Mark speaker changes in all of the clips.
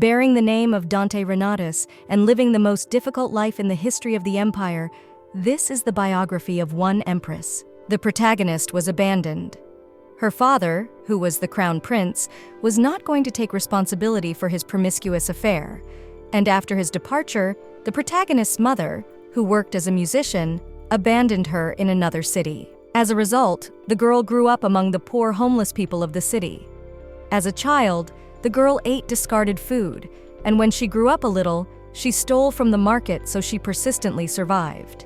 Speaker 1: Bearing the name of Dante Renatus and living the most difficult life in the history of the empire, this is the biography of one empress. The protagonist was abandoned. Her father, who was the crown prince, was not going to take responsibility for his promiscuous affair, and after his departure, the protagonist's mother, who worked as a musician, abandoned her in another city. As a result, the girl grew up among the poor homeless people of the city. As a child, the girl ate discarded food, and when she grew up a little, she stole from the market so she persistently survived.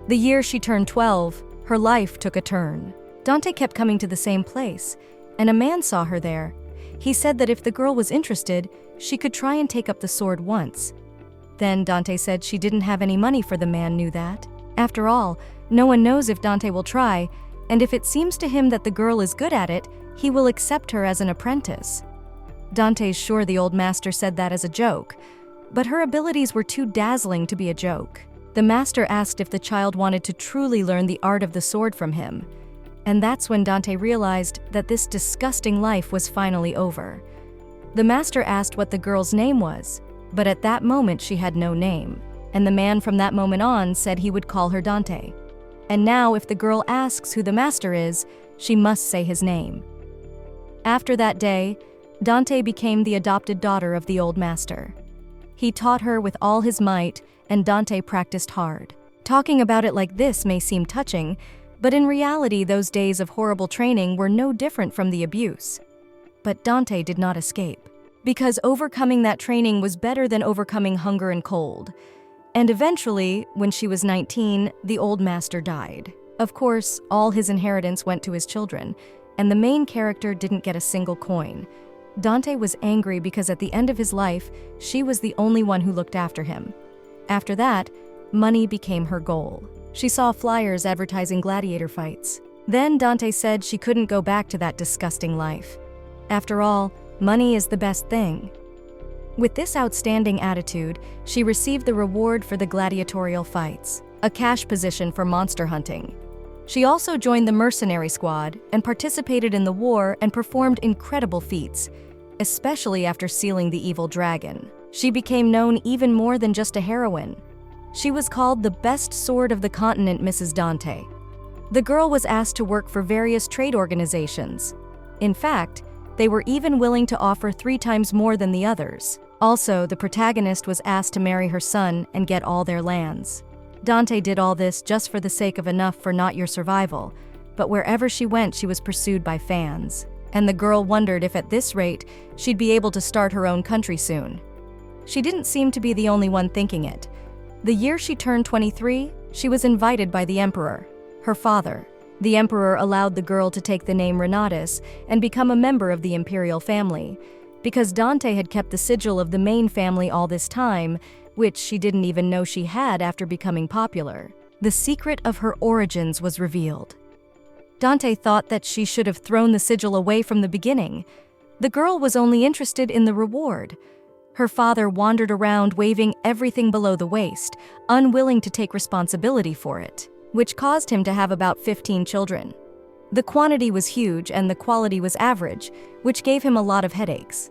Speaker 1: The year she turned 12, her life took a turn. Dante kept coming to the same place, and a man saw her there. He said that if the girl was interested, she could try and take up the sword once. Then Dante said she didn't have any money, for the man knew that. After all, no one knows if Dante will try, and if it seems to him that the girl is good at it, he will accept her as an apprentice. Dante's sure the old master said that as a joke, but her abilities were too dazzling to be a joke. The master asked if the child wanted to truly learn the art of the sword from him, and that's when Dante realized that this disgusting life was finally over. The master asked what the girl's name was, but at that moment she had no name, and the man from that moment on said he would call her Dante. And now if the girl asks who the master is, she must say his name. After that day, Dante became the adopted daughter of the old master. He taught her with all his might, and Dante practiced hard. Talking about it like this may seem touching, but in reality those days of horrible training were no different from the abuse. But Dante did not escape, because overcoming that training was better than overcoming hunger and cold. And eventually, when she was 19, the old master died. Of course, all his inheritance went to his children, and the main character didn't get a single coin. Dante was angry because at the end of his life, she was the only one who looked after him. After that, money became her goal. She saw flyers advertising gladiator fights. Then Dante said she couldn't go back to that disgusting life. After all, money is the best thing. With this outstanding attitude, she received the reward for the gladiatorial fights, a cash position for monster hunting. She also joined the mercenary squad and participated in the war and performed incredible feats, especially after sealing the evil dragon. She became known even more than just a heroine. She was called the best sword of the continent, Mrs. Dante. The girl was asked to work for various trade organizations. In fact, they were even willing to offer 3 times more than the others. Also, the protagonist was asked to marry her son and get all their lands. Dante did all this just for the sake of enough for not your survival, but wherever she went, she was pursued by fans. And the girl wondered if at this rate, she'd be able to start her own country soon. She didn't seem to be the only one thinking it. The year she turned 23, she was invited by the emperor, her father. The emperor allowed the girl to take the name Renatus and become a member of the imperial family, because Dante had kept the sigil of the main family all this time, which she didn't even know she had after becoming popular. The secret of her origins was revealed. Dante thought that she should have thrown the sigil away from the beginning. The girl was only interested in the reward. Her father wandered around waving everything below the waist, unwilling to take responsibility for it, which caused him to have about 15 children. The quantity was huge and the quality was average, which gave him a lot of headaches.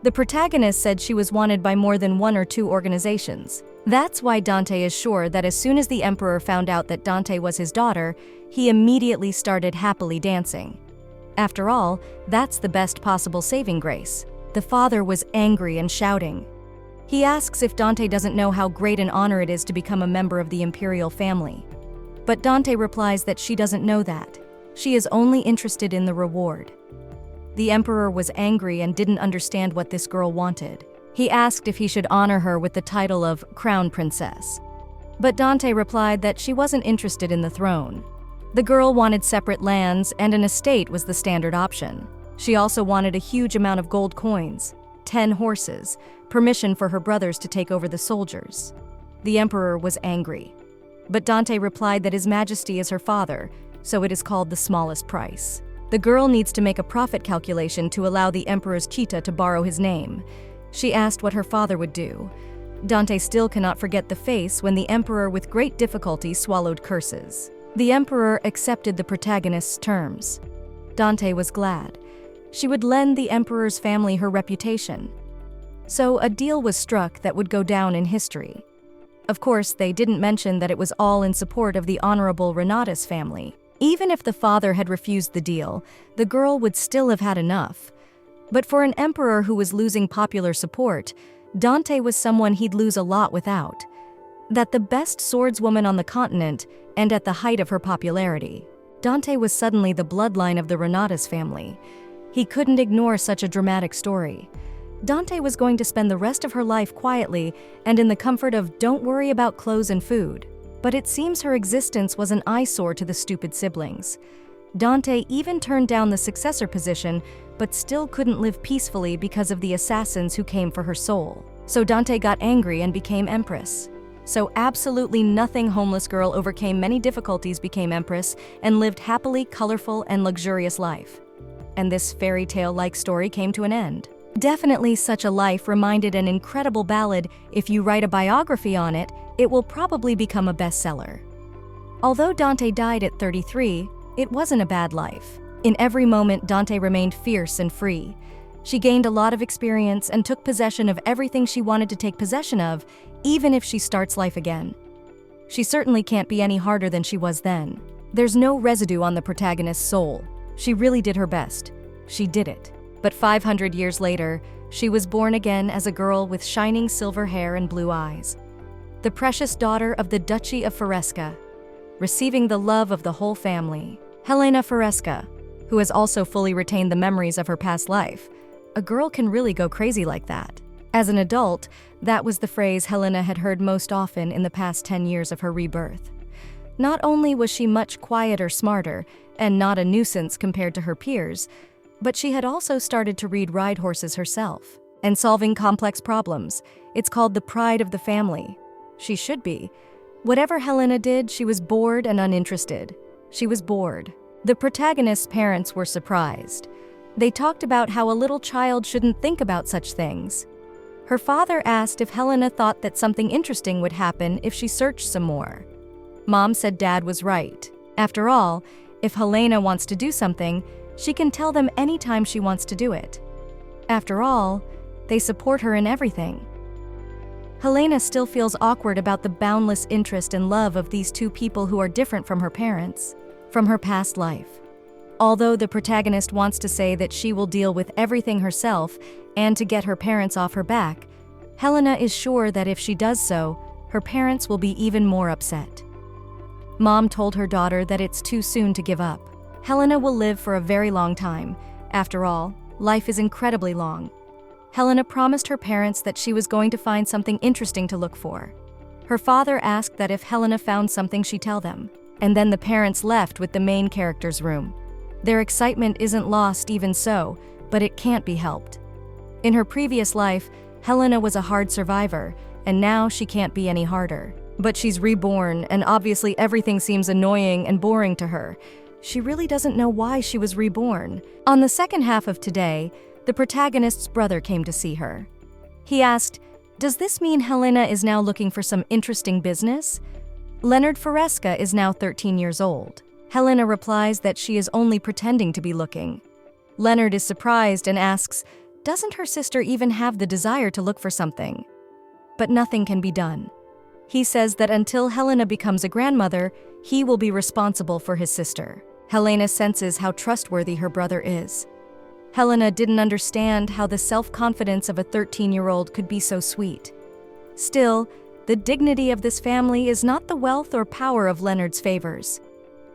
Speaker 1: The protagonist said she was wanted by more than 1 or 2 organizations. That's why Dante is sure that as soon as the emperor found out that Dante was his daughter, he immediately started happily dancing. After all, that's the best possible saving grace. The father was angry and shouting. He asks if Dante doesn't know how great an honor it is to become a member of the imperial family. But Dante replies that she doesn't know that. She is only interested in the reward. The emperor was angry and didn't understand what this girl wanted. He asked if he should honor her with the title of crown princess. But Dante replied that she wasn't interested in the throne. The girl wanted separate lands, and an estate was the standard option. She also wanted a huge amount of gold coins, 10 horses, permission for her brothers to take over the soldiers. The emperor was angry. But Dante replied that His Majesty is her father, so it is called the smallest price. The girl needs to make a profit calculation to allow the emperor's cheetah to borrow his name. She asked what her father would do. Dante still cannot forget the face when the emperor with great difficulty swallowed curses. The emperor accepted the protagonist's terms. Dante was glad. She would lend the emperor's family her reputation. So a deal was struck that would go down in history. Of course, they didn't mention that it was all in support of the Honorable Renatus family. Even if the father had refused the deal, the girl would still have had enough. But for an emperor who was losing popular support, Dante was someone he'd lose a lot without. That the best swordswoman on the continent, and at the height of her popularity, Dante was suddenly the bloodline of the Renatus family. He couldn't ignore such a dramatic story. Dante was going to spend the rest of her life quietly and in the comfort of don't worry about clothes and food. But it seems her existence was an eyesore to the stupid siblings. Dante even turned down the successor position, but still couldn't live peacefully because of the assassins who came for her soul. So Dante got angry and became empress. So absolutely nothing homeless girl overcame many difficulties, became empress, and lived happily, colorful, and luxurious life. And this fairy tale-like story came to an end. Definitely such a life reminded an incredible ballad. If you write a biography on it, it will probably become a bestseller. Although Dante died at 33, it wasn't a bad life. In every moment, Dante remained fierce and free. She gained a lot of experience and took possession of everything she wanted to take possession of, even if she starts life again. She certainly can't be any harder than she was then. There's no residue on the protagonist's soul. She really did her best. She did it. But 500 years later, she was born again as a girl with shining silver hair and blue eyes. The precious daughter of the Duchy of Fesca, receiving the love of the whole family. Helena Fesca, who has also fully retained the memories of her past life. A girl can really go crazy like that. As an adult, that was the phrase Helena had heard most often in the past 10 years of her rebirth. Not only was she much quieter, smarter, and not a nuisance compared to her peers, but she had also started to read ride horses herself and solving complex problems. It's called the pride of the family. She should be. Whatever Helena did, she was bored and uninterested. She was bored. The protagonist's parents were surprised. They talked about how a little child shouldn't think about such things. Her father asked if Helena thought that something interesting would happen if she searched some more. Mom said Dad was right. After all, if Helena wants to do something, she can tell them anytime she wants to do it. After all, they support her in everything. Helena still feels awkward about the boundless interest and love of these two people who are different from her parents, from her past life. Although the protagonist wants to say that she will deal with everything herself and to get her parents off her back, Helena is sure that if she does so, her parents will be even more upset. Mom told her daughter that it's too soon to give up. Helena will live for a very long time. After all, life is incredibly long. Helena promised her parents that she was going to find something interesting to look for. Her father asked that if Helena found something, she tell them. And then the parents left with the main character's room. Their excitement isn't lost even so, but it can't be helped. In her previous life, Helena was a hard survivor, and now she can't be any harder. But she's reborn, and obviously everything seems annoying and boring to her. She really doesn't know why she was reborn. On the second half of today, the protagonist's brother came to see her. He asked, "Does this mean Helena is now looking for some interesting business?" Leonard Fesca is now 13 years old. Helena replies that she is only pretending to be looking. Leonard is surprised and asks, doesn't her sister even have the desire to look for something? But nothing can be done. He says that until Helena becomes a grandmother, he will be responsible for his sister. Helena senses how trustworthy her brother is. Helena didn't understand how the self-confidence of a 13-year-old could be so sweet. Still, the dignity of this family is not the wealth or power of Leonard's favors.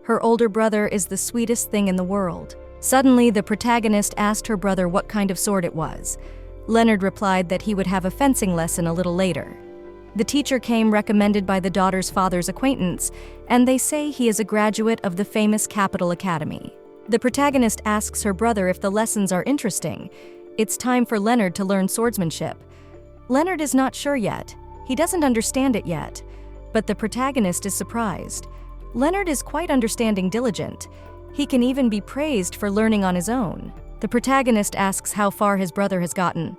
Speaker 1: Her older brother is the sweetest thing in the world. Suddenly, the protagonist asked her brother what kind of sword it was. Leonard replied that he would have a fencing lesson a little later. The teacher came recommended by the daughter's father's acquaintance, and they say he is a graduate of the famous Capital Academy. The protagonist asks her brother if the lessons are interesting. It's time for Leonard to learn swordsmanship. Leonard is not sure yet. He doesn't understand it yet. But the protagonist is surprised. Leonard is quite understanding, diligent. He can even be praised for learning on his own. The protagonist asks how far his brother has gotten.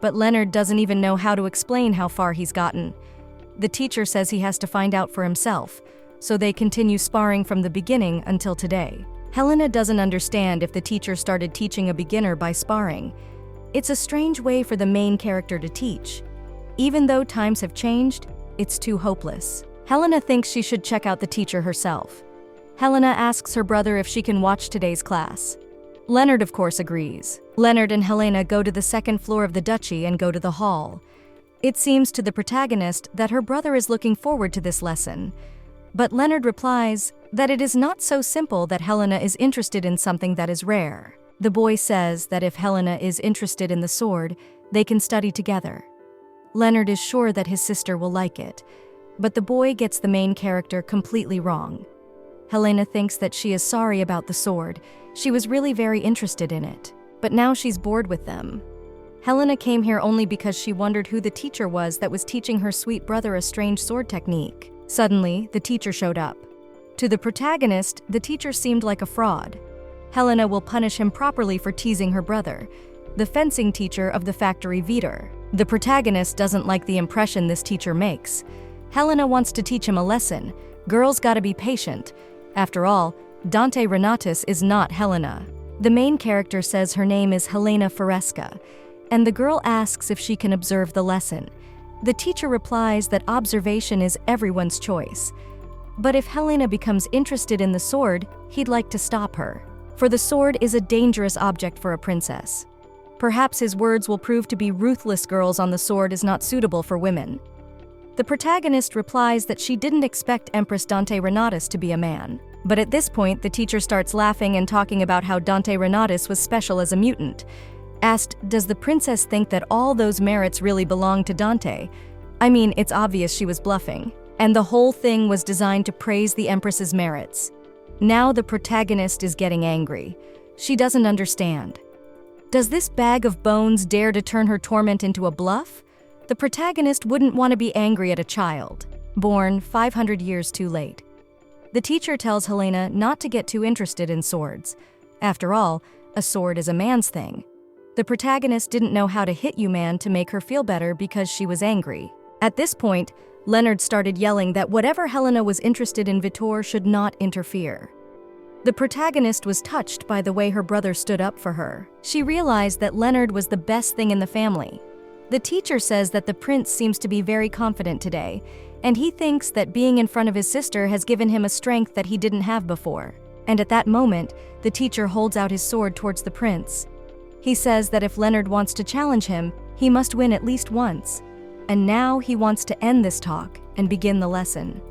Speaker 1: But Leonard doesn't even know how to explain how far he's gotten. The teacher says he has to find out for himself, so they continue sparring from the beginning until today. Helena doesn't understand if the teacher started teaching a beginner by sparring. It's a strange way for the main character to teach. Even though times have changed, it's too hopeless. Helena thinks she should check out the teacher herself. Helena asks her brother if she can watch today's class. Leonard, of course, agrees. Leonard and Helena go to the second floor of the duchy and go to the hall. It seems to the protagonist that her brother is looking forward to this lesson. But Leonard replies that it is not so simple that Helena is interested in something that is rare. The boy says that if Helena is interested in the sword, they can study together. Leonard is sure that his sister will like it, but the boy gets the main character completely wrong. Helena thinks that she is sorry about the sword. She was really very interested in it, but now she's bored with them. Helena came here only because she wondered who the teacher was that was teaching her sweet brother a strange sword technique. Suddenly, the teacher showed up. To the protagonist, the teacher seemed like a fraud. Helena will punish him properly for teasing her brother, the fencing teacher of the factory Veter. The protagonist doesn't like the impression this teacher makes. Helena wants to teach him a lesson. Girls gotta be patient. After all, Dante Renatus is not Helena. The main character says her name is Helena Fesca, and the girl asks if she can observe the lesson. The teacher replies that observation is everyone's choice. But if Helena becomes interested in the sword, he'd like to stop her. For the sword is a dangerous object for a princess. Perhaps his words will prove to be ruthless. Girls on the sword is not suitable for women. The protagonist replies that she didn't expect Empress Dante Renatus to be a man. But at this point, the teacher starts laughing and talking about how Dante Renatus was special as a mutant. Asked, does the princess think that all those merits really belong to Dante? I mean, it's obvious she was bluffing. And the whole thing was designed to praise the Empress's merits. Now the protagonist is getting angry. She doesn't understand. Does this bag of bones dare to turn her torment into a bluff? The protagonist wouldn't want to be angry at a child, born 500 years too late. The teacher tells Helena not to get too interested in swords. After all, a sword is a man's thing. The protagonist didn't know how to hit you man to make her feel better because she was angry. At this point, Leonard started yelling that whatever Helena was interested in Vitor should not interfere. The protagonist was touched by the way her brother stood up for her. She realized that Leonard was the best thing in the family. The teacher says that the prince seems to be very confident today, and he thinks that being in front of his sister has given him a strength that he didn't have before. And at that moment, the teacher holds out his sword towards the prince. He says that if Leonard wants to challenge him, he must win at least once. And now he wants to end this talk and begin the lesson.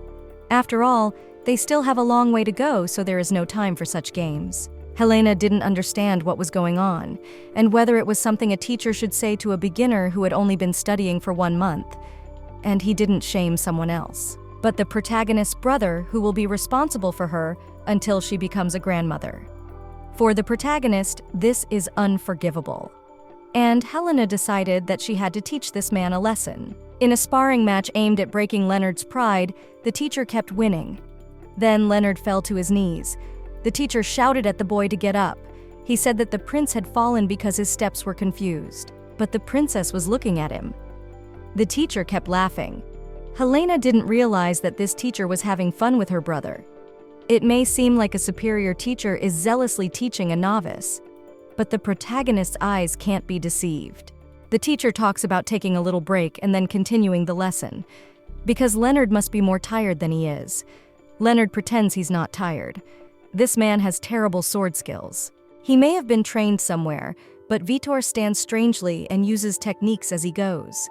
Speaker 1: After all, they still have a long way to go, so there is no time for such games. Helena didn't understand what was going on, and whether it was something a teacher should say to a beginner who had only been studying for 1 month. And he didn't shame someone else, but the protagonist's brother, who will be responsible for her until she becomes a grandmother. For the protagonist, this is unforgivable. And Helena decided that she had to teach this man a lesson. In a sparring match aimed at breaking Leonard's pride, the teacher kept winning. Then Leonard fell to his knees. The teacher shouted at the boy to get up. He said that the prince had fallen because his steps were confused, but the princess was looking at him. The teacher kept laughing. Helena didn't realize that this teacher was having fun with her brother. It may seem like a superior teacher is zealously teaching a novice, but the protagonist's eyes can't be deceived. The teacher talks about taking a little break and then continuing the lesson, because Leonard must be more tired than he is. Leonard pretends he's not tired. This man has terrible sword skills. He may have been trained somewhere, but Vitor stands strangely and uses techniques as he goes.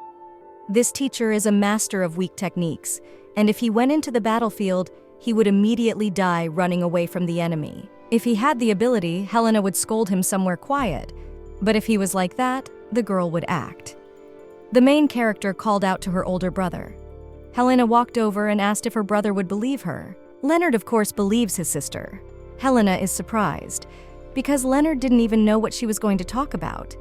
Speaker 1: This teacher is a master of weak techniques, and if he went into the battlefield, he would immediately die running away from the enemy. If he had the ability, Helena would scold him somewhere quiet, but if he was like that, the girl would act. The main character called out to her older brother. Helena walked over and asked if her brother would believe her. Leonard, of course, believes his sister. Helena is surprised, because Leonard didn't even know what she was going to talk about.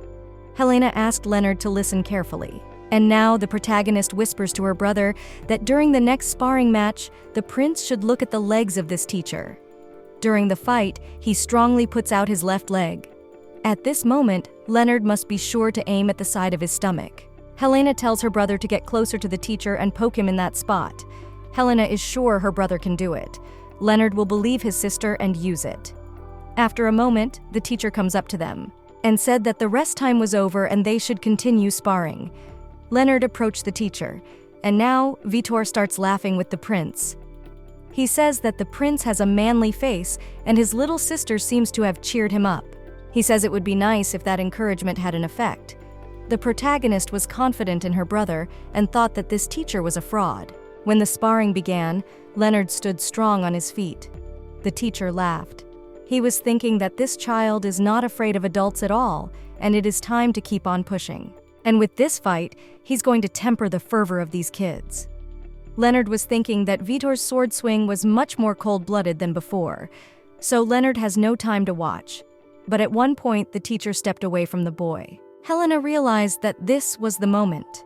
Speaker 1: Helena asked Leonard to listen carefully. And now the protagonist whispers to her brother that during the next sparring match, the prince should look at the legs of this teacher. During the fight, he strongly puts out his left leg. At this moment, Leonard must be sure to aim at the side of his stomach. Helena tells her brother to get closer to the teacher and poke him in that spot. Helena is sure her brother can do it. Leonard will believe his sister and use it. After a moment, the teacher comes up to them. and said that the rest time was over and they should continue sparring. Leonard approached the teacher, and now Vitor starts laughing with the prince. He says that the prince has a manly face and his little sister seems to have cheered him up. He says it would be nice if that encouragement had an effect. The protagonist was confident in her brother and thought that this teacher was a fraud. When the sparring began, Leonard stood strong on his feet. The teacher laughed. He was thinking that this child is not afraid of adults at all, and it is time to keep on pushing. And with this fight, he's going to temper the fervor of these kids. Leonard was thinking that Vitor's sword swing was much more cold-blooded than before, so Leonard has no time to watch. But at one point, the teacher stepped away from the boy. Helena realized that this was the moment.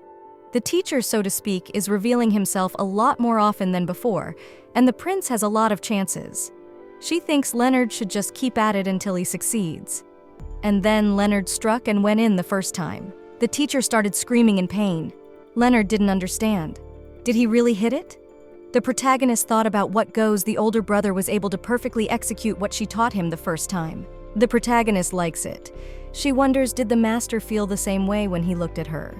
Speaker 1: The teacher, so to speak, is revealing himself a lot more often than before, and the prince has a lot of chances. She thinks Leonard should just keep at it until he succeeds. And then Leonard struck and went in the first time. The teacher started screaming in pain. Leonard didn't understand. Did he really hit it? The protagonist thought about what goes the older brother was able to perfectly execute what she taught him the first time. The protagonist likes it. She wonders, did the master feel the same way when he looked at her?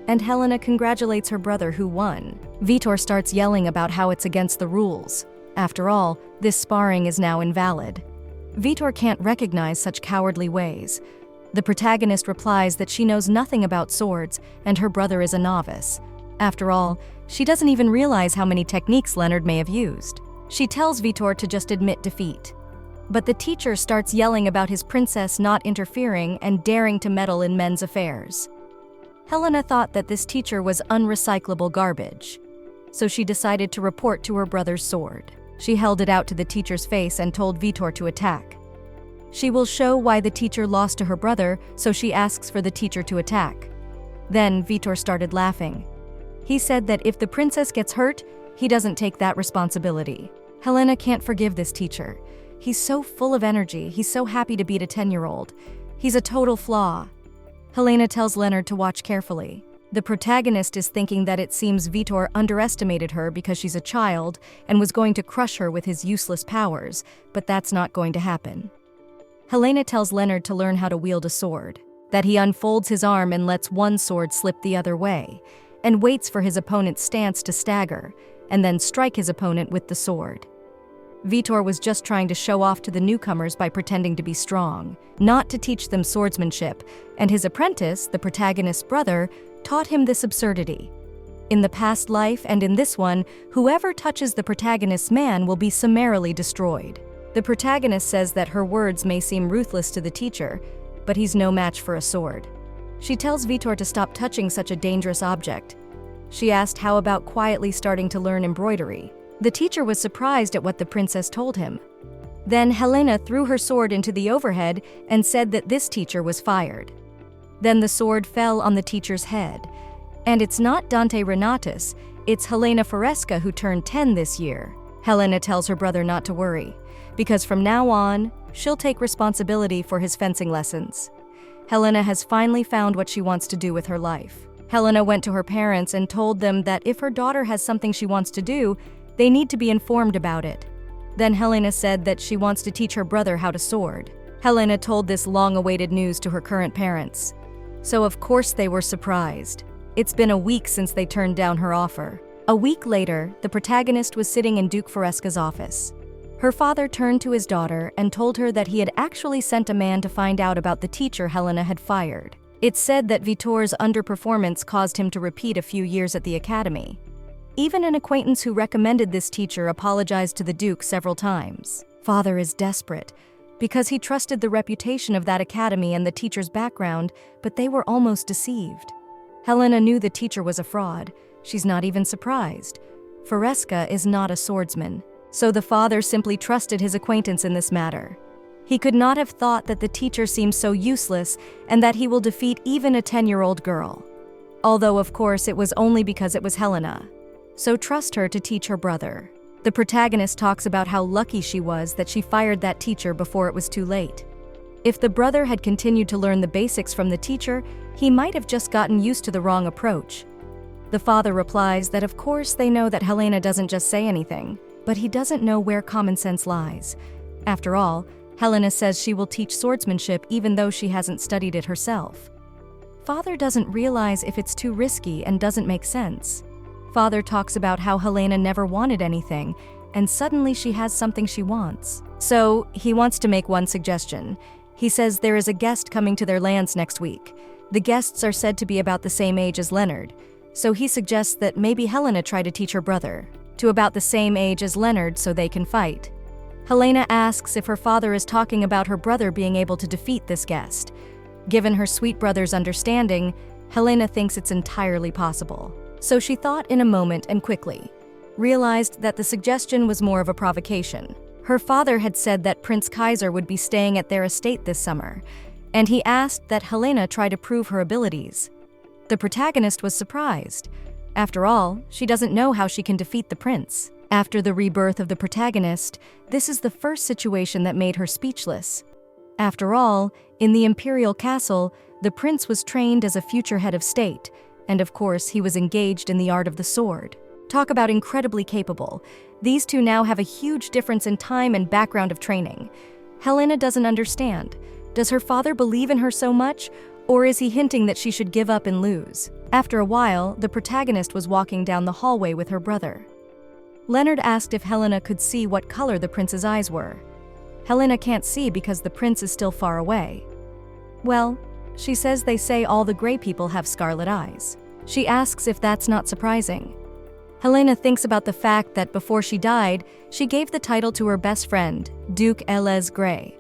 Speaker 1: And Helena congratulates her brother who won. Vitor starts yelling about how it's against the rules. After all, this sparring is now invalid. Vitor can't recognize such cowardly ways. The protagonist replies that she knows nothing about swords and her brother is a novice. After all, she doesn't even realize how many techniques Leonard may have used. She tells Vitor to just admit defeat. But the teacher starts yelling about his princess not interfering and daring to meddle in men's affairs. Helena thought that this teacher was unrecyclable garbage, so she decided to report to her brother's sword. She held it out to the teacher's face and told Vitor to attack. She will show why the teacher lost to her brother, so she asks for the teacher to attack. Then Vitor started laughing. He said that if the princess gets hurt, he doesn't take that responsibility. Helena can't forgive this teacher. He's so full of energy, he's so happy to beat a 10-year-old. He's a total flaw. Helena tells Leonard to watch carefully. The protagonist is thinking that it seems Vitor underestimated her because she's a child and was going to crush her with his useless powers, but that's not going to happen. Helena tells Leonard to learn how to wield a sword, that he unfolds his arm and lets one sword slip the other way, and waits for his opponent's stance to stagger, and then strike his opponent with the sword. Vitor was just trying to show off to the newcomers by pretending to be strong, not to teach them swordsmanship, and his apprentice, the protagonist's brother, taught him this absurdity. In the past life and in this one, whoever touches the protagonist's man will be summarily destroyed. The protagonist says that her words may seem ruthless to the teacher, but he's no match for a sword. She tells Vitor to stop touching such a dangerous object. She asked how about quietly starting to learn embroidery. The teacher was surprised at what the princess told him. Then Helena threw her sword into the overhead and said that this teacher was fired. Then the sword fell on the teacher's head. And it's not Dante Renatus, it's Helena Fesca who turned 10 this year. Helena tells her brother not to worry, because from now on, she'll take responsibility for his fencing lessons. Helena has finally found what she wants to do with her life. Helena went to her parents and told them that if her daughter has something she wants to do, they need to be informed about it. Then Helena said that she wants to teach her brother how to sword. Helena told this long-awaited news to her current parents. So of course they were surprised. It's been a week since they turned down her offer. A week later, the protagonist was sitting in Duke Fesca's office. Her father turned to his daughter and told her that he had actually sent a man to find out about the teacher Helena had fired. It's said that Vitor's underperformance caused him to repeat a few years at the academy. Even an acquaintance who recommended this teacher apologized to the Duke several times. Father is desperate, because he trusted the reputation of that academy and the teacher's background, but they were almost deceived. Helena knew the teacher was a fraud. She's not even surprised. Fesca is not a swordsman, so the father simply trusted his acquaintance in this matter. He could not have thought that the teacher seems so useless and that he will defeat even a 10-year-old girl. Although, of course, it was only because it was Helena. So trust her to teach her brother. The protagonist talks about how lucky she was that she fired that teacher before it was too late. If the brother had continued to learn the basics from the teacher, he might have just gotten used to the wrong approach. The father replies that of course they know that Helena doesn't just say anything, but he doesn't know where common sense lies. After all, Helena says she will teach swordsmanship even though she hasn't studied it herself. Father doesn't realize if it's too risky and doesn't make sense. Father talks about how Helena never wanted anything, and suddenly she has something she wants. So, he wants to make one suggestion. He says there is a guest coming to their lands next week. The guests are said to be about the same age as Leonard, so he suggests that maybe Helena try to teach her brother, to about the same age as Leonard so they can fight. Helena asks if her father is talking about her brother being able to defeat this guest. Given her sweet brother's understanding, Helena thinks it's entirely possible. So she thought in a moment and quickly realized that the suggestion was more of a provocation. Her father had said that Prince Kaiser would be staying at their estate this summer, and he asked that Helena try to prove her abilities. The protagonist was surprised. After all, she doesn't know how she can defeat the prince. After the rebirth of the protagonist, this is the first situation that made her speechless. After all, in the imperial castle, the prince was trained as a future head of state, and of course he was engaged in the art of the sword. Talk about incredibly capable. These two now have a huge difference in time and background of training. Helena doesn't understand. Does her father believe in her so much, or is he hinting that she should give up and lose? After a while, the protagonist was walking down the hallway with her brother. Leonard asked if Helena could see what color the prince's eyes were. Helena can't see because the prince is still far away. Well, she says they say all the gray people have scarlet eyes. She asks if that's not surprising. Helena thinks about the fact that before she died, she gave the title to her best friend, Duke Elez Grey.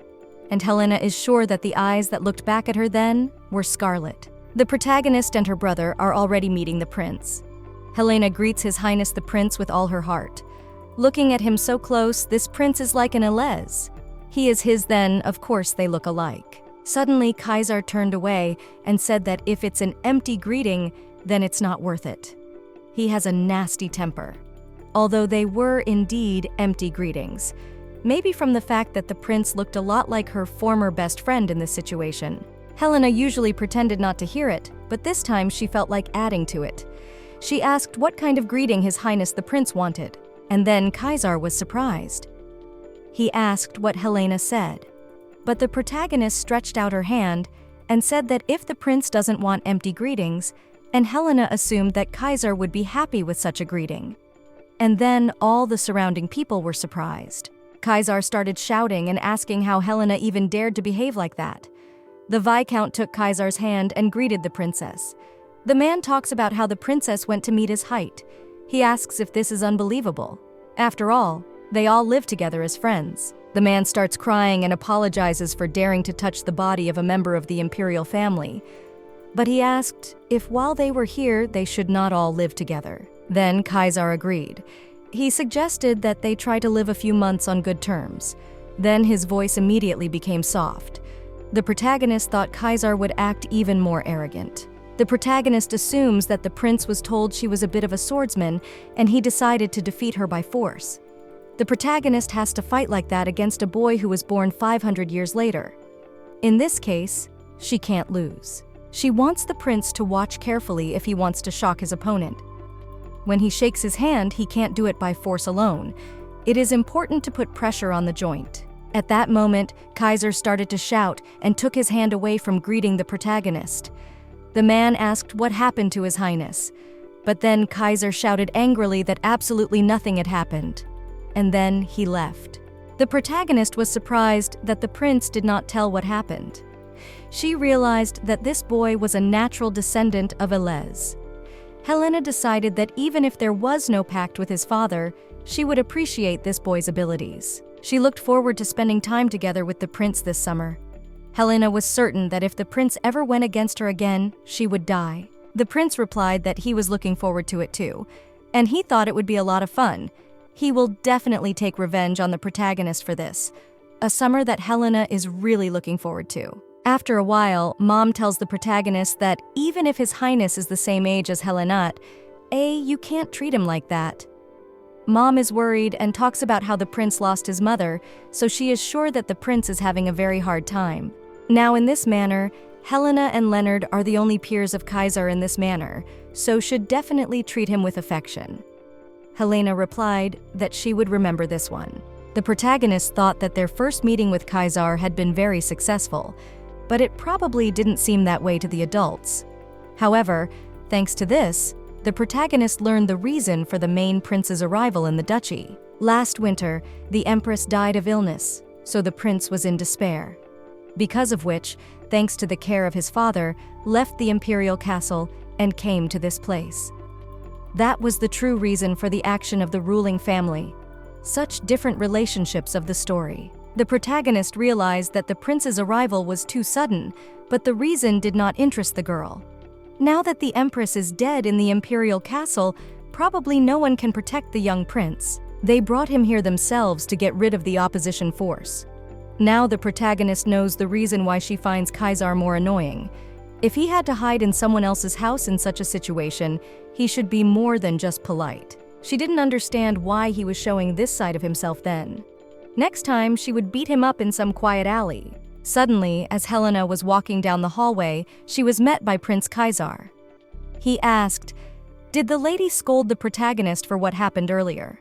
Speaker 1: And Helena is sure that the eyes that looked back at her then were scarlet. The protagonist and her brother are already meeting the prince. Helena greets His Highness the Prince with all her heart. Looking at him so close, this prince is like an Elez. He is his then, of course they look alike. Suddenly, Kaiser turned away and said that if it's an empty greeting, then it's not worth it. He has a nasty temper. Although they were indeed empty greetings. Maybe from the fact that the prince looked a lot like her former best friend in this situation. Helena usually pretended not to hear it, but this time she felt like adding to it. She asked what kind of greeting His Highness the Prince wanted, and then Kaiser was surprised. He asked what Helena said, but the protagonist stretched out her hand and said that if the prince doesn't want empty greetings, and Helena assumed that Kaiser would be happy with such a greeting. And then all the surrounding people were surprised. Kaiser started shouting and asking how Helena even dared to behave like that. The Viscount took Kaiser's hand and greeted the princess. The man talks about how the princess went to meet his height. He asks if this is unbelievable. After all, they all live together as friends. The man starts crying and apologizes for daring to touch the body of a member of the imperial family. But he asked if while they were here, they should not all live together. Then Kaiser agreed. He suggested that they try to live a few months on good terms. Then his voice immediately became soft. The protagonist thought Kaiser would act even more arrogant. The protagonist assumes that the prince was told she was a bit of a swordsman, and he decided to defeat her by force. The protagonist has to fight like that against a boy who was born 500 years later. In this case, she can't lose. She wants the prince to watch carefully if he wants to shock his opponent. When he shakes his hand, he can't do it by force alone. It is important to put pressure on the joint. At that moment, Kaiser started to shout and took his hand away from greeting the protagonist. The man asked what happened to His Highness, but then Kaiser shouted angrily that absolutely nothing had happened. And then he left. The protagonist was surprised that the prince did not tell what happened. She realized that this boy was a natural descendant of Elez. Helena decided that even if there was no pact with his father, she would appreciate this boy's abilities. She looked forward to spending time together with the prince this summer. Helena was certain that if the prince ever went against her again, she would die. The prince replied that he was looking forward to it too, and he thought it would be a lot of fun. He will definitely take revenge on the protagonist for this, a summer that Helena is really looking forward to. After a while, Mom tells the protagonist that even if His Highness is the same age as Helena, you can't treat him like that. Mom is worried and talks about how the prince lost his mother, so she is sure that the prince is having a very hard time. Now in this manner, Helena and Leonard are the only peers of Kaiser in this manner, so should definitely treat him with affection. Helena replied that she would remember this one. The protagonist thought that their first meeting with Kaiser had been very successful, but it probably didn't seem that way to the adults. However, thanks to this, the protagonist learned the reason for the main prince's arrival in the duchy. Last winter, the empress died of illness, so the prince was in despair. Because of which, thanks to the care of his father, left the imperial castle and came to this place. That was the true reason for the action of the ruling family. Such different relationships of the story. The protagonist realized that the prince's arrival was too sudden, but the reason did not interest the girl. Now that the empress is dead in the imperial castle, probably no one can protect the young prince. They brought him here themselves to get rid of the opposition force. Now the protagonist knows the reason why she finds Kaiser more annoying. If he had to hide in someone else's house in such a situation, he should be more than just polite. She didn't understand why he was showing this side of himself then. Next time, she would beat him up in some quiet alley. Suddenly, as Helena was walking down the hallway, she was met by Prince Kaiser. He asked, "Did the lady scold the protagonist for what happened earlier?"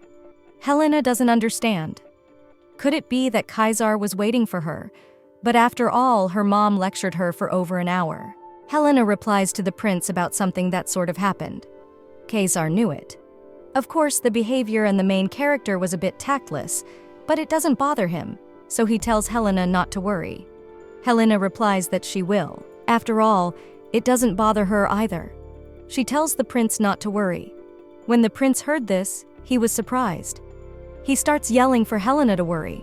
Speaker 1: Helena doesn't understand. Could it be that Kaiser was waiting for her? But after all, her mom lectured her for over an hour. Helena replies to the prince about something that sort of happened. Kaiser knew it. Of course, the behavior and the main character was a bit tactless, but it doesn't bother him, so he tells Helena not to worry. Helena replies that she will. After all, it doesn't bother her either. She tells the prince not to worry. When the prince heard this, he was surprised. He starts yelling for Helena to worry.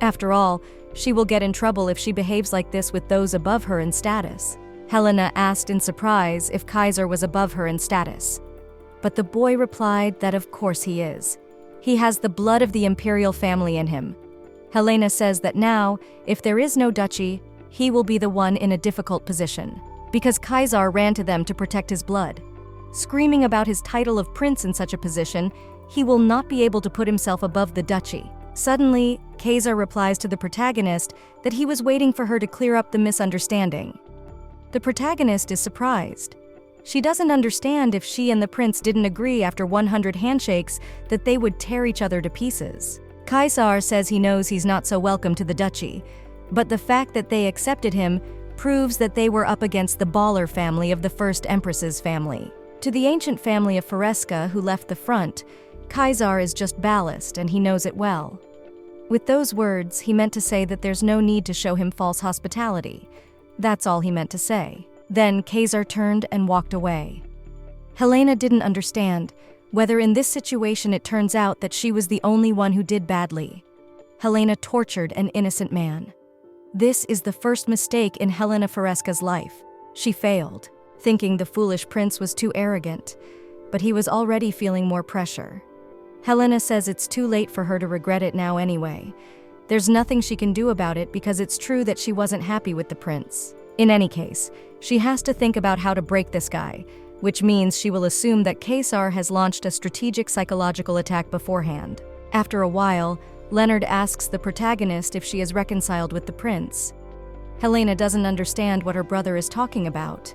Speaker 1: After all, she will get in trouble if she behaves like this with those above her in status. Helena asked in surprise if Kaiser was above her in status. But the boy replied that of course he is. He has the blood of the imperial family in him. Helena says that now, if there is no duchy, he will be the one in a difficult position, because Kaiser ran to them to protect his blood. Screaming about his title of prince in such a position, he will not be able to put himself above the duchy. Suddenly, Kaiser replies to the protagonist that he was waiting for her to clear up the misunderstanding. The protagonist is surprised. She doesn't understand if she and the prince didn't agree after 100 handshakes that they would tear each other to pieces. Kaiser says he knows he's not so welcome to the duchy, but the fact that they accepted him proves that they were up against the baller family of the first empress's family. To the ancient family of Fesca who left the front, Kaiser is just ballast and he knows it well. With those words, he meant to say that there's no need to show him false hospitality. That's all he meant to say. Then Kaiser turned and walked away. Helena didn't understand whether in this situation it turns out that she was the only one who did badly. Helena tortured an innocent man. This is the first mistake in Helena Fesca's life. She failed, thinking the foolish prince was too arrogant, but he was already feeling more pressure. Helena says it's too late for her to regret it now anyway. There's nothing she can do about it because it's true that she wasn't happy with the prince. In any case, she has to think about how to break this guy, which means she will assume that Kaiser has launched a strategic psychological attack beforehand. After a while, Leonard asks the protagonist if she is reconciled with the prince. Helena doesn't understand what her brother is talking about.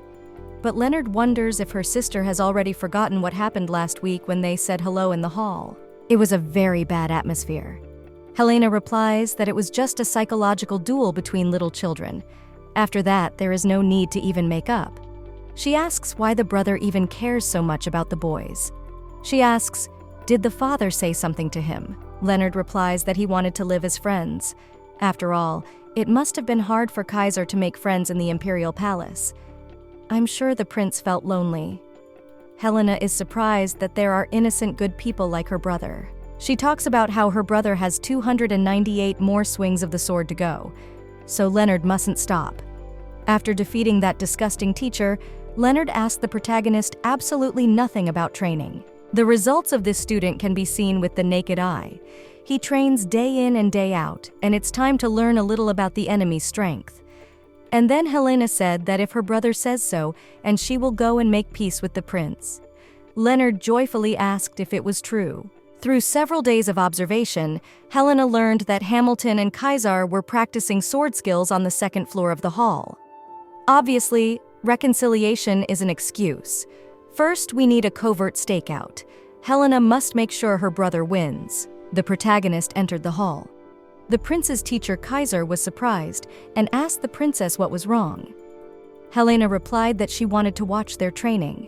Speaker 1: But Leonard wonders if her sister has already forgotten what happened last week when they said hello in the hall. It was a very bad atmosphere. Helena replies that it was just a psychological duel between little children. After that, there is no need to even make up. She asks why the brother even cares so much about the boys. She asks, did the father say something to him? Leonard replies that he wanted to live as friends. After all, it must have been hard for Kaiser to make friends in the imperial palace. I'm sure the prince felt lonely. Helena is surprised that there are innocent good people like her brother. She talks about how her brother has 298 more swings of the sword to go, so Leonard mustn't stop. After defeating that disgusting teacher, Leonard asked the protagonist absolutely nothing about training. The results of this student can be seen with the naked eye. He trains day in and day out, and it's time to learn a little about the enemy's strength. And then Helena said that if her brother says so, and she will go and make peace with the prince. Leonard joyfully asked if it was true. Through several days of observation, Helena learned that Hamilton and Kaiser were practicing sword skills on the second floor of the hall. Obviously, reconciliation is an excuse. First, we need a covert stakeout. Helena must make sure her brother wins. The protagonist entered the hall. The prince's teacher Kaiser was surprised and asked the princess what was wrong. Helena replied that she wanted to watch their training.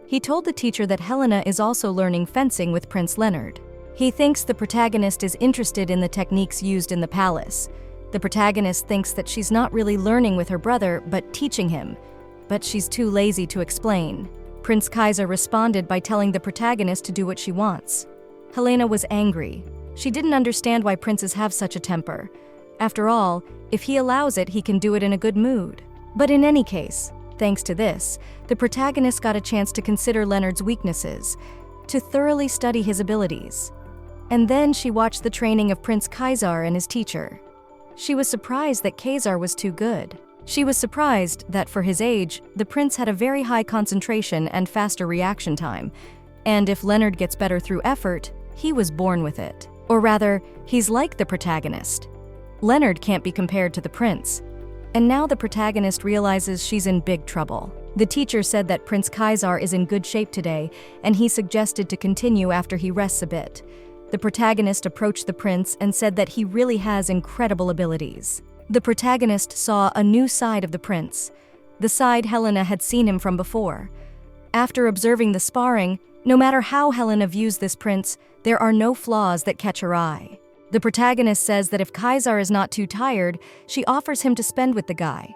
Speaker 1: He told the teacher that Helena is also learning fencing with Prince Leonard. He thinks the protagonist is interested in the techniques used in the palace. The protagonist thinks that she's not really learning with her brother, but teaching him. But she's too lazy to explain. Prince Kaiser responded by telling the protagonist to do what she wants. Helena was angry. She didn't understand why princes have such a temper. After all, if he allows it, he can do it in a good mood. But in any case, thanks to this, the protagonist got a chance to consider Leonard's weaknesses, to thoroughly study his abilities. And then she watched the training of Prince Kaiser and his teacher. She was surprised that Kaiser was too good. She was surprised that for his age, the prince had a very high concentration and faster reaction time. And if Leonard gets better through effort, he was born with it. Or rather, he's like the protagonist. Leonard can't be compared to the prince. And now the protagonist realizes she's in big trouble. The teacher said that Prince Kaiser is in good shape today, and he suggested to continue after he rests a bit. The protagonist approached the prince and said that he really has incredible abilities. The protagonist saw a new side of the prince, the side Helena had seen him from before. After observing the sparring, no matter how Helena views this prince, there are no flaws that catch her eye. The protagonist says that if Kaiser is not too tired, she offers him to spend with the guy.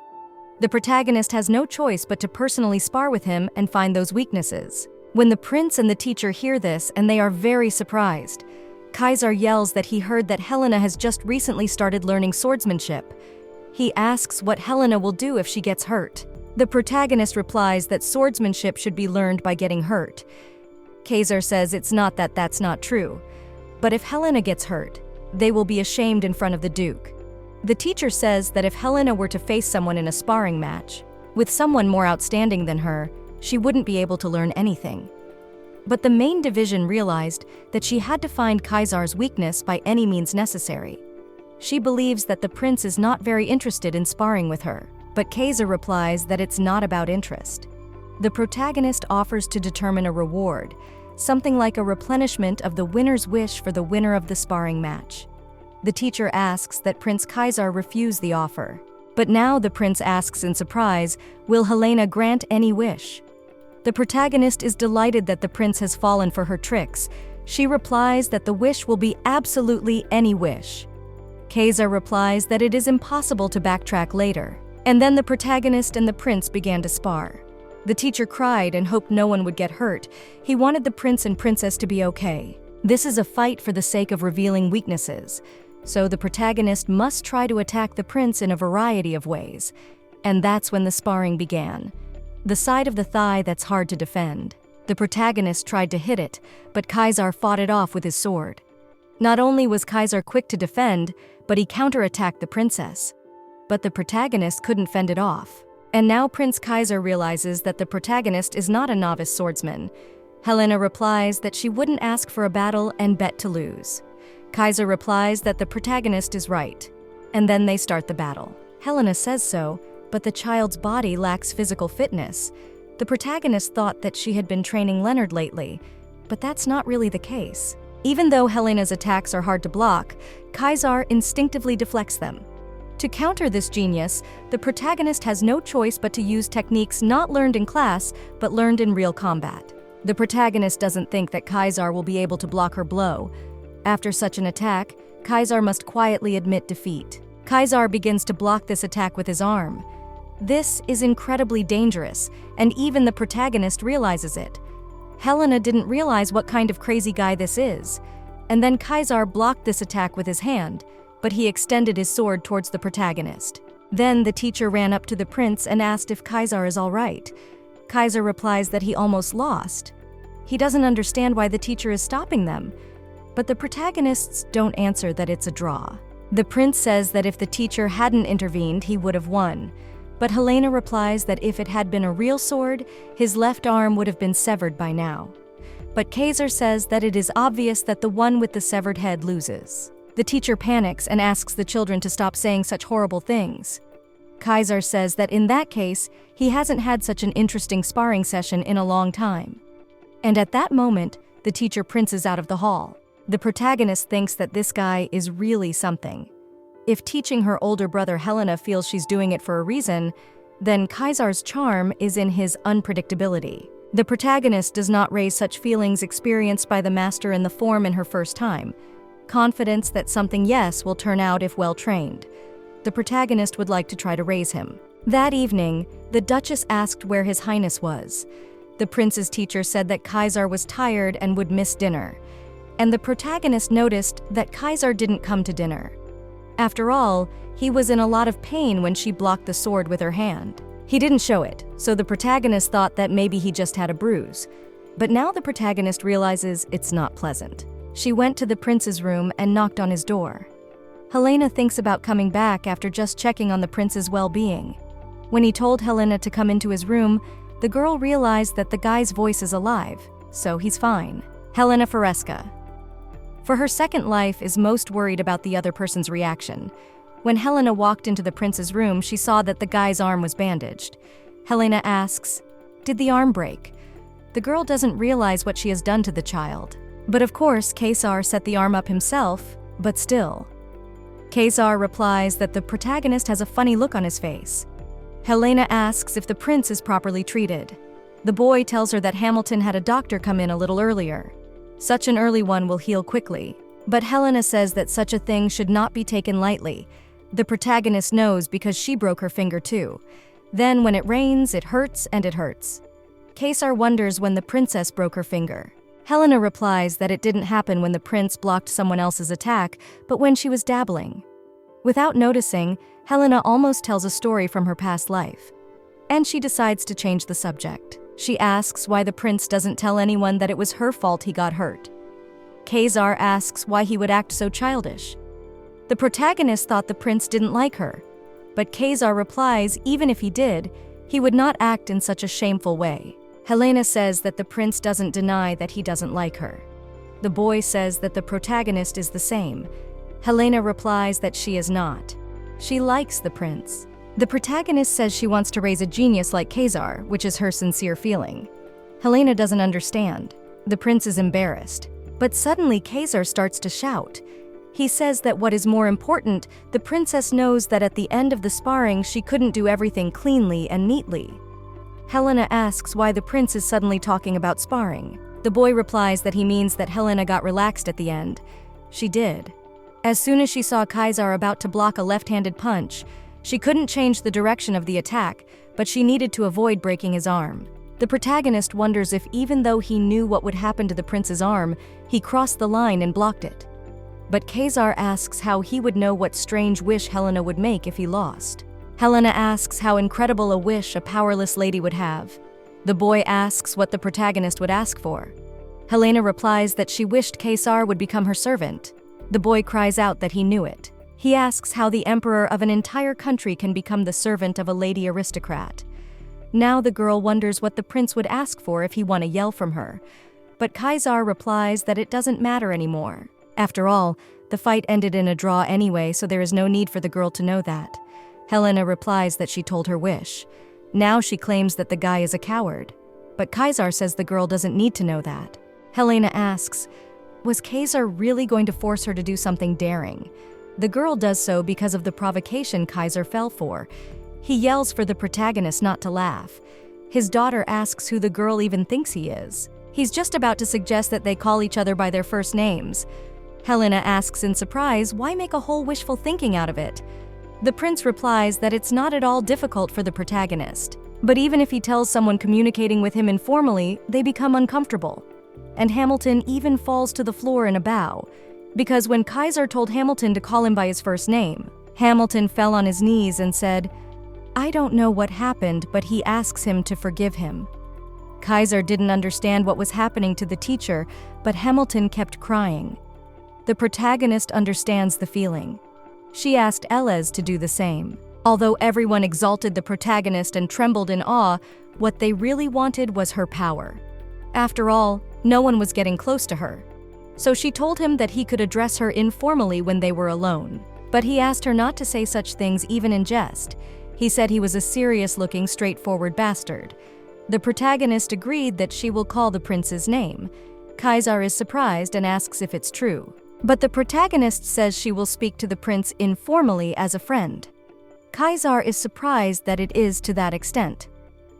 Speaker 1: The protagonist has no choice but to personally spar with him and find those weaknesses. When the prince and the teacher hear this, and they are very surprised, Kaiser yells that he heard that Helena has just recently started learning swordsmanship. He asks what Helena will do if she gets hurt. The protagonist replies that swordsmanship should be learned by getting hurt. Kaiser says it's not that that's not true, but if Helena gets hurt, they will be ashamed in front of the Duke. The teacher says that if Helena were to face someone in a sparring match, with someone more outstanding than her, she wouldn't be able to learn anything. But the main division realized that she had to find Kaiser's weakness by any means necessary. She believes that the prince is not very interested in sparring with her, but Kaiser replies that it's not about interest. The protagonist offers to determine a reward, something like a replenishment of the winner's wish for the winner of the sparring match. The teacher asks that Prince Kaiser refuse the offer. But now the prince asks in surprise, will Helena grant any wish? The protagonist is delighted that the prince has fallen for her tricks. She replies that the wish will be absolutely any wish. Kaiser replies that it is impossible to backtrack later. And then the protagonist and the prince began to spar. The teacher cried and hoped no one would get hurt. He wanted the prince and princess to be okay. This is a fight for the sake of revealing weaknesses. So the protagonist must try to attack the prince in a variety of ways. And that's when the sparring began. The side of the thigh that's hard to defend. The protagonist tried to hit it, but Kaiser fought it off with his sword. Not only was Kaiser quick to defend, but he counterattacked the princess. But the protagonist couldn't fend it off. And now Prince Kaiser realizes that the protagonist is not a novice swordsman. Helena replies that she wouldn't ask for a battle and bet to lose. Kaiser replies that the protagonist is right. And then they start the battle. Helena says so, but the child's body lacks physical fitness. The protagonist thought that she had been training Leonard lately, but that's not really the case. Even though Helena's attacks are hard to block, Kaiser instinctively deflects them. To counter this genius, the protagonist has no choice but to use techniques not learned in class, but learned in real combat. The protagonist doesn't think that Kaiser will be able to block her blow. After such an attack, Kaiser must quietly admit defeat. Kaiser begins to block this attack with his arm. This is incredibly dangerous, and even the protagonist realizes it. Helena didn't realize what kind of crazy guy this is. And then Kaiser blocked this attack with his hand, but he extended his sword towards the protagonist. Then the teacher ran up to the prince and asked if Kaiser is all right. Kaiser replies that he almost lost. He doesn't understand why the teacher is stopping them. But the protagonists don't answer that it's a draw. The prince says that if the teacher hadn't intervened, he would have won. But Helena replies that if it had been a real sword, his left arm would have been severed by now. But Kaiser says that it is obvious that the one with the severed head loses. The teacher panics and asks the children to stop saying such horrible things. Kaiser says that in that case, he hasn't had such an interesting sparring session in a long time. And at that moment, the teacher princes out of the hall. The protagonist thinks that this guy is really something. If teaching her older brother Helena feels she's doing it for a reason, then Kaiser's charm is in his unpredictability. The protagonist does not raise such feelings experienced by the master in the form in her first time. Confidence that something yes will turn out if well trained. The protagonist would like to try to raise him. That evening, the Duchess asked where His Highness was. The prince's teacher said that Kaiser was tired and would miss dinner. And the protagonist noticed that Kaiser didn't come to dinner. After all, he was in a lot of pain when she blocked the sword with her hand. He didn't show it, so the protagonist thought that maybe he just had a bruise. But now the protagonist realizes it's not pleasant. She went to the prince's room and knocked on his door. Helena thinks about coming back after just checking on the prince's well-being. When he told Helena to come into his room, the girl realized that the guy's voice is alive, so he's fine. Helena Fesca. For her second life is most worried about the other person's reaction. When Helena walked into the prince's room, she saw that the guy's arm was bandaged. Helena asks, "Did the arm break?" The girl doesn't realize what she has done to the child. But of course, Kaiser set the arm up himself, but still. Kaiser replies that the protagonist has a funny look on his face. Helena asks if the prince is properly treated. The boy tells her that Hamilton had a doctor come in a little earlier. Such an early one will heal quickly. But Helena says that such a thing should not be taken lightly. The protagonist knows because she broke her finger too. Then when it rains, it hurts and it hurts. Kaiser wonders when the princess broke her finger. Helena replies that it didn't happen when the prince blocked someone else's attack, but when she was dabbling. Without noticing, Helena almost tells a story from her past life. And she decides to change the subject. She asks why the prince doesn't tell anyone that it was her fault he got hurt. Kaiser asks why he would act so childish. The protagonist thought the prince didn't like her, but Kaiser replies even if he did, he would not act in such a shameful way. Helena says that the prince doesn't deny that he doesn't like her. The boy says that the protagonist is the same. Helena replies that she is not. She likes the prince. The protagonist says she wants to raise a genius like Kaiser, which is her sincere feeling. Helena doesn't understand. The prince is embarrassed. But suddenly Kaiser starts to shout. He says that what is more important, the princess knows that at the end of the sparring she couldn't do everything cleanly and neatly. Helena asks why the prince is suddenly talking about sparring. The boy replies that he means that Helena got relaxed at the end. She did. As soon as she saw Kaiser about to block a left-handed punch, she couldn't change the direction of the attack, but she needed to avoid breaking his arm. The protagonist wonders if even though he knew what would happen to the prince's arm, he crossed the line and blocked it. But Kaiser asks how he would know what strange wish Helena would make if he lost. Helena asks how incredible a wish a powerless lady would have. The boy asks what the protagonist would ask for. Helena replies that she wished Kaiser would become her servant. The boy cries out that he knew it. He asks how the emperor of an entire country can become the servant of a lady aristocrat. Now the girl wonders what the prince would ask for if he won a yell from her. But Kaiser replies that it doesn't matter anymore. After all, the fight ended in a draw anyway, so there is no need for the girl to know that. Helena replies that she told her wish. Now she claims that the guy is a coward. But Kaiser says the girl doesn't need to know that. Helena asks, was Kaiser really going to force her to do something daring? The girl does so because of the provocation Kaiser fell for. He yells for the protagonist not to laugh. His daughter asks who the girl even thinks he is. He's just about to suggest that they call each other by their first names. Helena asks in surprise, why make a whole wishful thinking out of it? The prince replies that it's not at all difficult for the protagonist. But even if he tells someone communicating with him informally, they become uncomfortable. And Hamilton even falls to the floor in a bow. Because when Kaiser told Hamilton to call him by his first name, Hamilton fell on his knees and said, I don't know what happened, but he asks him to forgive him. Kaiser didn't understand what was happening to the teacher, but Hamilton kept crying. The protagonist understands the feeling. She asked Elez to do the same. Although everyone exalted the protagonist and trembled in awe, what they really wanted was her power. After all, no one was getting close to her. So she told him that he could address her informally when they were alone. But he asked her not to say such things even in jest. He said he was a serious-looking, straightforward bastard. The protagonist agreed that she will call the prince's name. Kaiser is surprised and asks if it's true. But the protagonist says she will speak to the prince informally as a friend. Kaiser is surprised that it is to that extent.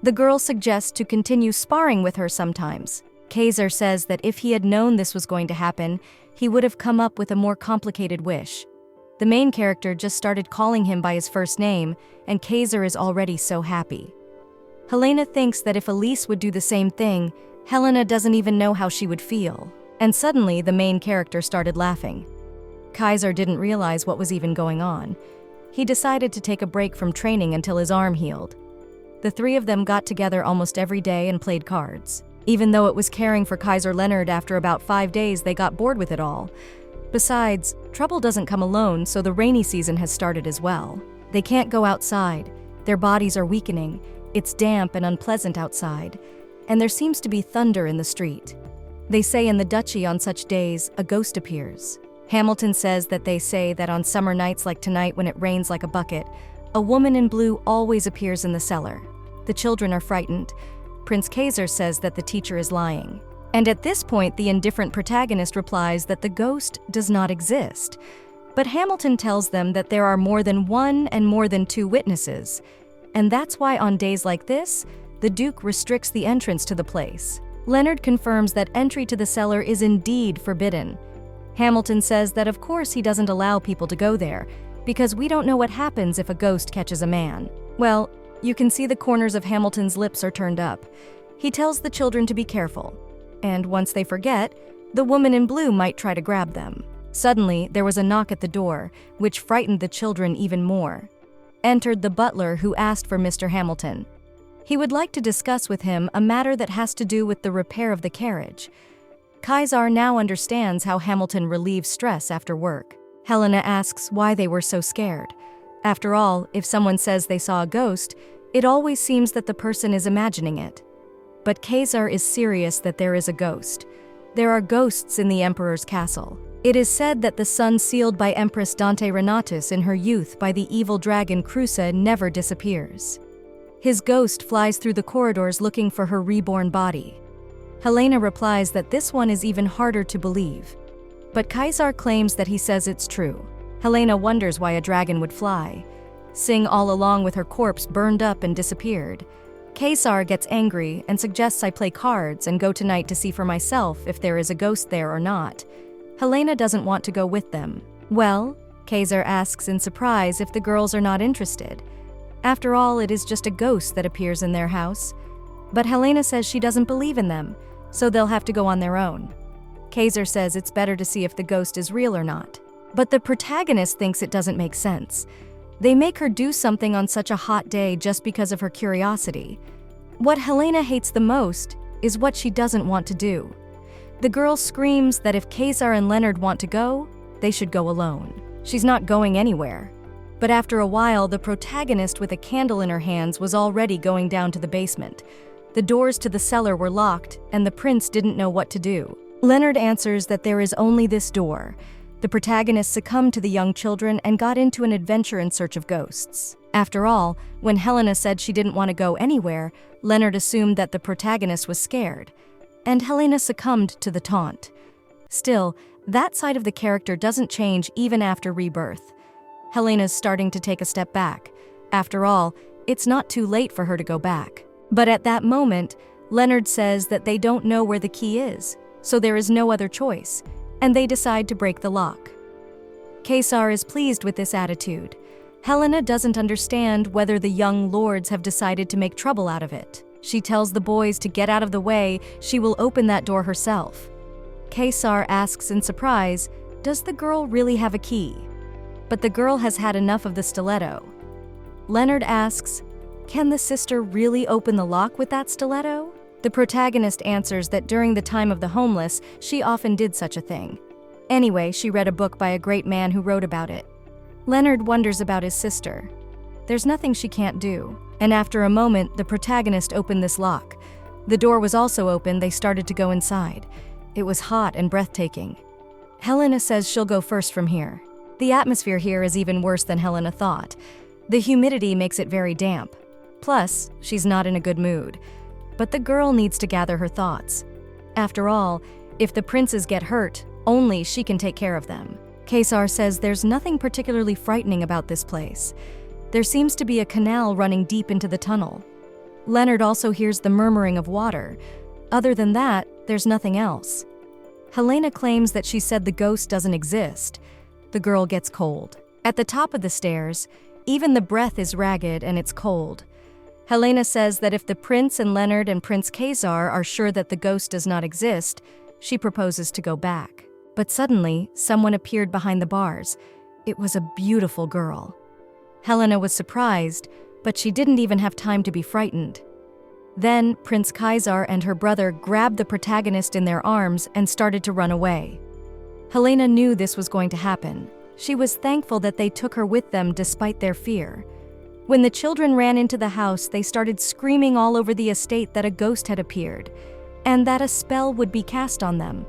Speaker 1: The girl suggests to continue sparring with her sometimes. Kaiser says that if he had known this was going to happen, he would have come up with a more complicated wish. The main character just started calling him by his first name, and Kaiser is already so happy. Helena thinks that if Elise would do the same thing, Helena doesn't even know how she would feel. And suddenly, the main character started laughing. Kaiser didn't realize what was even going on. He decided to take a break from training until his arm healed. The three of them got together almost every day and played cards. Even though it was caring for Kaiser Leonard, after about 5 days they got bored with it all. Besides, trouble doesn't come alone, so the rainy season has started as well. They can't go outside, their bodies are weakening, it's damp and unpleasant outside, and there seems to be thunder in the street. They say in the duchy on such days, a ghost appears. Hamilton says that they say that on summer nights like tonight when it rains like a bucket, a woman in blue always appears in the cellar. The children are frightened. Prince Kaiser says that the teacher is lying. And at this point, the indifferent protagonist replies that the ghost does not exist. But Hamilton tells them that there are more than one and more than two witnesses. And that's why on days like this, the Duke restricts the entrance to the place. Leonard confirms that entry to the cellar is indeed forbidden. Hamilton says that of course he doesn't allow people to go there, because we don't know what happens if a ghost catches a man. Well, you can see the corners of Hamilton's lips are turned up. He tells the children to be careful. And once they forget, the woman in blue might try to grab them. Suddenly, there was a knock at the door, which frightened the children even more. Entered the butler, who asked for Mr. Hamilton. He would like to discuss with him a matter that has to do with the repair of the carriage. Kaiser now understands how Hamilton relieves stress after work. Helena asks why they were so scared. After all, if someone says they saw a ghost, it always seems that the person is imagining it. But Kaiser is serious that there is a ghost. There are ghosts in the Emperor's castle. It is said that the son sealed by Empress Dante Renatus in her youth by the evil dragon Crusa never disappears. His ghost flies through the corridors looking for her reborn body. Helena replies that this one is even harder to believe. But Kaiser claims that he says it's true. Helena wonders why a dragon would fly. Sing all along with her corpse burned up and disappeared. Kaiser gets angry and suggests I play cards and go tonight to see for myself if there is a ghost there or not. Helena doesn't want to go with them. Well, Kaiser asks in surprise if the girls are not interested. After all, it is just a ghost that appears in their house. But Helena says she doesn't believe in them, so they'll have to go on their own. Kaiser says it's better to see if the ghost is real or not. But the protagonist thinks it doesn't make sense. They make her do something on such a hot day just because of her curiosity. What Helena hates the most is what she doesn't want to do. The girl screams that if Kaiser and Leonard want to go, they should go alone. She's not going anywhere. But after a while, the protagonist with a candle in her hands was already going down to the basement. The doors to the cellar were locked, and the prince didn't know what to do. Leonard answers that there is only this door. The protagonist succumbed to the young children and got into an adventure in search of ghosts. After all, when Helena said she didn't want to go anywhere, Leonard assumed that the protagonist was scared. And Helena succumbed to the taunt. Still, that side of the character doesn't change even after Rebirth. Helena's starting to take a step back. After all, it's not too late for her to go back. But at that moment, Leonard says that they don't know where the key is, so there is no other choice, and they decide to break the lock. Kaiser is pleased with this attitude. Helena doesn't understand whether the young lords have decided to make trouble out of it. She tells the boys to get out of the way, she will open that door herself. Kaiser asks in surprise, does the girl really have a key? But the girl has had enough of the stiletto. Leonard asks, can the sister really open the lock with that stiletto? The protagonist answers that during the time of the homeless, she often did such a thing. Anyway, she read a book by a great man who wrote about it. Leonard wonders about his sister. There's nothing she can't do. And after a moment, the protagonist opened this lock. The door was also open, they started to go inside. It was hot and breathtaking. Helena says she'll go first from here. The atmosphere here is even worse than Helena thought. The humidity makes it very damp. Plus, she's not in a good mood. But the girl needs to gather her thoughts. After all, If the princes get hurt, only she can take care of them. Kaiser says there's nothing particularly frightening about this place. There seems to be a canal running deep into the tunnel. Leonard also hears the murmuring of water. Other than that, there's nothing else. Helena claims that she said the ghost doesn't exist. The girl gets cold. At the top of the stairs, even the breath is ragged and it's cold. Helena says that if the prince and Leonard and Prince Kaiser are sure that the ghost does not exist, she proposes to go back. But suddenly, someone appeared behind the bars. It was a beautiful girl. Helena was surprised, but she didn't even have time to be frightened. Then, Prince Kaiser and her brother grabbed the protagonist in their arms and started to run away. Helena knew this was going to happen. She was thankful that they took her with them despite their fear. When the children ran into the house, they started screaming all over the estate that a ghost had appeared, and that a spell would be cast on them.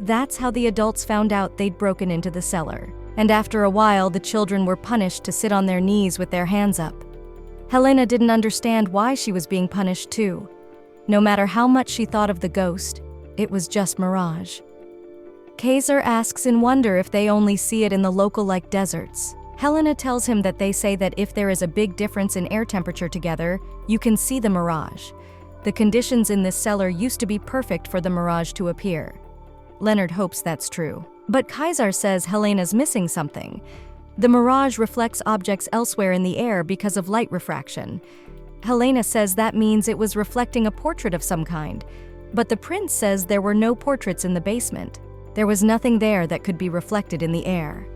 Speaker 1: That's how the adults found out they'd broken into the cellar. And after a while, the children were punished to sit on their knees with their hands up. Helena didn't understand why she was being punished too. No matter how much she thought of the ghost, it was just mirage. Kaiser asks in wonder if they only see it in the local-like deserts. Helena tells him that they say that if there is a big difference in air temperature together, you can see the mirage. The conditions in this cellar used to be perfect for the mirage to appear. Leonard hopes that's true. But Kaiser says Helena's missing something. The mirage reflects objects elsewhere in the air because of light refraction. Helena says that means it was reflecting a portrait of some kind, but the prince says there were no portraits in the basement. There was nothing there that could be reflected in the air.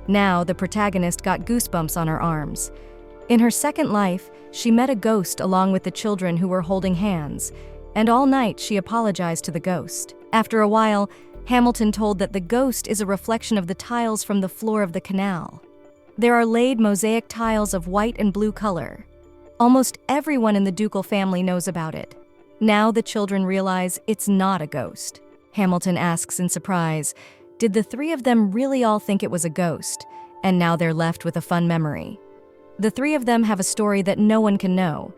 Speaker 1: Now, the protagonist got goosebumps on her arms. In her second life, she met a ghost along with the children who were holding hands, and all night she apologized to the ghost. After a while, Hamilton told that the ghost is a reflection of the tiles from the floor of the canal. There are laid mosaic tiles of white and blue color. Almost everyone in the ducal family knows about it. Now the children realize it's not a ghost. Hamilton asks in surprise, did the three of them really all think it was a ghost? And now they're left with a fun memory. The three of them have a story that no one can know.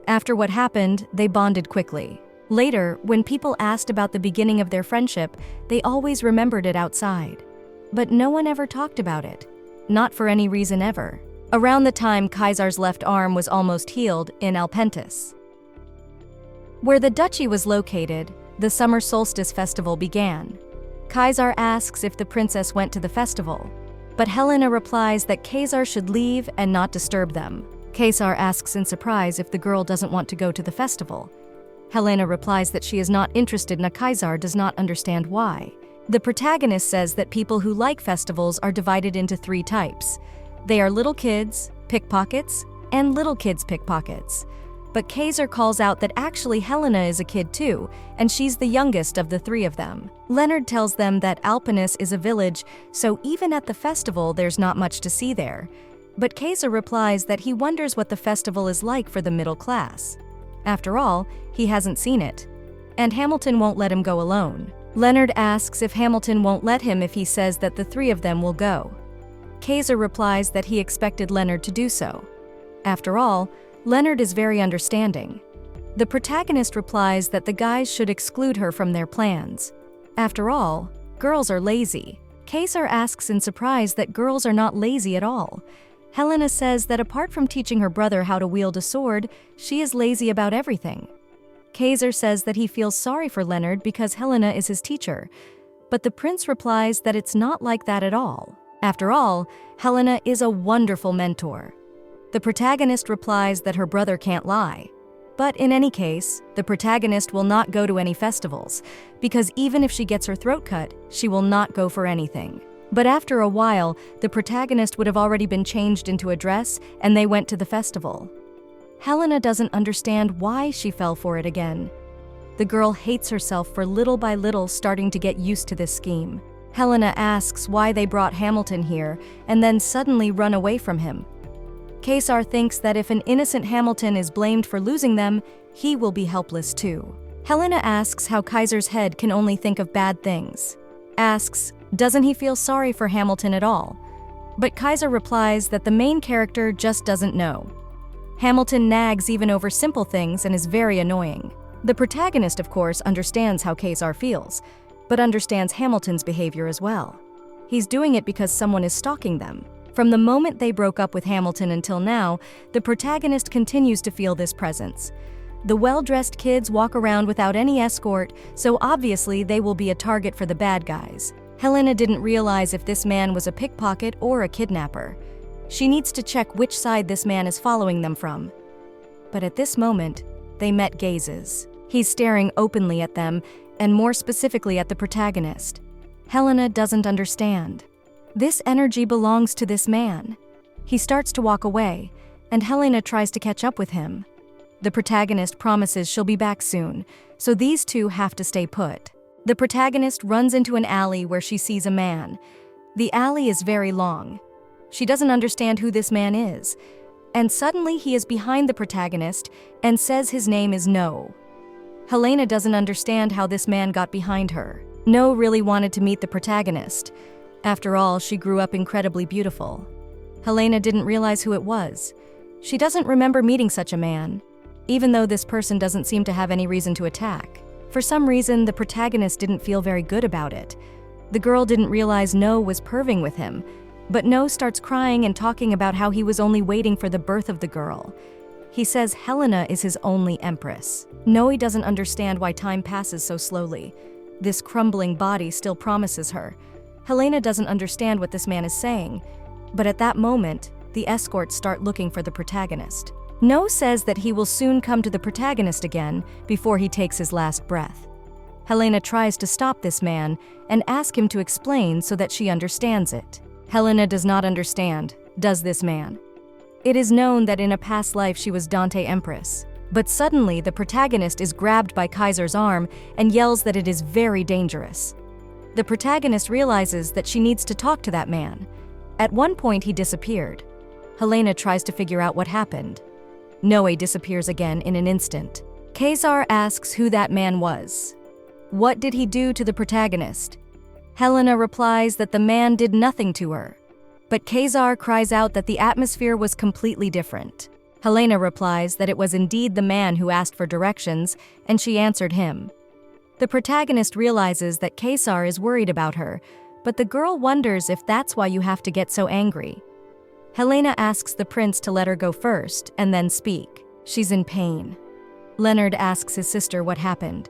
Speaker 1: After what happened, they bonded quickly. Later, when people asked about the beginning of their friendship, they always remembered it outside. But no one ever talked about it. Not for any reason ever. Around the time Kaiser's left arm was almost healed in apprentice. Where the duchy was located, the summer solstice festival began. Kaiser asks if the princess went to the festival, but Helena replies that Kaiser should leave and not disturb them. Kaiser asks in surprise if the girl doesn't want to go to the festival. Helena replies that she is not interested and Kaiser does not understand why. The protagonist says that people who like festivals are divided into three types. They are little kids, pickpockets, and little kids pickpockets. But Kaiser calls out that actually Helena is a kid too, and she's the youngest of the three of them. Leonard tells them that Alpinus is a village, so even at the festival there's not much to see there. But Kaiser replies that he wonders what the festival is like for the middle class. After all, he hasn't seen it. And Hamilton won't let him go alone. Leonard asks if Hamilton won't let him if he says that the three of them will go. Kaiser replies that he expected Leonard to do so. After all, Leonard is very understanding. The protagonist replies that the guys should exclude her from their plans. After all, girls are lazy. Kaiser asks in surprise that girls are not lazy at all. Helena says that apart from teaching her brother how to wield a sword, she is lazy about everything. Kaiser says that he feels sorry for Leonard because Helena is his teacher, but the prince replies that it's not like that at all. After all, Helena is a wonderful mentor. The protagonist replies that her brother can't lie. But in any case, the protagonist will not go to any festivals, because even if she gets her throat cut, she will not go for anything. But after a while, the protagonist would have already been changed into a dress, and they went to the festival. Helena doesn't understand why she fell for it again. The girl hates herself for little by little starting to get used to this scheme. Helena asks why they brought Hamilton here, and then suddenly run away from him. Kaiser thinks that if an innocent Hamilton is blamed for losing them, he will be helpless too. Helena asks how Kaiser's head can only think of bad things. Asks, doesn't he feel sorry for Hamilton at all? But Kaiser replies that the main character just doesn't know. Hamilton nags even over simple things and is very annoying. The protagonist, of course, understands how Kaiser feels. but understands Hamilton's behavior as well. He's doing it because someone is stalking them. From the moment they broke up with Hamilton until now, the protagonist continues to feel this presence. The well-dressed kids walk around without any escort, so obviously they will be a target for the bad guys. Helena didn't realize if this man was a pickpocket or a kidnapper. She needs to check which side this man is following them from. But at this moment, they met gazes. He's staring openly at them, and more specifically at the protagonist. Helena doesn't understand. This energy belongs to this man. He starts to walk away, and Helena tries to catch up with him. The protagonist promises she'll be back soon, so these two have to stay put. The protagonist runs into an alley where she sees a man. The alley is very long. She doesn't understand who this man is, and suddenly he is behind the protagonist and says his name is No. Helena doesn't understand how this man got behind her. No really wanted to meet the protagonist. After all, she grew up incredibly beautiful. Helena didn't realize who it was. She doesn't remember meeting such a man, even though this person doesn't seem to have any reason to attack. For some reason, the protagonist didn't feel very good about it. The girl didn't realize No was perving with him, but No starts crying and talking about how he was only waiting for the birth of the girl. He says Helena is his only empress. No doesn't understand why time passes so slowly. This crumbling body still promises her. Helena doesn't understand what this man is saying, but at that moment, the escorts start looking for the protagonist. No says that he will soon come to the protagonist again before he takes his last breath. Helena tries to stop this man and ask him to explain so that she understands it. Helena does not understand, does this man? It is known that in a past life she was Dante Empress, but suddenly the protagonist is grabbed by Kaiser's arm and yells that it is very dangerous. The protagonist realizes that she needs to talk to that man. At one point he disappeared. Helena tries to figure out what happened. Noe disappears again in an instant. Kaiser asks who that man was. What did he do to the protagonist? Helena replies that the man did nothing to her. But Kaiser cries out that the atmosphere was completely different. Helena replies that it was indeed the man who asked for directions, and she answered him. The protagonist realizes that Kaiser is worried about her, but the girl wonders if that's why you have to get so angry. Helena asks the prince to let her go first, and then speak. She's in pain. Leonard asks his sister what happened.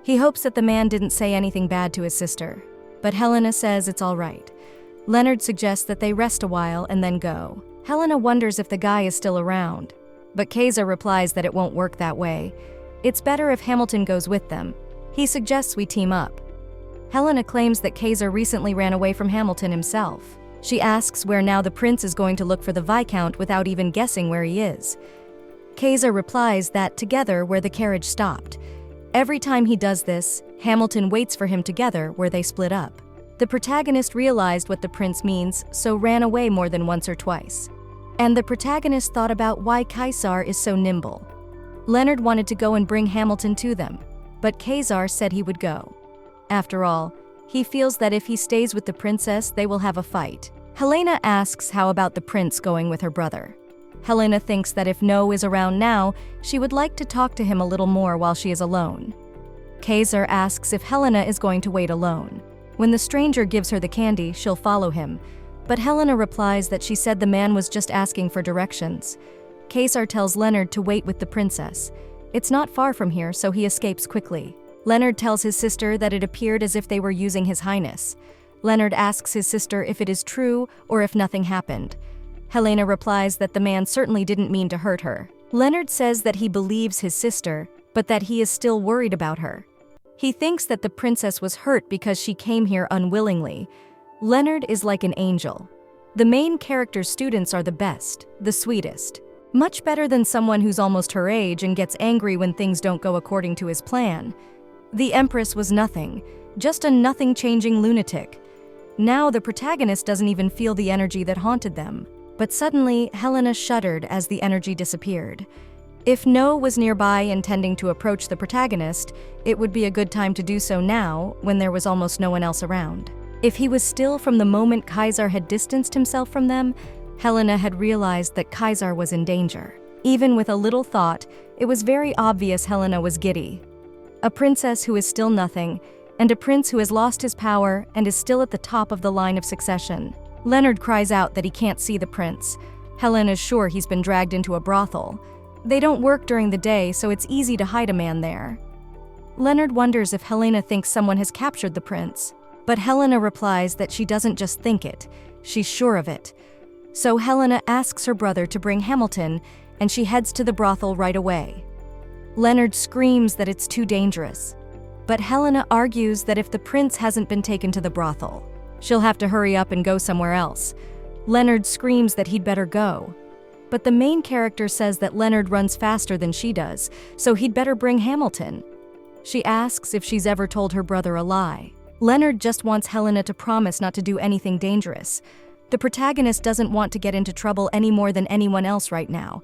Speaker 1: He hopes that the man didn't say anything bad to his sister, but Helena says it's all right. Leonard suggests that they rest a while and then go. Helena wonders if the guy is still around, but Kaiser replies that it won't work that way. It's better if Hamilton goes with them. He suggests we team up. Helena claims that Kaiser recently ran away from Hamilton himself. She asks where now the prince is going to look for the Viscount without even guessing where he is. Kaiser replies that together where the carriage stopped. Every time he does this, Hamilton waits for him together where they split up. The protagonist realized what the prince means, so ran away more than once or twice. And the protagonist thought about why Kaiser is so nimble. Leonard wanted to go and bring Hamilton to them, but Kaiser said he would go. After all, he feels that if he stays with the princess, they will have a fight. Helena asks how about the prince going with her brother. Helena thinks that if No is around now, she would like to talk to him a little more while she is alone. Kaiser asks if Helena is going to wait alone. When the stranger gives her the candy, she'll follow him, but Helena replies that she said the man was just asking for directions. Kaiser tells Leonard to wait with the princess. It's not far from here, so he escapes quickly. Leonard tells his sister that it appeared as if they were using His Highness. Leonard asks his sister if it is true or if nothing happened. Helena replies that the man certainly didn't mean to hurt her. Leonard says that he believes his sister, but that he is still worried about her. He thinks that the princess was hurt because she came here unwillingly. Leonard is like an angel. The main character's students are the best, the sweetest. Much better than someone who's almost her age and gets angry when things don't go according to his plan. The Empress was nothing, just a nothing-changing lunatic. Now the protagonist doesn't even feel the energy that haunted them. But suddenly, Helena shuddered as the energy disappeared. If No was nearby intending to approach the protagonist, it would be a good time to do so now, when there was almost no one else around. If he was still from the moment Kaiser had distanced himself from them, Helena had realized that Kaiser was in danger. Even with a little thought, it was very obvious Helena was giddy. A princess who is still nothing, and a prince who has lost his power and is still at the top of the line of succession. Leonard cries out that he can't see the prince. Helena is sure he's been dragged into a brothel. They don't work during the day, so it's easy to hide a man there. Leonard wonders if Helena thinks someone has captured the prince, but Helena replies that she doesn't just think it, she's sure of it. So Helena asks her brother to bring Hamilton, and she heads to the brothel right away. Leonard screams that it's too dangerous, but Helena argues that if the prince hasn't been taken to the brothel, she'll have to hurry up and go somewhere else. Leonard screams that he'd better go, but the main character says that Leonard runs faster than she does, so he'd better bring Hamilton. She asks if she's ever told her brother a lie. Leonard just wants Helena to promise not to do anything dangerous. The protagonist doesn't want to get into trouble any more than anyone else right now.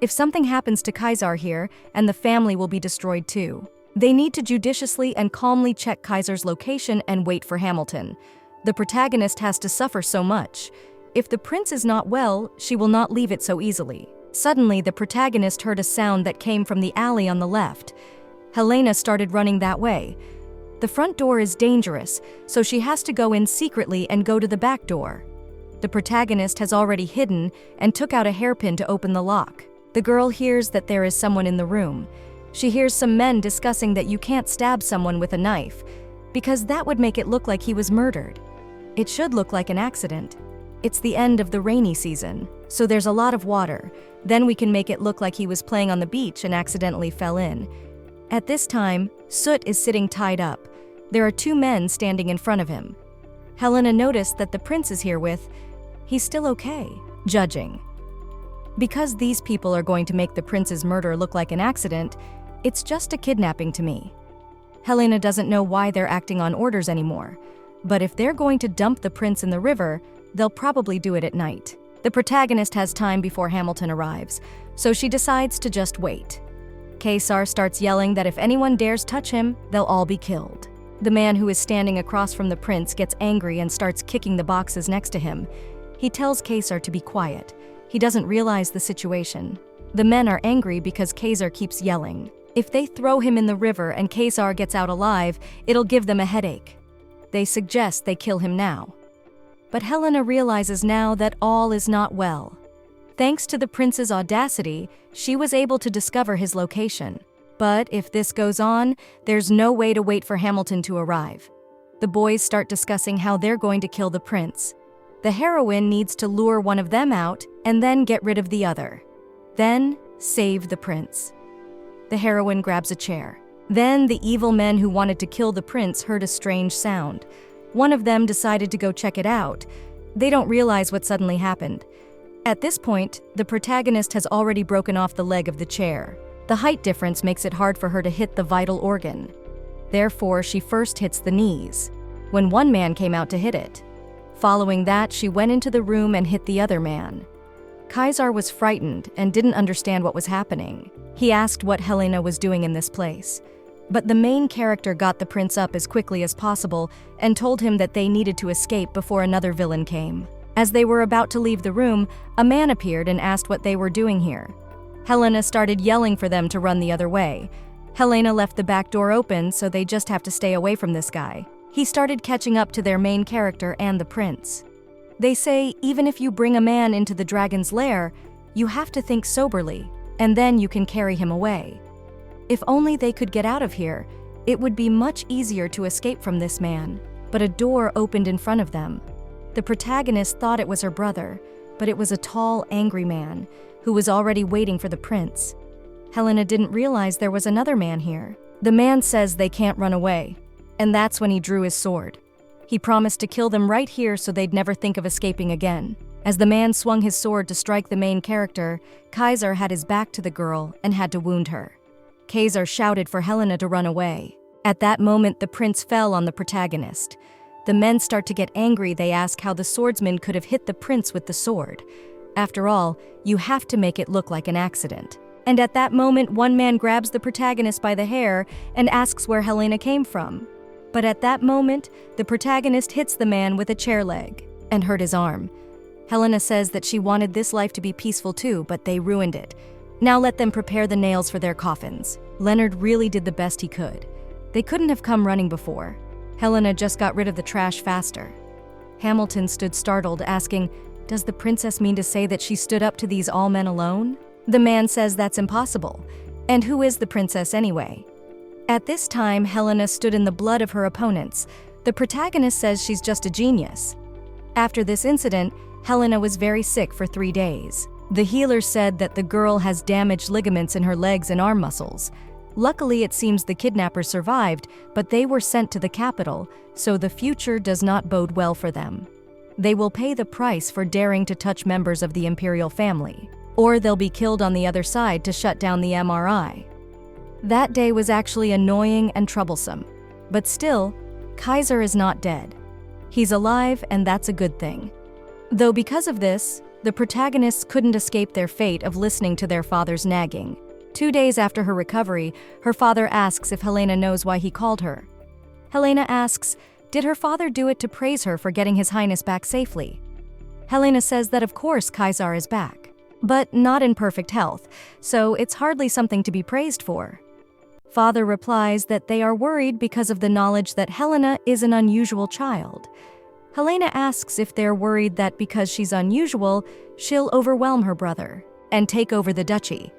Speaker 1: If something happens to Kaiser here, and the family will be destroyed too. They need to judiciously and calmly check Kaiser's location and wait for Hamilton. The protagonist has to suffer so much. If the prince is not well, she will not leave it so easily. Suddenly, the protagonist heard a sound that came from the alley on the left. Helena started running that way. The front door is dangerous, so she has to go in secretly and go to the back door. The protagonist has already hidden and took out a hairpin to open the lock. The girl hears that there is someone in the room. She hears some men discussing that you can't stab someone with a knife, because that would make it look like he was murdered. It should look like an accident. It's the end of the rainy season, so there's a lot of water. Then we can make it look like he was playing on the beach and accidentally fell in. At this time, Soot is sitting tied up. There are two men standing in front of him. Helena noticed that the prince is here with, he's still okay, judging. Because these people are going to make the prince's murder look like an accident, it's just a kidnapping to me. Helena doesn't know why they're acting on orders anymore, but if they're going to dump the prince in the river, they'll probably do it at night. The protagonist has time before Hamilton arrives, so she decides to just wait. Kaiser starts yelling that if anyone dares touch him, they'll all be killed. The man who is standing across from the prince gets angry and starts kicking the boxes next to him. He tells Kaiser to be quiet. He doesn't realize the situation. The men are angry because Kaiser keeps yelling. If they throw him in the river and Kaiser gets out alive, it'll give them a headache. They suggest they kill him now. But Helena realizes now that all is not well. Thanks to the prince's audacity, she was able to discover his location. But if this goes on, there's no way to wait for Hamilton to arrive. The boys start discussing how they're going to kill the prince. The heroine needs to lure one of them out and then get rid of the other. Then, save the prince. The heroine grabs a chair. Then the evil men who wanted to kill the prince heard a strange sound. One of them decided to go check it out. They don't realize what suddenly happened. At this point, the protagonist has already broken off the leg of the chair. The height difference makes it hard for her to hit the vital organ. Therefore, she first hits the knees, when one man came out to hit it. Following that, she went into the room and hit the other man. Kaiser was frightened and didn't understand what was happening. He asked what Helena was doing in this place. But the main character got the prince up as quickly as possible and told him that they needed to escape before another villain came. As they were about to leave the room, a man appeared and asked what they were doing here. Helena started yelling for them to run the other way. Helena left the back door open, so they just have to stay away from this guy. He started catching up to their main character and the prince. They say even if you bring a man into the dragon's lair, you have to think soberly, and then you can carry him away. If only they could get out of here, it would be much easier to escape from this man. But a door opened in front of them. The protagonist thought it was her brother, but it was a tall, angry man who was already waiting for the prince. Helena didn't realize there was another man here. The man says they can't run away, and that's when he drew his sword. He promised to kill them right here so they'd never think of escaping again. As the man swung his sword to strike the main character, Kaiser had his back to the girl and had to wound her. Kaiser shouted for Helena to run away. At that moment, the prince fell on the protagonist. The men start to get angry. They ask how the swordsman could have hit the prince with the sword. After all, you have to make it look like an accident. And at that moment, one man grabs the protagonist by the hair and asks where Helena came from. But at that moment, the protagonist hits the man with a chair leg and hurt his arm. Helena says that she wanted this life to be peaceful too, but they ruined it. Now let them prepare the nails for their coffins. Leonard really did the best he could. They couldn't have come running before. Helena just got rid of the trash faster. Hamilton stood startled, asking, "Does the princess mean to say that she stood up to these all men alone?" The man says that's impossible. And who is the princess anyway? At this time, Helena stood in the blood of her opponents. The protagonist says she's just a genius. After this incident, Helena was very sick for 3 days. The healer said that the girl has damaged ligaments in her legs and arm muscles. Luckily, it seems the kidnappers survived, but they were sent to the capital, so the future does not bode well for them. They will pay the price for daring to touch members of the imperial family, or they'll be killed on the other side to shut down the MRI. That day was actually annoying and troublesome, but still, Kaiser is not dead. He's alive, and that's a good thing. Though because of this, the protagonists couldn't escape their fate of listening to their father's nagging. 2 days after her recovery, her father asks if Helena knows why he called her. Helena asks, did her father do it to praise her for getting His Highness back safely? Helena says that of course Kaiser is back, but not in perfect health, so it's hardly something to be praised for. Father replies that they are worried because of the knowledge that Helena is an unusual child. Helena asks if they're worried that because she's unusual, she'll overwhelm her brother and take over the duchy.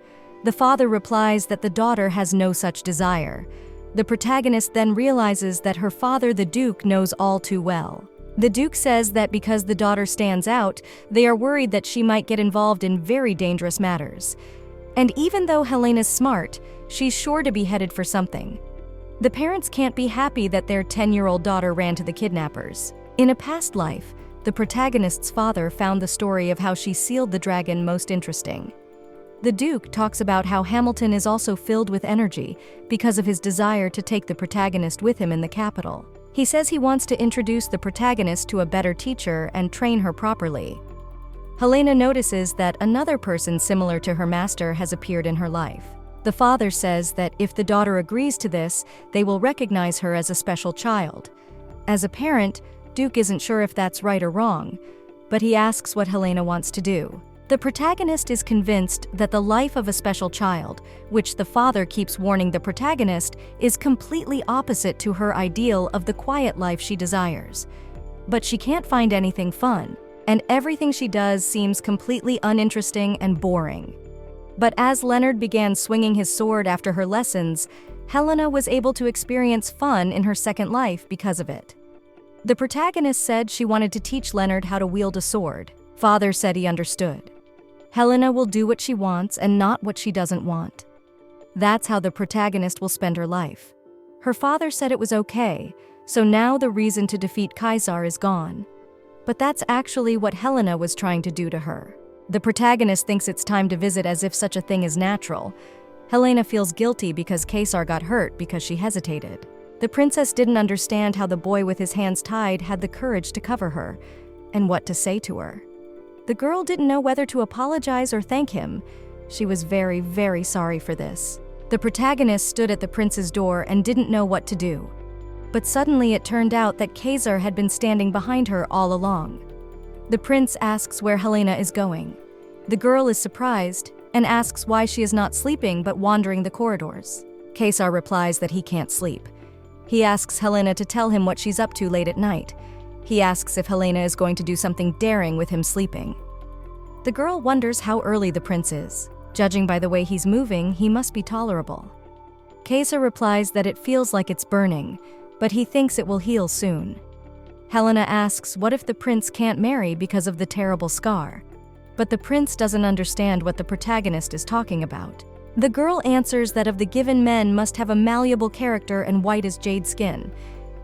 Speaker 1: The father replies that the daughter has no such desire. The protagonist then realizes that her father, the Duke, knows all too well. The Duke says that because the daughter stands out, they are worried that she might get involved in very dangerous matters. And even though Helena's smart, she's sure to be headed for something. The parents can't be happy that their 10-year-old daughter ran to the kidnappers. In a past life, the protagonist's father found the story of how she sealed the dragon most interesting. The Duke talks about how Hamilton is also filled with energy because of his desire to take the protagonist with him in the capital. He says he wants to introduce the protagonist to a better teacher and train her properly. Helena notices that another person similar to her master has appeared in her life. The father says that if the daughter agrees to this, they will recognize her as a special child. As a parent, Duke isn't sure if that's right or wrong, but he asks what Helena wants to do. The protagonist is convinced that the life of a special child, which the father keeps warning the protagonist, is completely opposite to her ideal of the quiet life she desires. But she can't find anything fun, and everything she does seems completely uninteresting and boring. But as Leonard began swinging his sword after her lessons, Helena was able to experience fun in her second life because of it. The protagonist said she wanted to teach Leonard how to wield a sword. Father said he understood. Helena will do what she wants and not what she doesn't want. That's how the protagonist will spend her life. Her father said it was okay, so now the reason to defeat Kaiser is gone. But that's actually what Helena was trying to do to her. The protagonist thinks it's time to visit as if such a thing is natural. Helena feels guilty because Kaiser got hurt because she hesitated. The princess didn't understand how the boy with his hands tied had the courage to cover her, and what to say to her. The girl didn't know whether to apologize or thank him. She was very, very sorry for this. The protagonist stood at the prince's door and didn't know what to do. But suddenly it turned out that Kaiser had been standing behind her all along. The prince asks where Helena is going. The girl is surprised and asks why she is not sleeping but wandering the corridors. Kaiser replies that he can't sleep. He asks Helena to tell him what she's up to late at night. He asks if Helena is going to do something daring with him sleeping. The girl wonders how early the prince is. Judging by the way he's moving, he must be tolerable. Kaiser replies that it feels like it's burning, but he thinks it will heal soon. Helena asks what if the prince can't marry because of the terrible scar. But the prince doesn't understand what the protagonist is talking about. The girl answers that of the given men must have a malleable character and white as jade skin.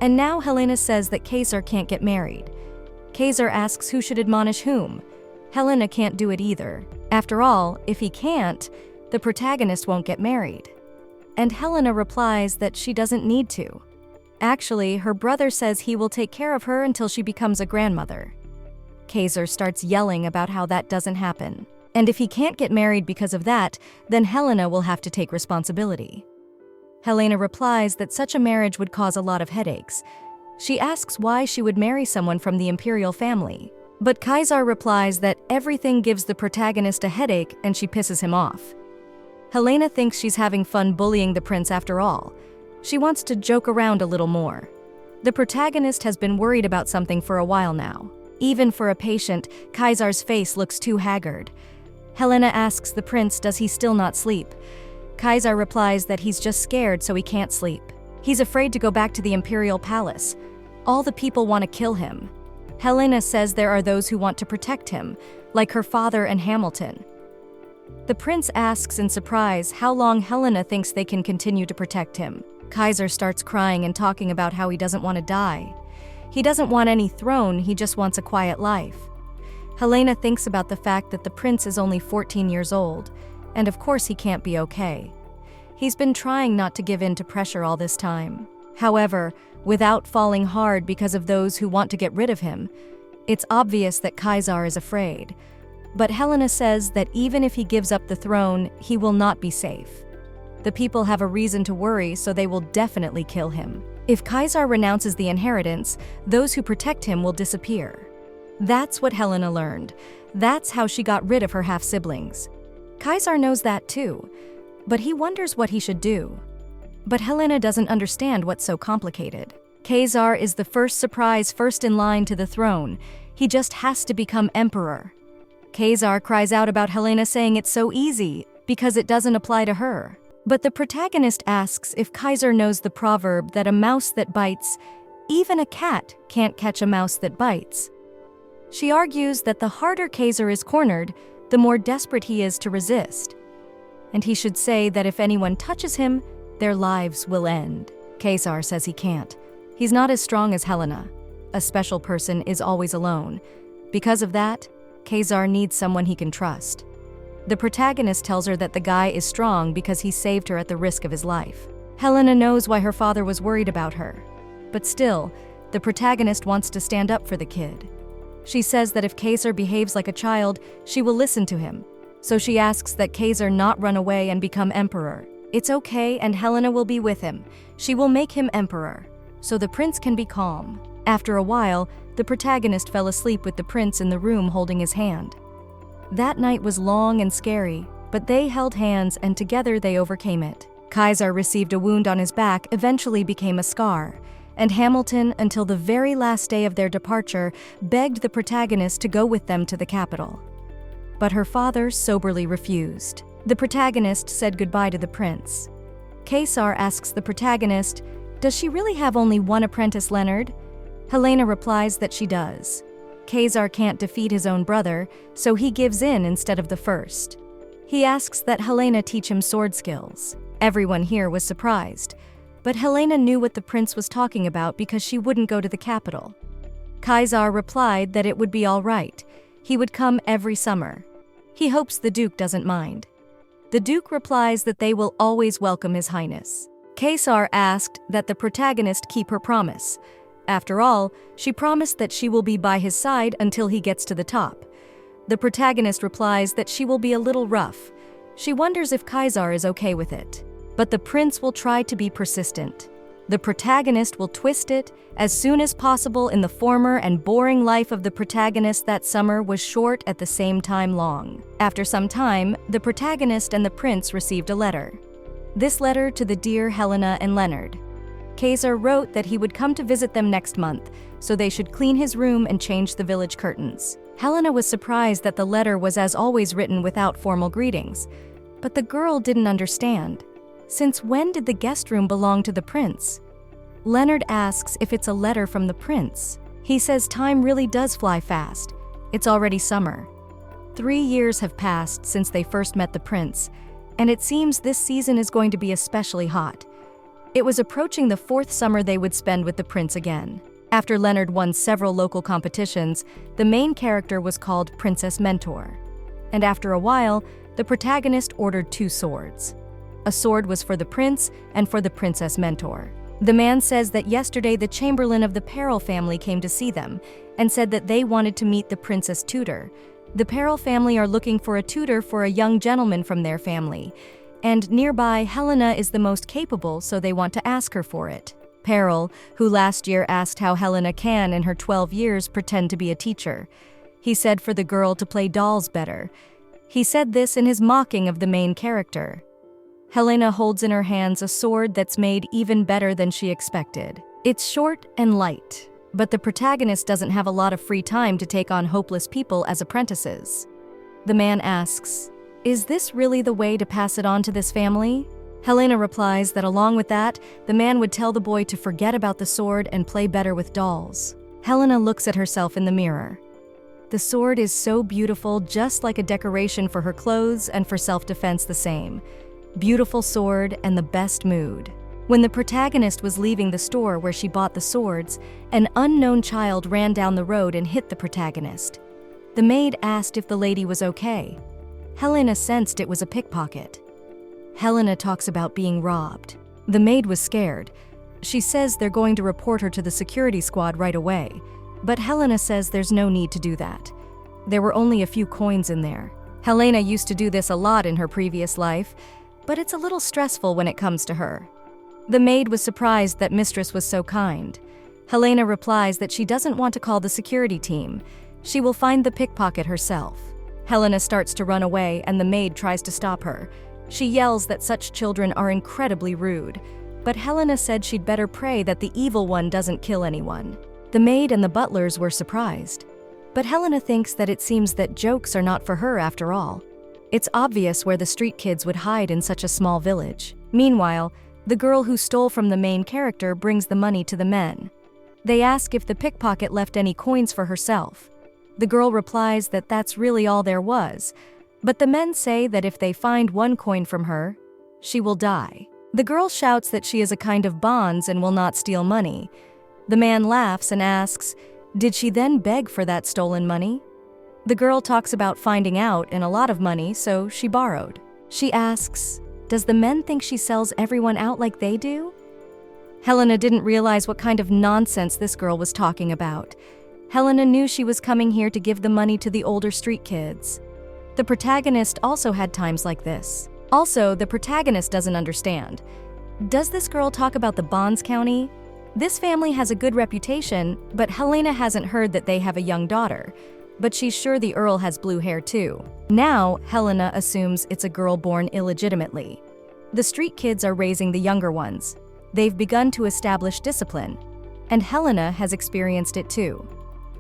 Speaker 1: And now Helena says that Kaiser can't get married. Kaiser asks who should admonish whom. Helena can't do it either. After all, if he can't, the protagonist won't get married. And Helena replies that she doesn't need to. Actually, her brother says he will take care of her until she becomes a grandmother. Kaiser starts yelling about how that doesn't happen. And if he can't get married because of that, then Helena will have to take responsibility. Helena replies that such a marriage would cause a lot of headaches. She asks why she would marry someone from the imperial family. But Kaiser replies that everything gives the protagonist a headache and she pisses him off. Helena thinks she's having fun bullying the prince after all. She wants to joke around a little more. The protagonist has been worried about something for a while now. Even for a patient, Kaiser's face looks too haggard. Helena asks the prince does he still not sleep. Kaiser replies that he's just scared so he can't sleep. He's afraid to go back to the imperial palace. All the people want to kill him. Helena says there are those who want to protect him, like her father and Hamilton. The prince asks in surprise how long Helena thinks they can continue to protect him. Kaiser starts crying and talking about how he doesn't want to die. He doesn't want any throne, he just wants a quiet life. Helena thinks about the fact that the prince is only 14 years old, and of course he can't be okay. He's been trying not to give in to pressure all this time. However, without falling hard because of those who want to get rid of him, it's obvious that Kaiser is afraid. But Helena says that even if he gives up the throne, he will not be safe. The people have a reason to worry, so they will definitely kill him. If Kaiser renounces the inheritance, those who protect him will disappear. That's what Helena learned. That's how she got rid of her half-siblings. Kaiser knows that too, but he wonders what he should do. But Helena doesn't understand what's so complicated. Kaiser is the first in line to the throne. He just has to become emperor. Kaiser cries out about Helena saying it's so easy because it doesn't apply to her. But the protagonist asks if Kaiser knows the proverb that a mouse that bites, even a cat can't catch a mouse that bites. She argues that the harder Kaiser is cornered, the more desperate he is to resist. And he should say that if anyone touches him, their lives will end. Kaiser says he can't. He's not as strong as Helena. A special person is always alone. Because of that, Kaiser needs someone he can trust. The protagonist tells her that the guy is strong because he saved her at the risk of his life. Helena knows why her father was worried about her. But still, the protagonist wants to stand up for the kid. She says that if Kaiser behaves like a child, she will listen to him. So she asks that Kaiser not run away and become emperor. It's okay, and Helena will be with him. She will make him emperor, so the prince can be calm. After a while, the protagonist fell asleep with the prince in the room holding his hand. That night was long and scary, but they held hands and together they overcame it. Kaiser received a wound on his back, eventually became a scar, and Hamilton, until the very last day of their departure, begged the protagonist to go with them to the capital. But her father soberly refused. The protagonist said goodbye to the prince. Kaiser asks the protagonist, does she really have only one apprentice, Leonard? Helena replies that she does. Kaiser can't defeat his own brother, so he gives in instead of the first. He asks that Helena teach him sword skills. Everyone here was surprised, but Helena knew what the prince was talking about because she wouldn't go to the capital. Kaiser replied that it would be all right. He would come every summer. He hopes the Duke doesn't mind. The Duke replies that they will always welcome His Highness. Kaiser asked that the protagonist keep her promise. After all, she promised that she will be by his side until he gets to the top. The protagonist replies that she will be a little rough. She wonders if Kaiser is okay with it. But the prince will try to be persistent. The protagonist will twist it as soon as possible. In the former and boring life of the protagonist, that summer was short at the same time long. After some time, the protagonist and the prince received a letter. This letter to the dear Helena and Leonard. Kaiser wrote that he would come to visit them next month, so they should clean his room and change the village curtains. Helena was surprised that the letter was as always written without formal greetings. But the girl didn't understand. Since when did the guest room belong to the prince? Leonard asks if it's a letter from the prince. He says time really does fly fast. It's already summer. 3 years have passed since they first met the prince, and it seems this season is going to be especially hot. It was approaching the 4th summer they would spend with the prince again. After Leonard won several local competitions, the main character was called Princess Mentor. And after a while, the protagonist ordered 2 swords. A sword was for the prince and for the Princess Mentor. The man says that yesterday the chamberlain of the Peril family came to see them and said that they wanted to meet the princess tutor. The Peril family are looking for a tutor for a young gentleman from their family, and nearby Helena is the most capable, so they want to ask her for it. Peril, who last year asked how Helena can in her 12 years pretend to be a teacher. He said for the girl to play dolls better. He said this in his mocking of the main character. Helena holds in her hands a sword that's made even better than she expected. It's short and light, but the protagonist doesn't have a lot of free time to take on hopeless people as apprentices. The man asks, "Is this really the way to pass it on to this family?" Helena replies that along with that, the man would tell the boy to forget about the sword and play better with dolls. Helena looks at herself in the mirror. The sword is so beautiful, just like a decoration for her clothes and for self-defense the same. Beautiful sword and the best mood. When the protagonist was leaving the store where she bought the swords, an unknown child ran down the road and hit the protagonist. The maid asked if the lady was okay. Helena sensed it was a pickpocket. Helena talks about being robbed. The maid was scared. She says they're going to report her to the security squad right away, but Helena says there's no need to do that. There were only a few coins in there. Helena used to do this a lot in her previous life, but it's a little stressful when it comes to her. The maid was surprised that Mistress was so kind. Helena replies that she doesn't want to call the security team. She will find the pickpocket herself. Helena starts to run away and the maid tries to stop her. She yells that such children are incredibly rude, but Helena said she'd better pray that the evil one doesn't kill anyone. The maid and the butlers were surprised, but Helena thinks that it seems that jokes are not for her after all. It's obvious where the street kids would hide in such a small village. Meanwhile, the girl who stole from the main character brings the money to the men. They ask if the pickpocket left any coins for herself. The girl replies that that's really all there was, but the men say that if they find one coin from her, she will die. The girl shouts that she is a kind of bonds and will not steal money. The man laughs and asks, "Did she then beg for that stolen money?" The girl talks about finding out and a lot of money, so she borrowed. She asks, "Does the men think she sells everyone out like they do?" Helena didn't realize what kind of nonsense this girl was talking about. Helena knew she was coming here to give the money to the older street kids. The protagonist also had times like this. Also, the protagonist doesn't understand. Does this girl talk about the Bonds County? This family has a good reputation, but Helena hasn't heard that they have a young daughter. But she's sure the Earl has blue hair too. Now, Helena assumes it's a girl born illegitimately. The street kids are raising the younger ones. They've begun to establish discipline, and Helena has experienced it too.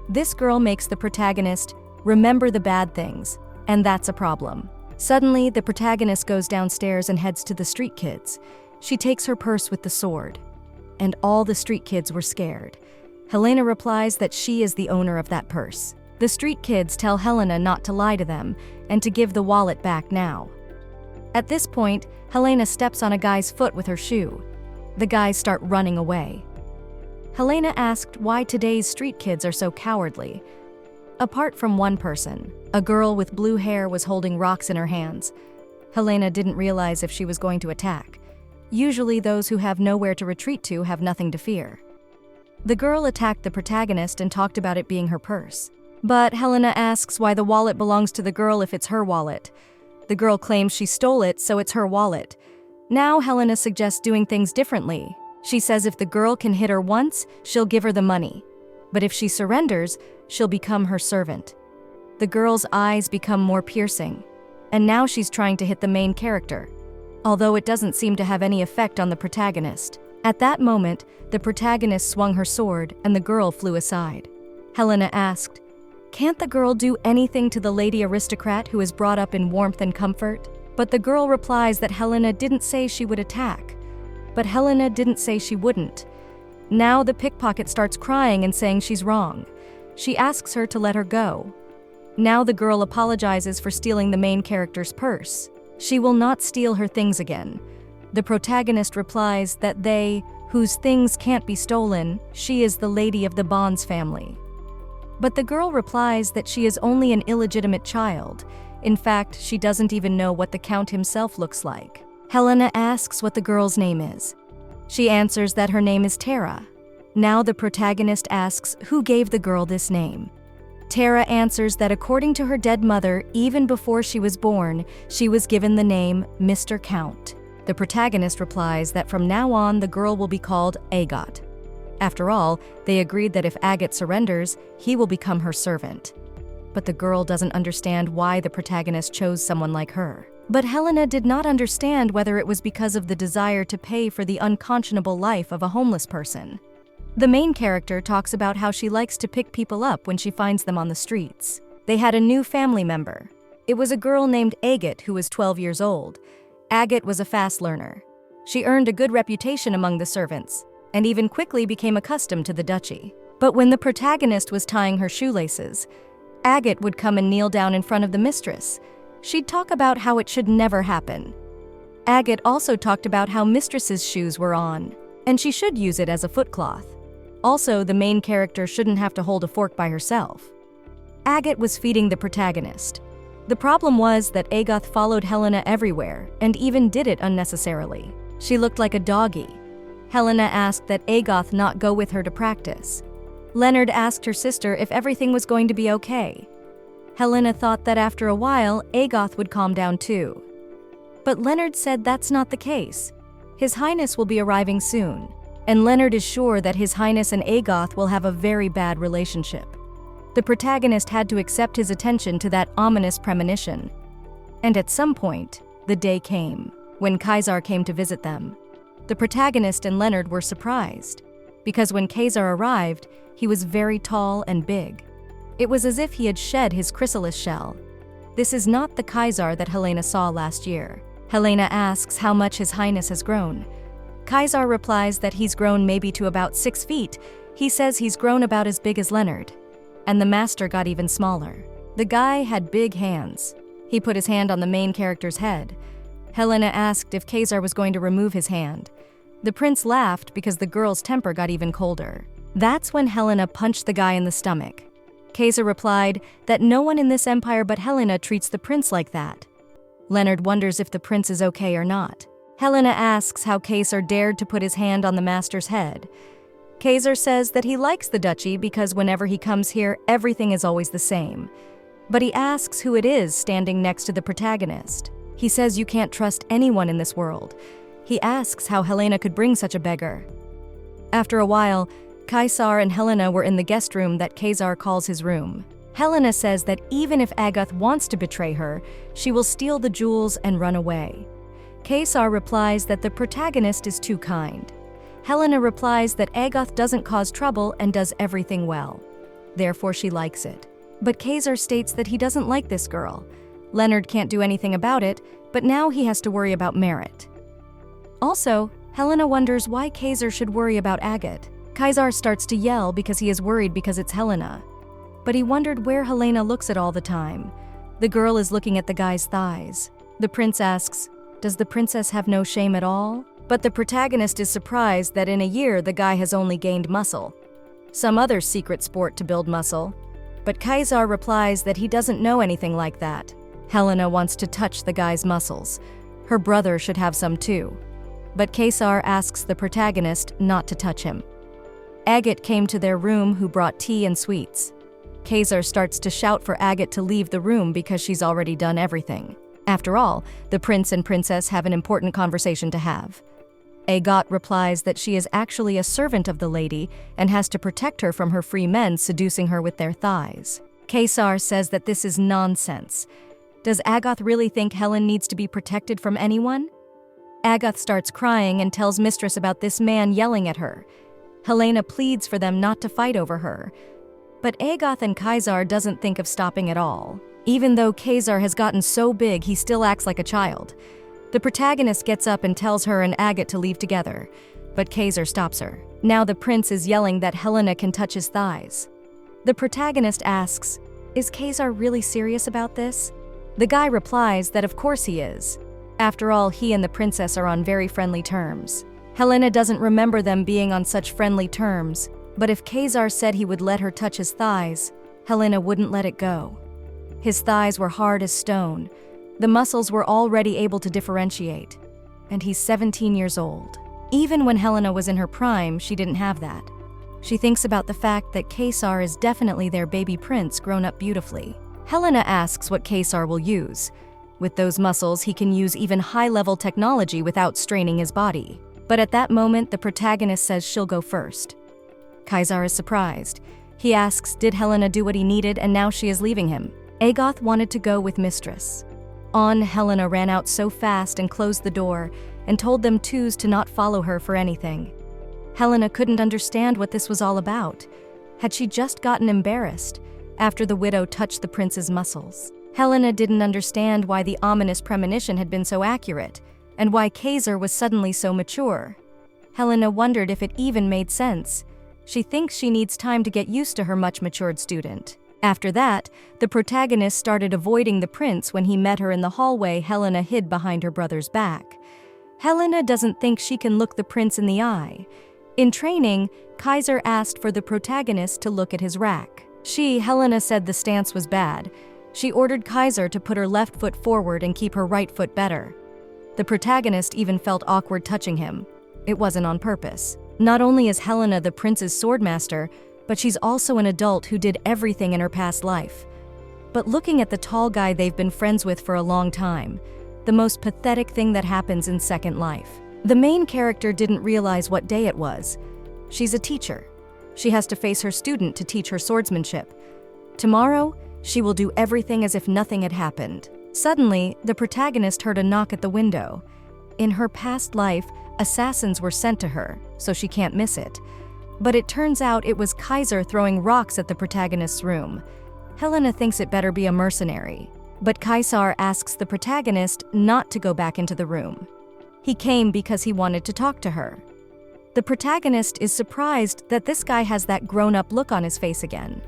Speaker 1: This girl makes the protagonist remember the bad things, and that's a problem. Suddenly, the protagonist goes downstairs and heads to the street kids. She takes her purse with the sword, and all the street kids were scared. Helena replies that she is the owner of that purse. The street kids tell Helena not to lie to them and to give the wallet back now. At this point, Helena steps on a guy's foot with her shoe. The guys start running away. Helena asked why today's street kids are so cowardly. Apart from one person, a girl with blue hair was holding rocks in her hands. Helena didn't realize if she was going to attack. Usually those who have nowhere to retreat to have nothing to fear. The girl attacked the protagonist and talked about it being her purse. But Helena asks why the wallet belongs to the girl if it's her wallet. The girl claims she stole it, so it's her wallet. Now Helena suggests doing things differently. She says if the girl can hit her once, she'll give her the money. But if she surrenders, she'll become her servant. The girl's eyes become more piercing, and now she's trying to hit the main character, although it doesn't seem to have any effect on the protagonist. At that moment, the protagonist swung her sword and the girl flew aside. Helena asked, "Can't the girl do anything to the lady aristocrat who is brought up in warmth and comfort?" But the girl replies that Helena didn't say she would attack. But Helena didn't say she wouldn't. Now the pickpocket starts crying and saying she's wrong. She asks her to let her go. Now the girl apologizes for stealing the main character's purse. She will not steal her things again. The protagonist replies that they, whose things can't be stolen, she is the lady of the Bonds family. But the girl replies that she is only an illegitimate child. In fact, she doesn't even know what the Count himself looks like. Helena asks what the girl's name is. She answers that her name is Tara. Now the protagonist asks who gave the girl this name. Tara answers that according to her dead mother, even before she was born, she was given the name Mr. Count. The protagonist replies that from now on the girl will be called Agot. After all, they agreed that if Agot surrenders, he will become her servant. But the girl doesn't understand why the protagonist chose someone like her. But Helena did not understand whether it was because of the desire to pay for the unconscionable life of a homeless person. The main character talks about how she likes to pick people up when she finds them on the streets. They had a new family member. It was a girl named Agate who was 12 years old. Agate was a fast learner. She earned a good reputation among the servants, and even quickly became accustomed to the duchy. But when the protagonist was tying her shoelaces, Agate would come and kneel down in front of the mistress. She'd talk about how it should never happen. Agate also talked about how mistress's shoes were on, and she should use it as a footcloth. Also, the main character shouldn't have to hold a fork by herself. Agate was feeding the protagonist. The problem was that Agate followed Helena everywhere, and even did it unnecessarily. She looked like a doggy. Helena asked that Agate not go with her to practice. Leonard asked her sister if everything was going to be okay. Helena thought that after a while, Agate would calm down too. But Leonard said that's not the case. His Highness will be arriving soon, and Leonard is sure that His Highness and Agate will have a very bad relationship. The protagonist had to accept his attention to that ominous premonition. And at some point, the day came, when Kaiser came to visit them. The protagonist and Leonard were surprised, because when Kaiser arrived, he was very tall and big. It was as if he had shed his chrysalis shell. This is not the Kaiser that Helena saw last year. Helena asks how much His Highness has grown. Kaiser replies that he's grown maybe to about 6 feet. He says he's grown about as big as Leonard. And the master got even smaller. The guy had big hands. He put his hand on the main character's head. Helena asked if Kaiser was going to remove his hand. The prince laughed because the girl's temper got even colder. That's when Helena punched the guy in the stomach. Kaiser replied that no one in this empire but Helena treats the prince like that. Leonard wonders if the prince is okay or not. Helena asks how Kaiser dared to put his hand on the master's head. Kaiser says that he likes the duchy because whenever he comes here, everything is always the same. But he asks who it is standing next to the protagonist. He says you can't trust anyone in this world. He asks how Helena could bring such a beggar. After a while, Kaiser and Helena were in the guest room that Kaiser calls his room. Helena says that even if Agate wants to betray her, she will steal the jewels and run away. Kaiser replies that the protagonist is too kind. Helena replies that Agate doesn't cause trouble and does everything well. Therefore, she likes it. But Kaiser states that he doesn't like this girl. Leonard can't do anything about it, but now he has to worry about merit. Also, Helena wonders why Kaiser should worry about Agate. Kaiser starts to yell because he is worried because it's Helena. But he wondered where Helena looks at all the time. The girl is looking at the guy's thighs. The prince asks, "Does the princess have no shame at all?" But the protagonist is surprised that in a year the guy has only gained muscle. Some other secret sport to build muscle. But Kaiser replies that he doesn't know anything like that. Helena wants to touch the guy's muscles. Her brother should have some too. But Kaiser asks the protagonist not to touch him. Agate came to their room who brought tea and sweets. Kaiser starts to shout for Agate to leave the room because she's already done everything. After all, the prince and princess have an important conversation to have. Agate replies that she is actually a servant of the lady and has to protect her from her free men seducing her with their thighs. Kaiser says that this is nonsense. Does Agate really think Helen needs to be protected from anyone? Agate starts crying and tells Mistress about this man yelling at her. Helena pleads for them not to fight over her. But Agate and Kaiser doesn't think of stopping at all. Even though Kaiser has gotten so big, he still acts like a child. The protagonist gets up and tells her and Agate to leave together, but Kaiser stops her. Now the prince is yelling that Helena can touch his thighs. The protagonist asks, "Is Kaiser really serious about this?" The guy replies that of course he is. After all, he and the princess are on very friendly terms. Helena doesn't remember them being on such friendly terms, but if Kaiser said he would let her touch his thighs, Helena wouldn't let it go. His thighs were hard as stone. The muscles were already able to differentiate, and he's 17 years old. Even when Helena was in her prime, she didn't have that. She thinks about the fact that Kaiser is definitely their baby prince grown up beautifully. Helena asks what Kaiser will use. With those muscles, he can use even high-level technology without straining his body. But at that moment, the protagonist says she'll go first. Kaiser is surprised. He asks, did Helena do what he needed and now she is leaving him? Agate wanted to go with Mistress. Helena ran out so fast and closed the door and told them twos to not follow her for anything. Helena couldn't understand what this was all about. Had she just gotten embarrassed after the widow touched the prince's muscles? Helena didn't understand why the ominous premonition had been so accurate, and why Kaiser was suddenly so mature. Helena wondered if it even made sense. She thinks she needs time to get used to her much-matured student. After that, the protagonist started avoiding the prince when he met her in the hallway. Helena hid behind her brother's back. Helena doesn't think she can look the prince in the eye. In training, Kaiser asked for the protagonist to look at his rack. Helena said the stance was bad. She ordered Kaiser to put her left foot forward and keep her right foot better. The protagonist even felt awkward touching him. It wasn't on purpose. Not only is Helena the prince's swordmaster, but she's also an adult who did everything in her past life. But looking at the tall guy they've been friends with for a long time, the most pathetic thing that happens in Second Life. The main character didn't realize what day it was. She's a teacher. She has to face her student to teach her swordsmanship. Tomorrow, she will do everything as if nothing had happened. Suddenly, the protagonist heard a knock at the window. In her past life, assassins were sent to her, so she can't miss it. But it turns out it was Kaiser throwing rocks at the protagonist's room. Helena thinks it better be a mercenary, but Kaiser asks the protagonist not to go back into the room. He came because he wanted to talk to her. The protagonist is surprised that this guy has that grown-up look on his face again.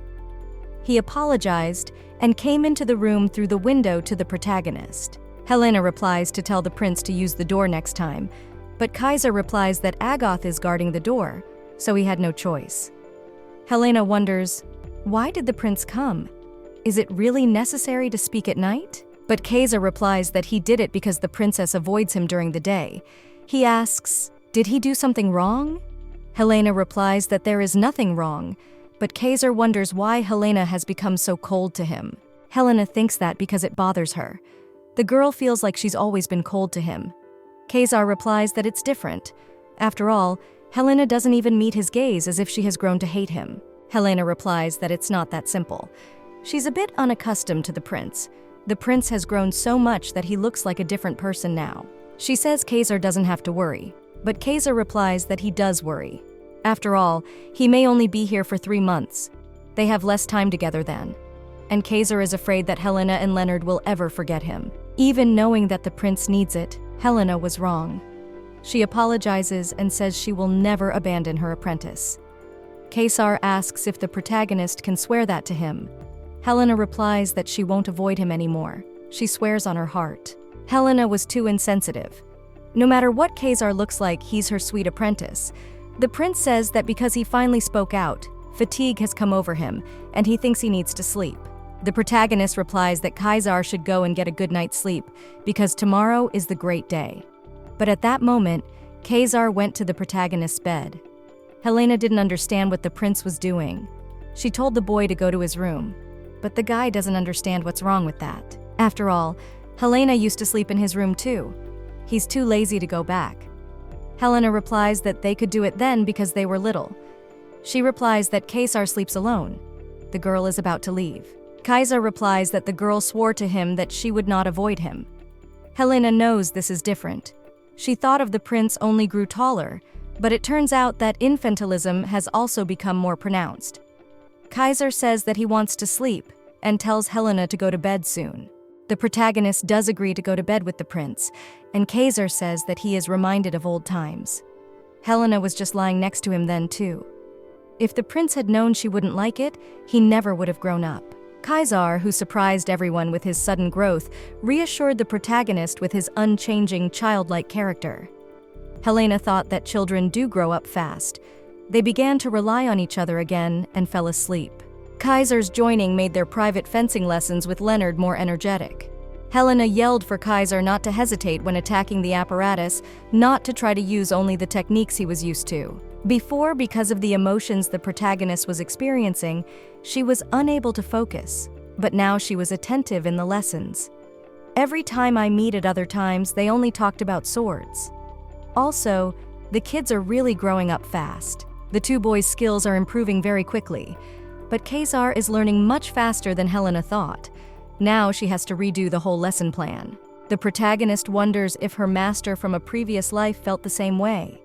Speaker 1: He apologized and came into the room through the window to the protagonist. Helena replies to tell the prince to use the door next time, but Kaiser replies that Agoth is guarding the door, so he had no choice. Helena wonders, why did the prince come? Is it really necessary to speak at night? But Kaiser replies that he did it because the princess avoids him during the day. He asks, did he do something wrong? Helena replies that there is nothing wrong, but Kaiser wonders why Helena has become so cold to him. Helena thinks that because it bothers her. The girl feels like she's always been cold to him. Kaiser replies that it's different. After all, Helena doesn't even meet his gaze as if she has grown to hate him. Helena replies that it's not that simple. She's a bit unaccustomed to the prince. The prince has grown so much that he looks like a different person now. She says Kaiser doesn't have to worry, but Kaiser replies that he does worry. After all, he may only be here for 3 months. They have less time together then. And Kaiser is afraid that Helena and Leonard will ever forget him. Even knowing that the prince needs it, Helena was wrong. She apologizes and says she will never abandon her apprentice. Kaiser asks if the protagonist can swear that to him. Helena replies that she won't avoid him anymore. She swears on her heart. Helena was too insensitive. No matter what Kaiser looks like, he's her sweet apprentice. The prince says that because he finally spoke out, fatigue has come over him, and he thinks he needs to sleep. The protagonist replies that Kaiser should go and get a good night's sleep, because tomorrow is the great day. But at that moment, Kaiser went to the protagonist's bed. Helena didn't understand what the prince was doing. She told the boy to go to his room, but the guy doesn't understand what's wrong with that. After all, Helena used to sleep in his room too. He's too lazy to go back. Helena replies that they could do it then because they were little. She replies that Kaiser sleeps alone. The girl is about to leave. Kaiser replies that the girl swore to him that she would not avoid him. Helena knows this is different. She thought of the prince only grew taller, but it turns out that infantilism has also become more pronounced. Kaiser says that he wants to sleep and tells Helena to go to bed soon. The protagonist does agree to go to bed with the prince, and Kaiser says that he is reminded of old times. Helena was just lying next to him then too. If the prince had known she wouldn't like it, he never would have grown up. Kaiser, who surprised everyone with his sudden growth, reassured the protagonist with his unchanging, childlike character. Helena thought that children do grow up fast. They began to rely on each other again and fell asleep. Kaiser's joining made their private fencing lessons with Leonard more energetic. Helena yelled for Kaiser not to hesitate when attacking the apparatus, not to try to use only the techniques he was used to. Before, because of the emotions the protagonist was experiencing, she was unable to focus, but now she was attentive in the lessons. Every time I meet at other times, they only talked about swords. Also, the kids are really growing up fast. The two boys' skills are improving very quickly, but Kaiser is learning much faster than Helena thought. Now she has to redo the whole lesson plan. The protagonist wonders if her master from a previous life felt the same way.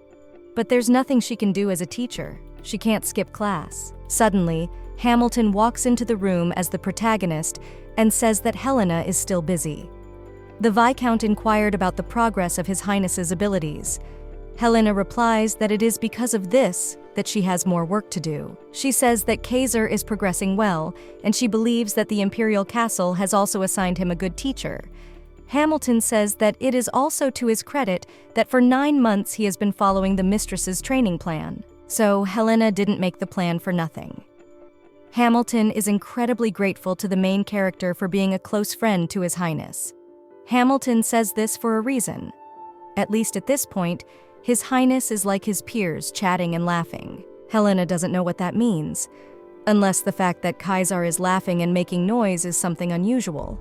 Speaker 1: But there's nothing she can do as a teacher. She can't skip class. Suddenly, Hamilton walks into the room as the protagonist and says that Helena is still busy. The Viscount inquired about the progress of His Highness's abilities. Helena replies that it is because of this that she has more work to do. She says that Kaiser is progressing well, and she believes that the Imperial Castle has also assigned him a good teacher. Hamilton says that it is also to his credit that for 9 months he has been following the mistress's training plan. So Helena didn't make the plan for nothing. Hamilton is incredibly grateful to the main character for being a close friend to His Highness. Hamilton says this for a reason. At least at this point, His Highness is like his peers, chatting and laughing. Helena doesn't know what that means, unless the fact that Kaiser is laughing and making noise is something unusual.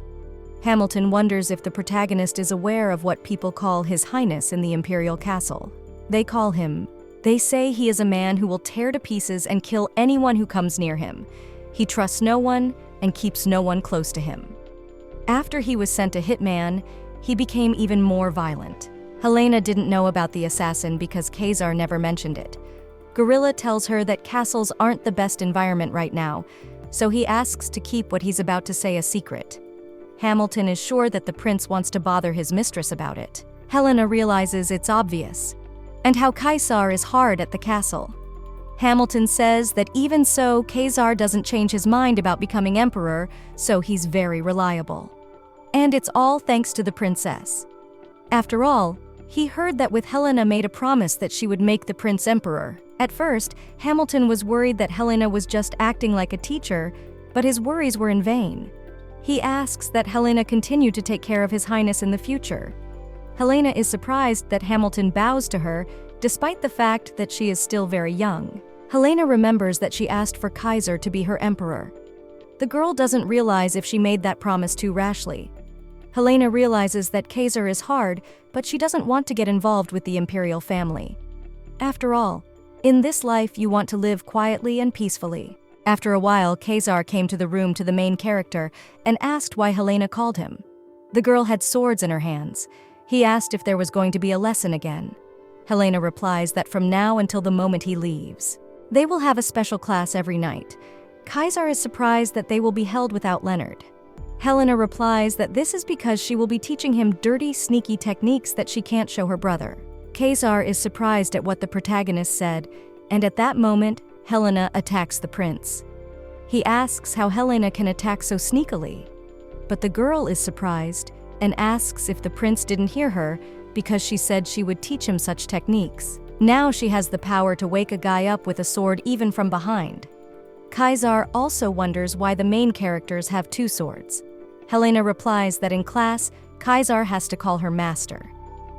Speaker 1: Hamilton wonders if the protagonist is aware of what people call His Highness in the Imperial Castle. They say he is a man who will tear to pieces and kill anyone who comes near him. He trusts no one and keeps no one close to him. After he was sent a hitman, he became even more violent. Helena didn't know about the assassin because Kaiser never mentioned it. Gorilla tells her that castles aren't the best environment right now, so he asks to keep what he's about to say a secret. Hamilton is sure that the prince wants to bother his mistress about it. Helena realizes it's obvious, and how Kaiser is hard at the castle. Hamilton says that even so, Kaiser doesn't change his mind about becoming emperor, so he's very reliable. And it's all thanks to the princess. After all, he heard that with Helena made a promise that she would make the prince emperor. At first, Hamilton was worried that Helena was just acting like a teacher, but his worries were in vain. He asks that Helena continue to take care of His Highness in the future. Helena is surprised that Hamilton bows to her, despite the fact that she is still very young. Helena remembers that she asked for Kaiser to be her emperor. The girl doesn't realize if she made that promise too rashly. Helena realizes that Kaiser is hard, but she doesn't want to get involved with the imperial family. After all, in this life you want to live quietly and peacefully. After a while, Kaiser came to the room to the main character and asked why Helena called him. The girl had swords in her hands. He asked if there was going to be a lesson again. Helena replies that from now until the moment he leaves. They will have a special class every night. Kaiser is surprised that they will be held without Leonard. Helena replies that this is because she will be teaching him dirty, sneaky techniques that she can't show her brother. Kaiser is surprised at what the protagonist said, and at that moment, Helena attacks the prince. He asks how Helena can attack so sneakily. But the girl is surprised and asks if the prince didn't hear her because she said she would teach him such techniques. Now she has the power to wake a guy up with a sword even from behind. Kaiser also wonders why the main characters have 2 swords. Helena replies that in class, Kaiser has to call her master.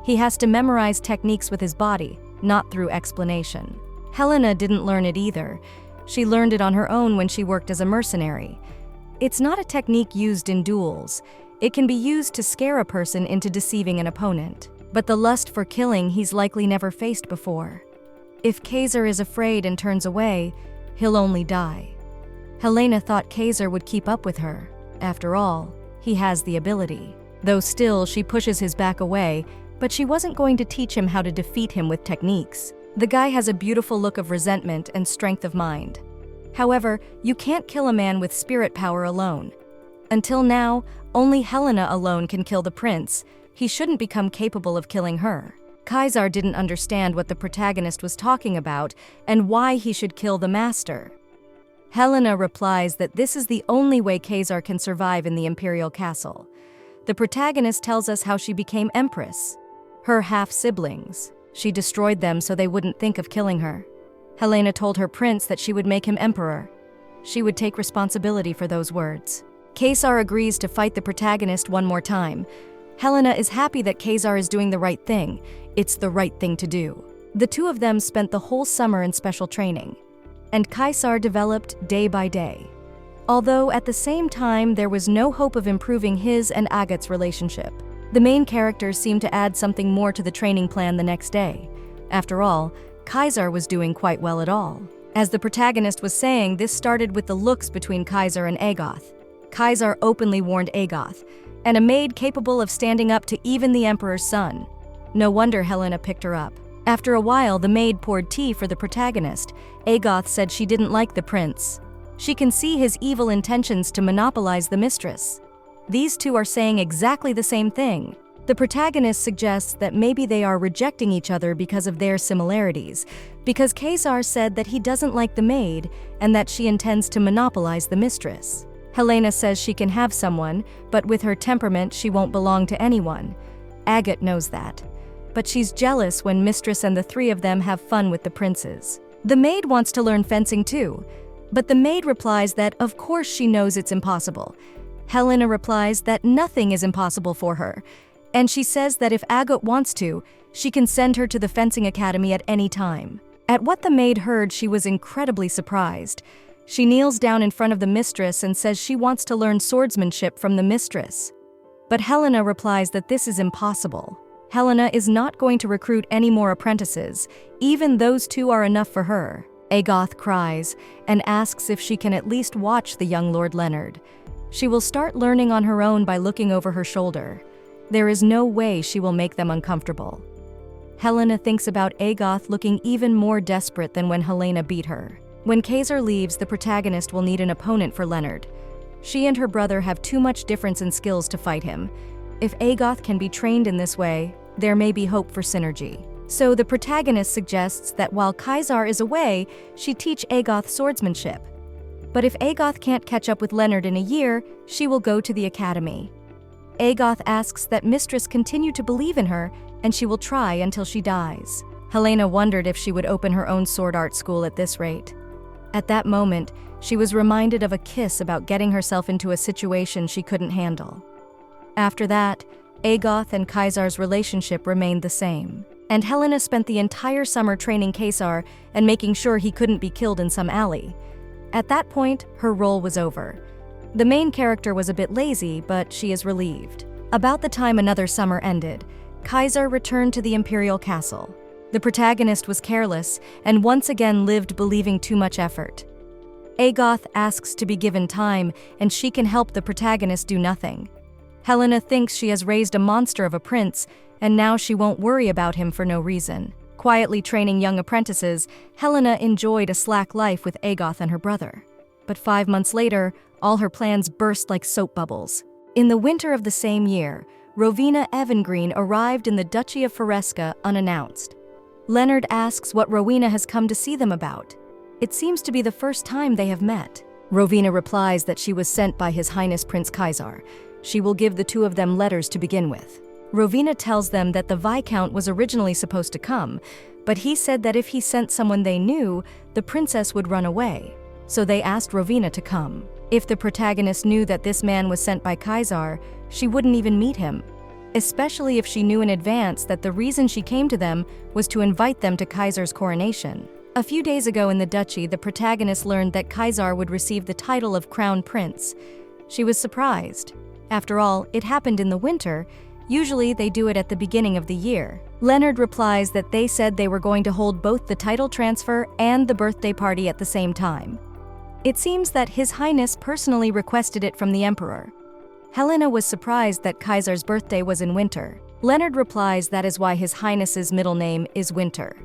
Speaker 1: He has to memorize techniques with his body, not through explanation. Helena didn't learn it either. She learned it on her own when she worked as a mercenary. It's not a technique used in duels. It can be used to scare a person into deceiving an opponent. But the lust for killing he's likely never faced before. If Kaiser is afraid and turns away, he'll only die. Helena thought Kaiser would keep up with her. After all, he has the ability. Though still, she pushes his back away, but she wasn't going to teach him how to defeat him with techniques. The guy has a beautiful look of resentment and strength of mind. However, you can't kill a man with spirit power alone. Until now, only Helena alone can kill the prince. He shouldn't become capable of killing her. Kaiser didn't understand what the protagonist was talking about and why he should kill the master. Helena replies that this is the only way Kaiser can survive in the imperial castle. The protagonist tells us how she became empress. Her half-siblings. She destroyed them so they wouldn't think of killing her. Helena told her prince that she would make him emperor. She would take responsibility for those words. Kaiser agrees to fight the protagonist one more time. Helena is happy that Kaiser is doing the right thing. It's the right thing to do. The 2 of them spent the whole summer in special training, and Kaiser developed day by day. Although at the same time there was no hope of improving his and Agat's relationship. The main characters seemed to add something more to the training plan the next day. After all, Kaiser was doing quite well at all. As the protagonist was saying, this started with the looks between Kaiser and Agoth. Kaiser openly warned Agoth, and a maid capable of standing up to even the emperor's son. No wonder Helena picked her up. After a while, the maid poured tea for the protagonist. Agoth said she didn't like the prince. She can see his evil intentions to monopolize the mistress. These two are saying exactly the same thing. The protagonist suggests that maybe they are rejecting each other because of their similarities, because Kaiser said that he doesn't like the maid and that she intends to monopolize the mistress. Helena says she can have someone, but with her temperament she won't belong to anyone. Agate knows that, but she's jealous when mistress and the three of them have fun with the princes. The maid wants to learn fencing too, but the maid replies that of course she knows it's impossible. Helena replies that nothing is impossible for her, and she says that if Agate wants to, she can send her to the fencing academy at any time. At what the maid heard, she was incredibly surprised. She kneels down in front of the mistress and says she wants to learn swordsmanship from the mistress. But Helena replies that this is impossible. Helena is not going to recruit any more apprentices, even those two are enough for her. Agoth cries and asks if she can at least watch the young Lord Leonard. She will start learning on her own by looking over her shoulder. There is no way she will make them uncomfortable. Helena thinks about Agoth looking even more desperate than when Helena beat her. When Kaiser leaves, the protagonist will need an opponent for Leonard. She and her brother have too much difference in skills to fight him. If Agoth can be trained in this way, there may be hope for synergy. So the protagonist suggests that while Kaiser is away, she teach Agoth swordsmanship. But if Agoth can't catch up with Leonard in a year, she will go to the academy. Agoth asks that mistress continue to believe in her, and she will try until she dies. Helena wondered if she would open her own sword art school at this rate. At that moment, she was reminded of a kiss about getting herself into a situation she couldn't handle. After that, Agoth and Kaiser's relationship remained the same, and Helena spent the entire summer training Kaiser and making sure he couldn't be killed in some alley. At that point, her role was over. The main character was a bit lazy, but she is relieved. About the time another summer ended, Kaiser returned to the imperial castle. The protagonist was careless and once again lived believing too much effort. Agoth asks to be given time, and she can help the protagonist do nothing. Helena thinks she has raised a monster of a prince, and now she won't worry about him for no reason. Quietly training young apprentices, Helena enjoyed a slack life with Agoth and her brother. But 5 months later, all her plans burst like soap bubbles. In the winter of the same year, Rowena Evangreen arrived in the Duchy of Fesca unannounced. Leonard asks what Rowena has come to see them about. It seems to be the first time they have met. Rowena replies that she was sent by His Highness Prince Kaiser. She will give the two of them letters to begin with. Rowena tells them that the Viscount was originally supposed to come, but he said that if he sent someone they knew, the princess would run away. So they asked Rowena to come. If the protagonist knew that this man was sent by Kaiser, she wouldn't even meet him, especially if she knew in advance that the reason she came to them was to invite them to Kaiser's coronation. A few days ago in the duchy, the protagonist learned that Kaiser would receive the title of Crown Prince. She was surprised. After all, it happened in the winter. Usually they do it at the beginning of the year. Leonard replies that they said they were going to hold both the title transfer and the birthday party at the same time. It seems that His Highness personally requested it from the Emperor. Helena was surprised that Kaiser's birthday was in winter. Leonard replies that is why His Highness's middle name is Winter.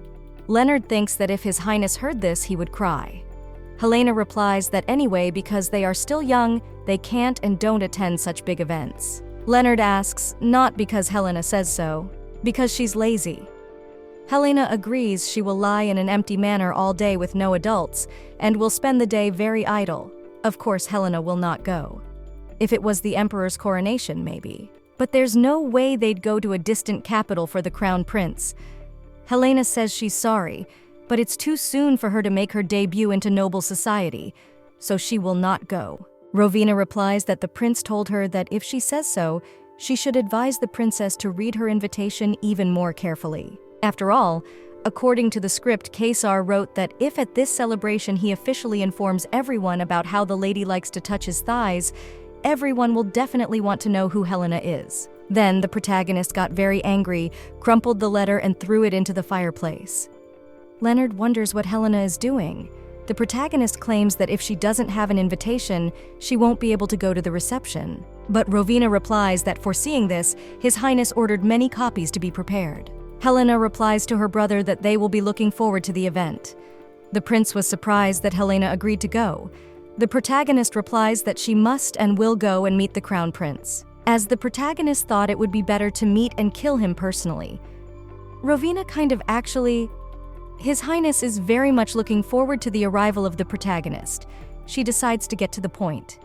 Speaker 1: Leonard thinks that if His Highness heard this, he would cry. Helena replies that anyway, because they are still young, they can't and don't attend such big events. Leonard asks, not because Helena says so, because she's lazy. Helena agrees she will lie in an empty manor all day with no adults, and will spend the day very idle. Of course, Helena will not go. If it was the Emperor's coronation, maybe. But there's no way they'd go to a distant capital for the Crown Prince. Helena says she's sorry, but it's too soon for her to make her debut into noble society, so she will not go. Rowena replies that the prince told her that if she says so, she should advise the princess to read her invitation even more carefully. After all, according to the script, Kaiser wrote that if at this celebration he officially informs everyone about how the lady likes to touch his thighs, everyone will definitely want to know who Helena is. Then the protagonist got very angry, crumpled the letter, and threw it into the fireplace. Leonard wonders what Helena is doing. The protagonist claims that if she doesn't have an invitation, she won't be able to go to the reception. But Rowena replies that foreseeing this, His Highness ordered many copies to be prepared. Helena replies to her brother that they will be looking forward to the event. The prince was surprised that Helena agreed to go. The protagonist replies that she must and will go and meet the crown prince, as the protagonist thought it would be better to meet and kill him personally. Rowena His Highness is very much looking forward to the arrival of the protagonist. She decides to get to the point.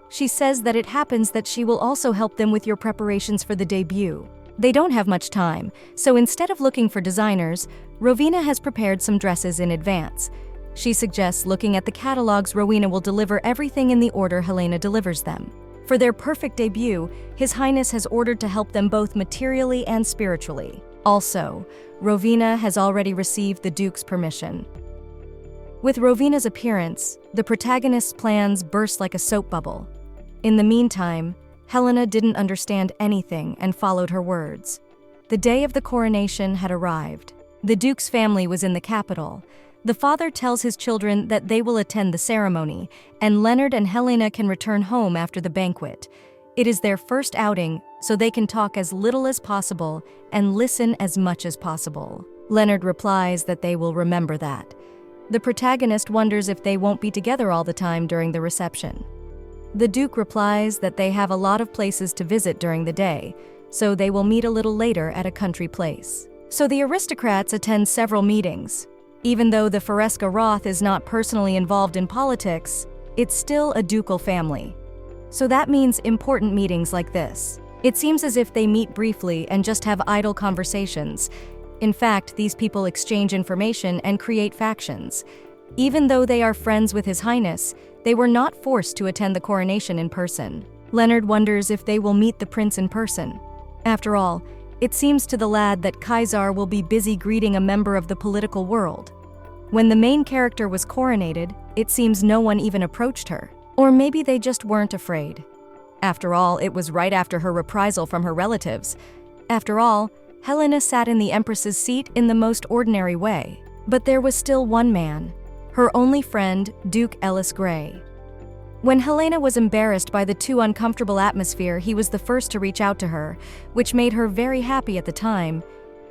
Speaker 1: She says that it happens that she will also help them with your preparations for the debut. They don't have much time, so instead of looking for designers, Rowena has prepared some dresses in advance. She suggests looking at the catalogs. Rowena will deliver everything in the order Helena delivers them. For their perfect debut, His Highness has ordered to help them both materially and spiritually. Also, Rowena has already received the Duke's permission. With Rowena's appearance, the protagonist's plans burst like a soap bubble. In the meantime, Helena didn't understand anything and followed her words. The day of the coronation had arrived. The Duke's family was in the capital. The father tells his children that they will attend the ceremony, and Leonard and Helena can return home after the banquet. It is their first outing, so they can talk as little as possible and listen as much as possible. Leonard replies that they will remember that. The protagonist wonders if they won't be together all the time during the reception. The Duke replies that they have a lot of places to visit during the day, so they will meet a little later at a country place. So the aristocrats attend several meetings. Even though the Fesca Roth is not personally involved in politics, it's still a ducal family. So that means important meetings like this. It seems as if they meet briefly and just have idle conversations. In fact, these people exchange information and create factions. Even though they are friends with His Highness, they were not forced to attend the coronation in person. Leonard wonders if they will meet the prince in person. After all, it seems to the lad that Kaiser will be busy greeting a member of the political world. When the main character was coronated, it seems no one even approached her. Or maybe they just weren't afraid. After all, it was right after her reprisal from her relatives. After all, Helena sat in the Empress's seat in the most ordinary way. But there was still one man, her only friend, Duke Ellis Grey. When Helena was embarrassed by the too uncomfortable atmosphere, he was the first to reach out to her, which made her very happy at the time.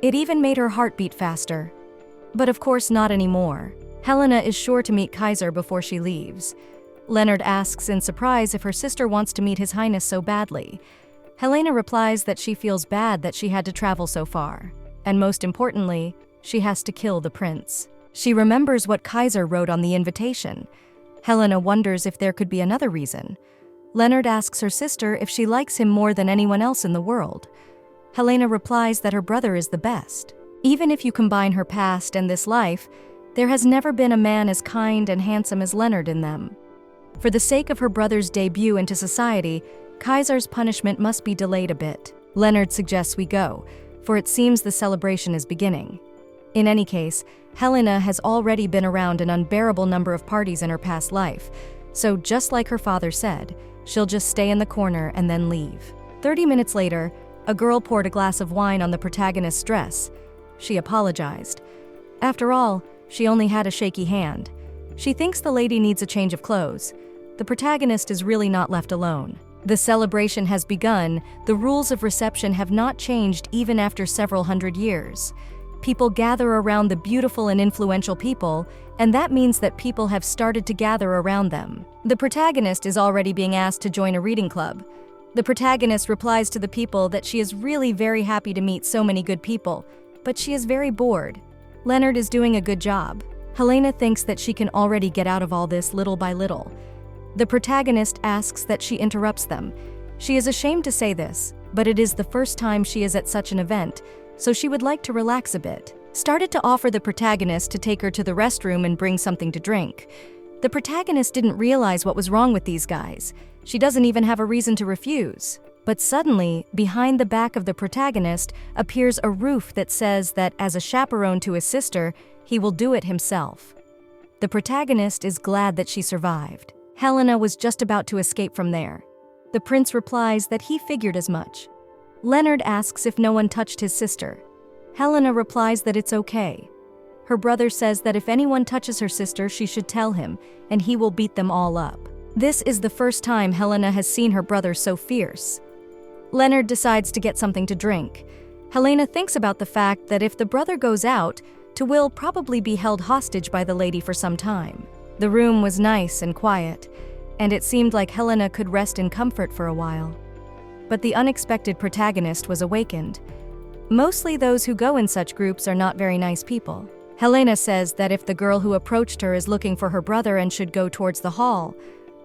Speaker 1: It even made her heart beat faster. But of course not anymore. Helena is sure to meet Kaiser before she leaves. Leonard asks in surprise if her sister wants to meet His Highness so badly. Helena replies that she feels bad that she had to travel so far. And most importantly, she has to kill the prince. She remembers what Kaiser wrote on the invitation. Helena wonders if there could be another reason. Leonard asks her sister if she likes him more than anyone else in the world. Helena replies that her brother is the best. Even if you combine her past and this life, there has never been a man as kind and handsome as Leonard in them. For the sake of her brother's debut into society, Kaiser's punishment must be delayed a bit. Leonard suggests we go, for it seems the celebration is beginning. In any case, Helena has already been around an unbearable number of parties in her past life, so just like her father said, she'll just stay in the corner and then leave. 30 minutes later, a girl poured a glass of wine on the protagonist's dress. She apologized. After all, she only had a shaky hand. She thinks the lady needs a change of clothes. The protagonist is really not left alone. The celebration has begun. The rules of reception have not changed even after several hundred years. People gather around the beautiful and influential people, and that means that people have started to gather around them. The protagonist is already being asked to join a reading club. The protagonist replies to the people that she is really very happy to meet so many good people, but she is very bored. Leonard is doing a good job. Helena thinks that she can already get out of all this little by little. The protagonist asks that she interrupts them. She is ashamed to say this, but it is the first time she is at such an event, so she would like to relax a bit. Started to offer the protagonist to take her to the restroom and bring something to drink. The protagonist didn't realize what was wrong with these guys. She doesn't even have a reason to refuse. But suddenly, behind the back of the protagonist appears a roof that says that as a chaperone to his sister, he will do it himself. The protagonist is glad that she survived. Helena was just about to escape from there. The prince replies that he figured as much. Leonard asks if no one touched his sister. Helena replies that it's okay. Her brother says that if anyone touches her sister, she should tell him, and he will beat them all up. This is the first time Helena has seen her brother so fierce. Leonard decides to get something to drink. Helena thinks about the fact that if the brother goes out, to will probably be held hostage by the lady for some time. The room was nice and quiet, and it seemed like Helena could rest in comfort for a while. But the unexpected protagonist was awakened. Mostly those who go in such groups are not very nice people. Helena says that if the girl who approached her is looking for her brother and should go towards the hall,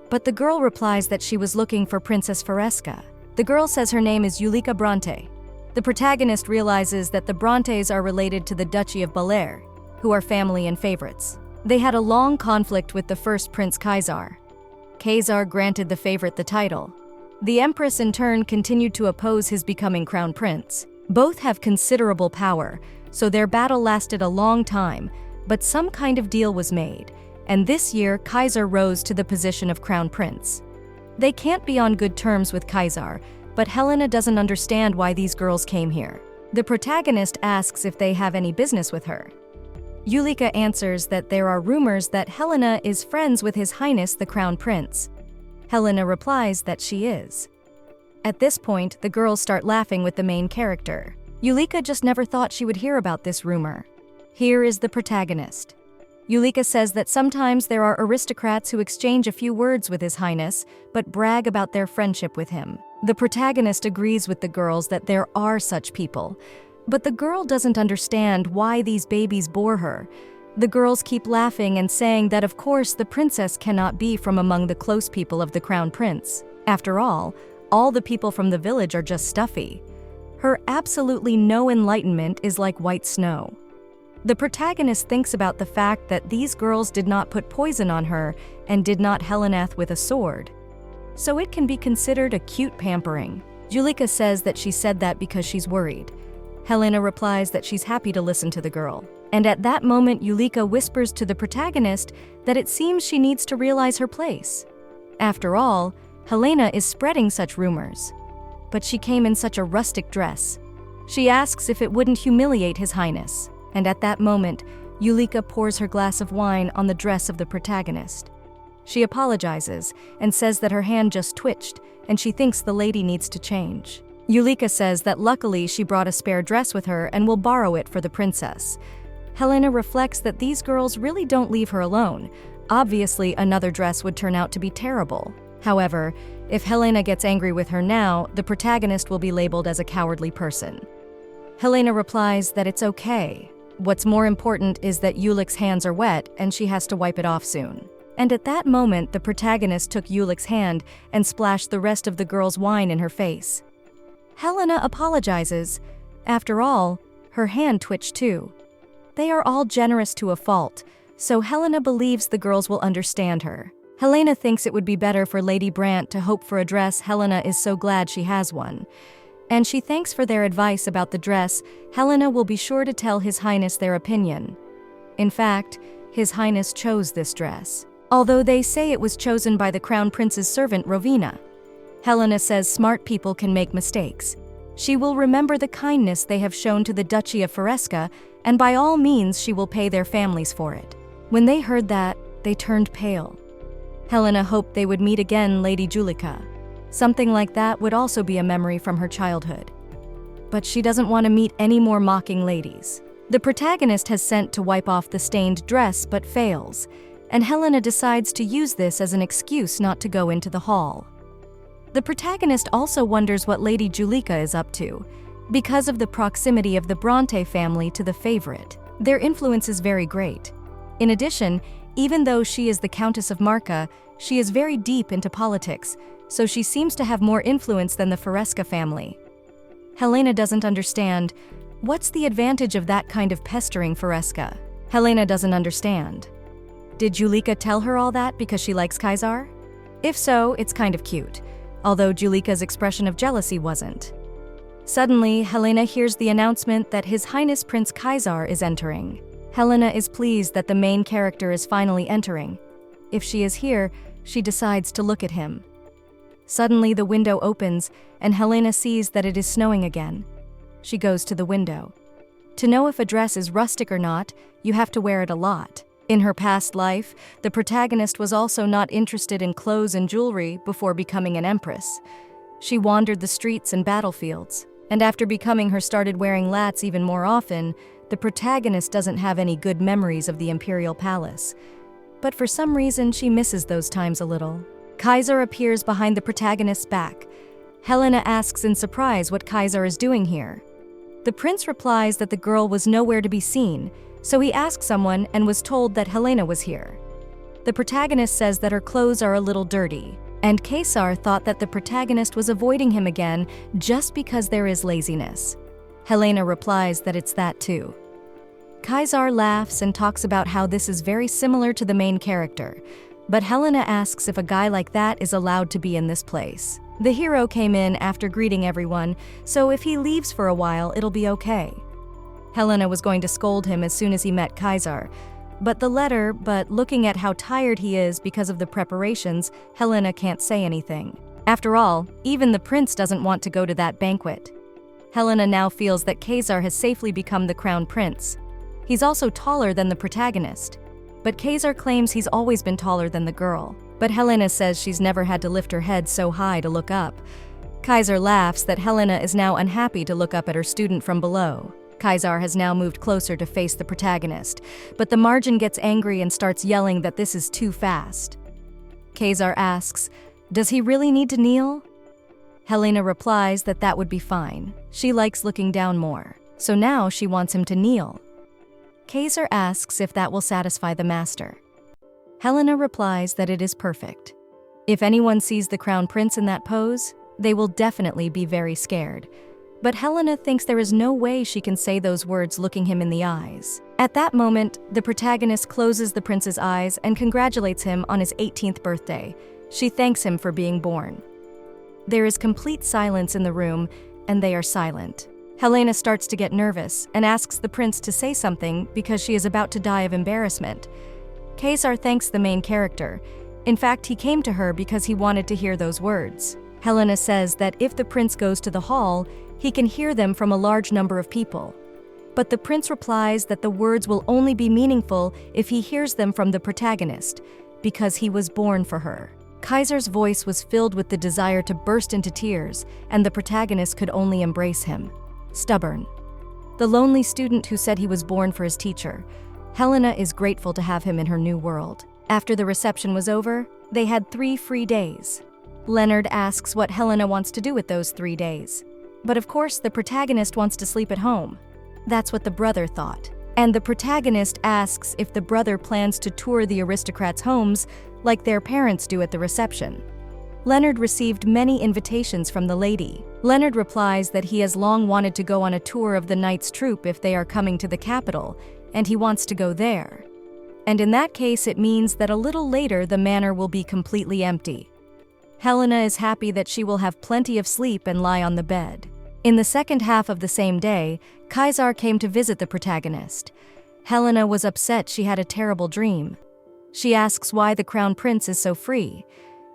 Speaker 1: but the girl replies that she was looking for Princess Fesca. The girl says her name is Julika Bronte. The protagonist realizes that the Brontes are related to the Duchy of Bel-Air, who are family and favorites. They had a long conflict with the first Prince Kaiser. Kaiser granted the favorite the title. The Empress in turn continued to oppose his becoming crown prince. Both have considerable power, so their battle lasted a long time, but some kind of deal was made, and this year Kaiser rose to the position of crown prince. They can't be on good terms with Kaiser, but Helena doesn't understand why these girls came here. The protagonist asks if they have any business with her. Julika answers that there are rumors that Helena is friends with His Highness the Crown Prince. Helena replies that she is. At this point, the girls start laughing with the main character. Julika just never thought she would hear about this rumor. Here is the protagonist. Julika says that sometimes there are aristocrats who exchange a few words with His Highness, but brag about their friendship with him. The protagonist agrees with the girls that there are such people, but the girl doesn't understand why these babies bore her. The girls keep laughing and saying that of course the princess cannot be from among the close people of the crown prince. After all the people from the village are just stuffy. Her absolutely no enlightenment is like white snow. The protagonist thinks about the fact that these girls did not put poison on her and did not Helenath with a sword. So it can be considered a cute pampering. Julika says that she said that because she's worried. Helena replies that she's happy to listen to the girl. And at that moment, Julika whispers to the protagonist that it seems she needs to realize her place. After all, Helena is spreading such rumors. But she came in such a rustic dress. She asks if it wouldn't humiliate His Highness. And at that moment, Julika pours her glass of wine on the dress of the protagonist. She apologizes and says that her hand just twitched and she thinks the lady needs to change. Julika says that luckily she brought a spare dress with her and will borrow it for the princess. Helena reflects that these girls really don't leave her alone. Obviously, another dress would turn out to be terrible. However, if Helena gets angry with her now, the protagonist will be labeled as a cowardly person. Helena replies that it's okay. What's more important is that Julik's hands are wet and she has to wipe it off soon. And at that moment, the protagonist took Julik's hand and splashed the rest of the girl's wine in her face. Helena apologizes. After all, her hand twitched too. They are all generous to a fault, so Helena believes the girls will understand her. Helena thinks it would be better for Lady Brant to hope for a dress. Helena is so glad she has one. And she thanks for their advice about the dress. Helena will be sure to tell His Highness their opinion. In fact, His Highness chose this dress, although they say it was chosen by the Crown Prince's servant Rovina. Helena says smart people can make mistakes. She will remember the kindness they have shown to the Duchy of Fesca, and by all means she will pay their families for it. When they heard that, they turned pale. Helena hoped they would meet again Lady Julika. Something like that would also be a memory from her childhood. But she doesn't want to meet any more mocking ladies. The protagonist has sent to wipe off the stained dress but fails, and Helena decides to use this as an excuse not to go into the hall. The protagonist also wonders what Lady Julika is up to. Because of the proximity of the Bronte family to the favorite, their influence is very great. In addition, even though she is the Countess of Marca, she is very deep into politics, so she seems to have more influence than the Fesca family. Helena doesn't understand. What's the advantage of that kind of pestering Fesca? Helena doesn't understand. Did Julika tell her all that because she likes Kaiser? If so, it's kind of cute, although Julika's expression of jealousy wasn't. Suddenly, Helena hears the announcement that His Highness Prince Kaiser is entering. Helena is pleased that the main character is finally entering. If she is here, she decides to look at him. Suddenly, the window opens, and Helena sees that it is snowing again. She goes to the window. To know if a dress is rustic or not, you have to wear it a lot. In her past life, the protagonist was also not interested in clothes and jewelry before becoming an empress. She wandered the streets and battlefields. and after becoming her started wearing lats even more often, the protagonist doesn't have any good memories of the Imperial Palace. But for some reason, she misses those times a little. Kaiser appears behind the protagonist's back. Helena asks in surprise what Kaiser is doing here. The prince replies that the girl was nowhere to be seen, so he asked someone and was told that Helena was here. The protagonist says that her clothes are a little dirty, and Kaiser thought that the protagonist was avoiding him again just because there is laziness. Helena replies that it's that too. Kaiser laughs and talks about how this is very similar to the main character, but Helena asks if a guy like that is allowed to be in this place. The hero came in after greeting everyone, so if he leaves for a while, it'll be okay. Helena was going to scold him as soon as he met Kaiser, but looking at how tired he is because of the preparations, Helena can't say anything. After all, even the prince doesn't want to go to that banquet. Helena now feels that Kaiser has safely become the crown prince. He's also taller than the protagonist, but Kaiser claims he's always been taller than the girl. But Helena says she's never had to lift her head so high to look up. Kaiser laughs that Helena is now unhappy to look up at her student from below. Kaiser has now moved closer to face the protagonist, but the Margin gets angry and starts yelling that this is too fast. Kaiser asks, "Does he really need to kneel?" Helena replies that that would be fine. She likes looking down more, so now she wants him to kneel. Kaiser asks if that will satisfy the master. Helena replies that it is perfect. If anyone sees the crown prince in that pose, they will definitely be very scared. But Helena thinks there is no way she can say those words looking him in the eyes. At that moment, the protagonist closes the prince's eyes and congratulates him on his 18th birthday. She thanks him for being born. There is complete silence in the room, and they are silent. Helena starts to get nervous and asks the prince to say something because she is about to die of embarrassment. Kaiser thanks the main character. In fact, he came to her because he wanted to hear those words. Helena says that if the prince goes to the hall, he can hear them from a large number of people. But the prince replies that the words will only be meaningful if he hears them from the protagonist, because he was born for her. Kaiser's voice was filled with the desire to burst into tears, and the protagonist could only embrace him. Stubborn. The lonely student who said he was born for his teacher. Helena is grateful to have him in her new world. After the reception was over, they had 3 free days. Leonard asks what Helena wants to do with those 3 days. But of course, the protagonist wants to sleep at home. That's what the brother thought. And the protagonist asks if the brother plans to tour the aristocrats' homes like their parents do at the reception. Leonard received many invitations from the lady. Leonard replies that he has long wanted to go on a tour of the Knights' Troop if they are coming to the capital, and he wants to go there. And in that case, it means that a little later the manor will be completely empty. Helena is happy that she will have plenty of sleep and lie on the bed. In the second half of the same day, Kaiser came to visit the protagonist. Helena was upset she had a terrible dream. She asks why the crown prince is so free.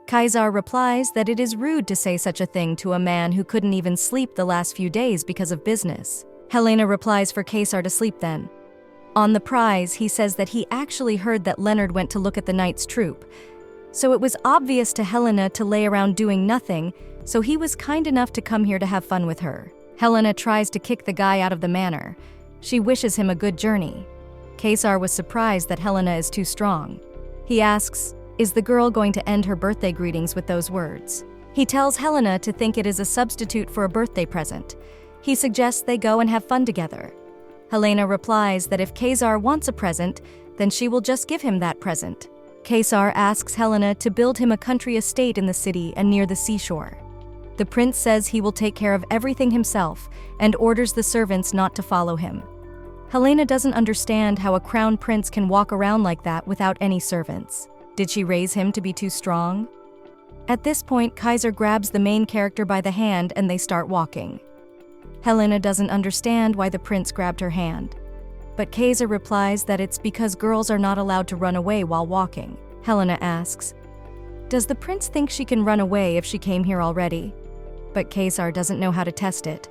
Speaker 1: Kaiser replies that it is rude to say such a thing to a man who couldn't even sleep the last few days because of business. Helena replies for Kaiser to sleep then. On the prize, he says that he actually heard that Leonard went to look at the Knights' Troop. So it was obvious to Helena to lay around doing nothing, so he was kind enough to come here to have fun with her. Helena tries to kick the guy out of the manor. She wishes him a good journey. Kaiser was surprised that Helena is too strong. He asks, is the girl going to end her birthday greetings with those words? He tells Helena to think it is a substitute for a birthday present. He suggests they go and have fun together. Helena replies that if Kaiser wants a present, then she will just give him that present. Kaiser asks Helena to build him a country estate in the city and near the seashore. The prince says he will take care of everything himself and orders the servants not to follow him. Helena doesn't understand how a crown prince can walk around like that without any servants. Did she raise him to be too strong? At this point, Kaiser grabs the main character by the hand and they start walking. Helena doesn't understand why the prince grabbed her hand. But Kaiser replies that it's because girls are not allowed to run away while walking. Helena asks, does the prince think she can run away if she came here already? But Kaiser doesn't know how to test it.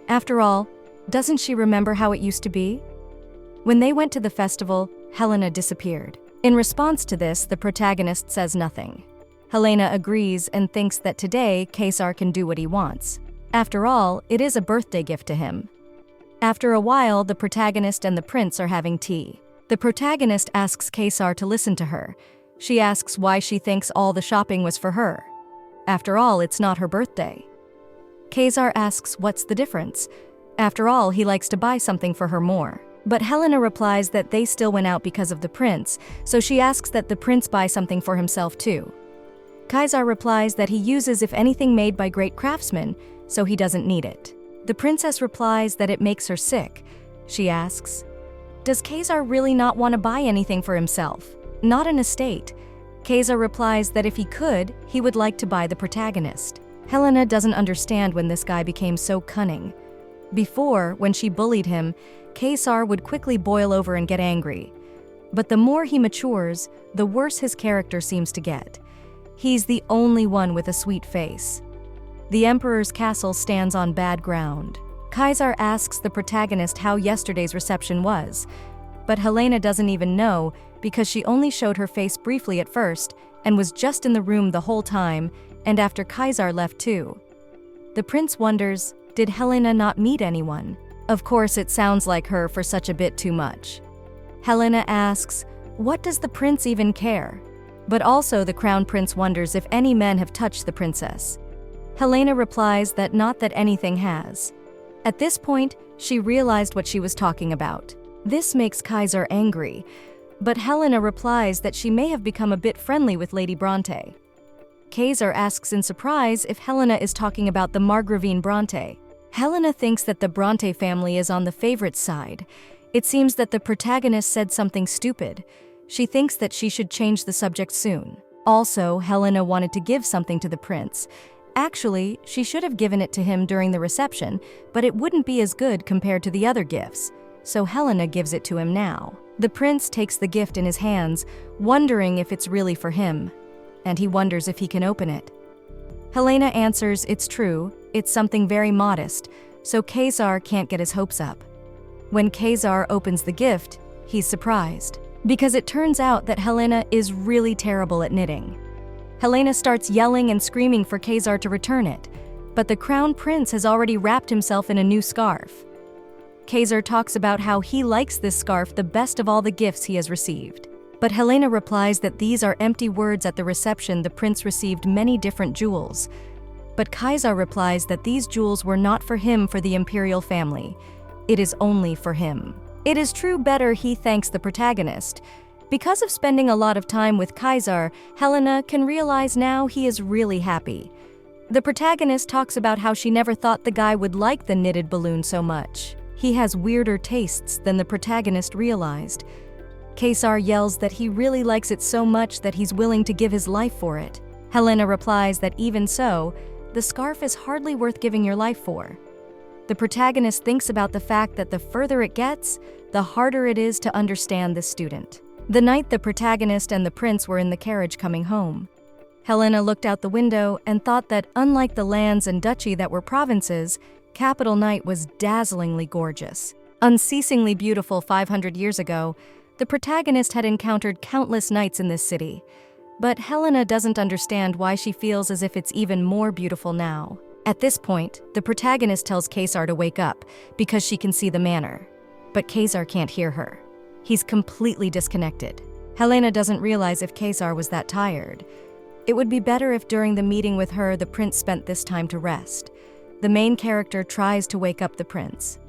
Speaker 1: After all, doesn't she remember how it used to be? When they went to the festival, Helena disappeared. In response to this, the protagonist says nothing. Helena agrees and thinks that today Kaiser can do what he wants. After all, it is a birthday gift to him. After a while, the protagonist and the prince are having tea. The protagonist asks Kaiser to listen to her. She asks why she thinks all the shopping was for her. After all, it's not her birthday. Kaiser asks what's the difference. After all, he likes to buy something for her more. But Helena replies that they still went out because of the prince, so she asks that the prince buy something for himself too. Kaiser replies that he uses if anything made by great craftsmen, so he doesn't need it. The princess replies that it makes her sick. She asks, does Kaiser really not want to buy anything for himself? Not an estate. Kaiser replies that if he could, he would like to buy the protagonist. Helena doesn't understand when this guy became so cunning. Before, when she bullied him, Kaiser would quickly boil over and get angry. But the more he matures, the worse his character seems to get. He's the only one with a sweet face. The Emperor's castle stands on bad ground. Kaiser asks the protagonist how yesterday's reception was, but Helena doesn't even know because she only showed her face briefly at first and was just in the room the whole time, and after Kaiser left too. The prince wonders, did Helena not meet anyone? Of course, it sounds like her for such a bit too much. Helena asks, what does the prince even care? But also the crown prince wonders if any men have touched the princess. Helena replies that not that anything has. At this point, she realized what she was talking about. This makes Kaiser angry, but Helena replies that she may have become a bit friendly with Lady Bronte. Kaiser asks in surprise if Helena is talking about the Margravine Bronte. Helena thinks that the Bronte family is on the favorite's side. It seems that the protagonist said something stupid. She thinks that she should change the subject soon. Also, Helena wanted to give something to the prince. Actually, she should have given it to him during the reception, but it wouldn't be as good compared to the other gifts, so Helena gives it to him now. The prince takes the gift in his hands, wondering if it's really for him, and he wonders if he can open it. Helena answers it's true, it's something very modest, so Kaiser can't get his hopes up. When Kaiser opens the gift, he's surprised, because it turns out that Helena is really terrible at knitting. Helena starts yelling and screaming for Kaiser to return it, but the crown prince has already wrapped himself in a new scarf. Kaiser talks about how he likes this scarf the best of all the gifts he has received. But Helena replies that these are empty words. At the reception, the prince received many different jewels. But Kaiser replies that these jewels were not for him, for the imperial family. It is only for him. It is true better he thanks the protagonist. Because of spending a lot of time with Kaiser, Helena can realize now he is really happy. The protagonist talks about how she never thought the guy would like the knitted balloon so much. He has weirder tastes than the protagonist realized. Kaiser yells that he really likes it so much that he's willing to give his life for it. Helena replies that even so, the scarf is hardly worth giving your life for. The protagonist thinks about the fact that the further it gets, the harder it is to understand this student. The night the protagonist and the prince were in the carriage coming home, Helena looked out the window and thought that unlike the lands and duchy that were provinces, Capital Night was dazzlingly gorgeous. Unceasingly beautiful 500 years ago, the protagonist had encountered countless nights in this city. But Helena doesn't understand why she feels as if it's even more beautiful now. At this point, the protagonist tells Kaiser to wake up because she can see the manor. But Kaiser can't hear her. He's completely disconnected. Helena doesn't realize if Kaiser was that tired. It would be better if during the meeting with her, the prince spent this time to rest. The main character tries to wake up the prince.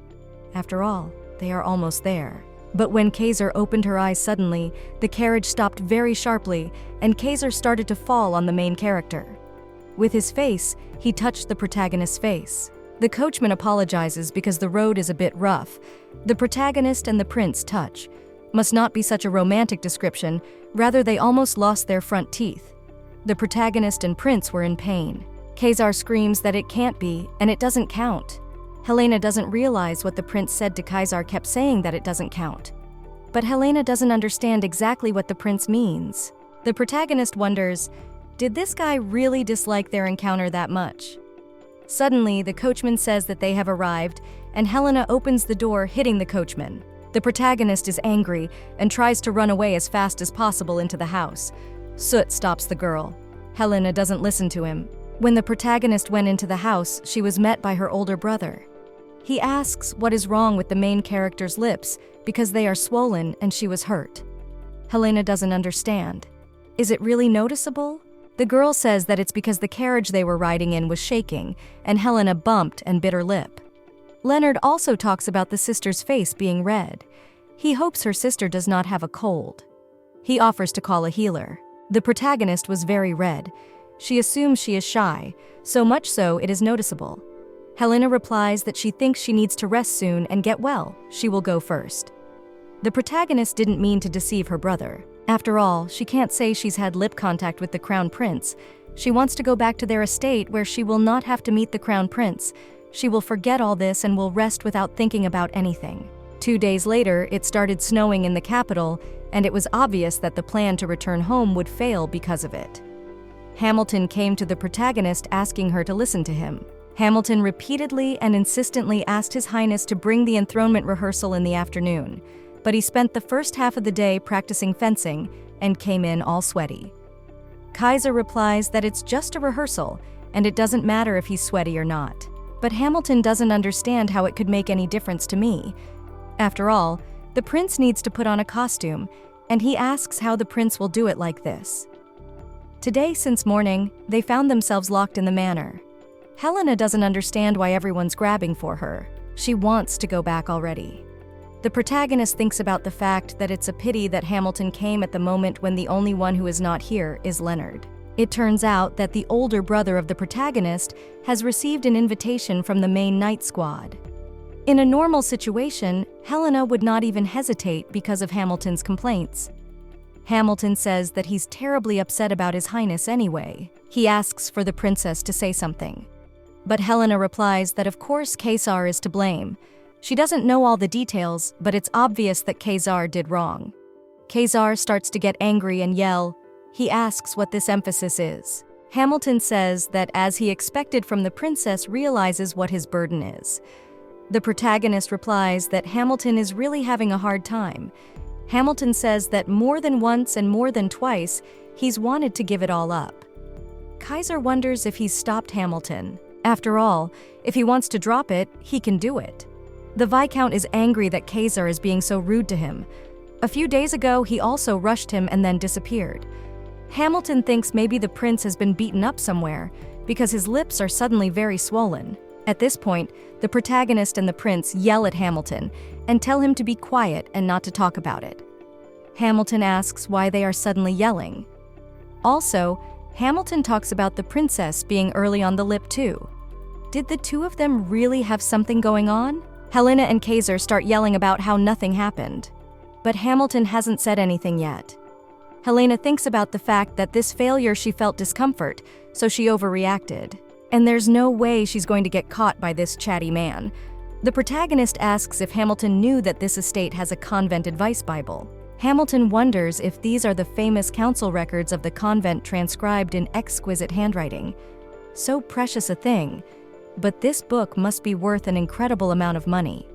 Speaker 1: After all, they are almost there. But when Kaiser opened her eyes suddenly, the carriage stopped very sharply, and Kaiser started to fall on the main character. With his face, he touched the protagonist's face. The coachman apologizes because the road is a bit rough. The protagonist and the prince touch. Must not be such a romantic description, rather they almost lost their front teeth. The protagonist and prince were in pain. Kaiser screams that it can't be, and it doesn't count. Helena doesn't realize what the prince said to Kaiser kept saying that it doesn't count. But Helena doesn't understand exactly what the prince means. The protagonist wonders, did this guy really dislike their encounter that much? Suddenly, the coachman says that they have arrived, and Helena opens the door, hitting the coachman. The protagonist is angry and tries to run away as fast as possible into the house. Soot stops the girl. Helena doesn't listen to him. When the protagonist went into the house, she was met by her older brother. He asks what is wrong with the main character's lips because they are swollen and she was hurt. Helena doesn't understand. Is it really noticeable? The girl says that it's because the carriage they were riding in was shaking, and Helena bumped and bit her lip. Leonard also talks about the sister's face being red. He hopes her sister does not have a cold. He offers to call a healer. The protagonist was very red. She assumes she is shy, so much so it is noticeable. Helena replies that she thinks she needs to rest soon and get well. She will go first. The protagonist didn't mean to deceive her brother. After all, she can't say she's had lip contact with the crown prince. She wants to go back to their estate where she will not have to meet the crown prince. She will forget all this and will rest without thinking about anything. 2 days later, it started snowing in the capital, and it was obvious that the plan to return home would fail because of it. Hamilton came to the protagonist asking her to listen to him. Hamilton repeatedly and insistently asked His Highness to bring the enthronement rehearsal in the afternoon, but he spent the first half of the day practicing fencing and came in all sweaty. Kaiser replies that it's just a rehearsal and it doesn't matter if he's sweaty or not. But Hamilton doesn't understand how it could make any difference to me. After all, the prince needs to put on a costume, and he asks how the prince will do it like this. Today, since morning, they found themselves locked in the manor. Helena doesn't understand why everyone's grabbing for her. She wants to go back already. The protagonist thinks about the fact that it's a pity that Hamilton came at the moment when the only one who is not here is Leonard. It turns out that the older brother of the protagonist has received an invitation from the main night squad. In a normal situation, Helena would not even hesitate because of Hamilton's complaints. Hamilton says that he's terribly upset about His Highness anyway. He asks for the princess to say something. But Helena replies that of course Kaiser is to blame. She doesn't know all the details, but it's obvious that Kaiser did wrong. Kaiser starts to get angry and yell. He asks what this emphasis is. Hamilton says that as he expected from the princess realizes what his burden is. The protagonist replies that Hamilton is really having a hard time. Hamilton says that more than once and more than twice, he's wanted to give it all up. Kaiser wonders if he's stopped Hamilton. After all, if he wants to drop it, he can do it. The Viscount is angry that Kaiser is being so rude to him. A few days ago, he also rushed him and then disappeared. Hamilton thinks maybe the prince has been beaten up somewhere because his lips are suddenly very swollen. At this point, the protagonist and the prince yell at Hamilton and tell him to be quiet and not to talk about it. Hamilton asks why they are suddenly yelling. Also, Hamilton talks about the princess being early on the lip too. Did the two of them really have something going on? Helena and Kaiser start yelling about how nothing happened. But Hamilton hasn't said anything yet. Helena thinks about the fact that this failure she felt discomfort, so she overreacted. And there's no way she's going to get caught by this chatty man. The protagonist asks if Hamilton knew that this estate has a convent advice Bible. Hamilton wonders if these are the famous council records of the convent transcribed in exquisite handwriting. So precious a thing, but this book must be worth an incredible amount of money.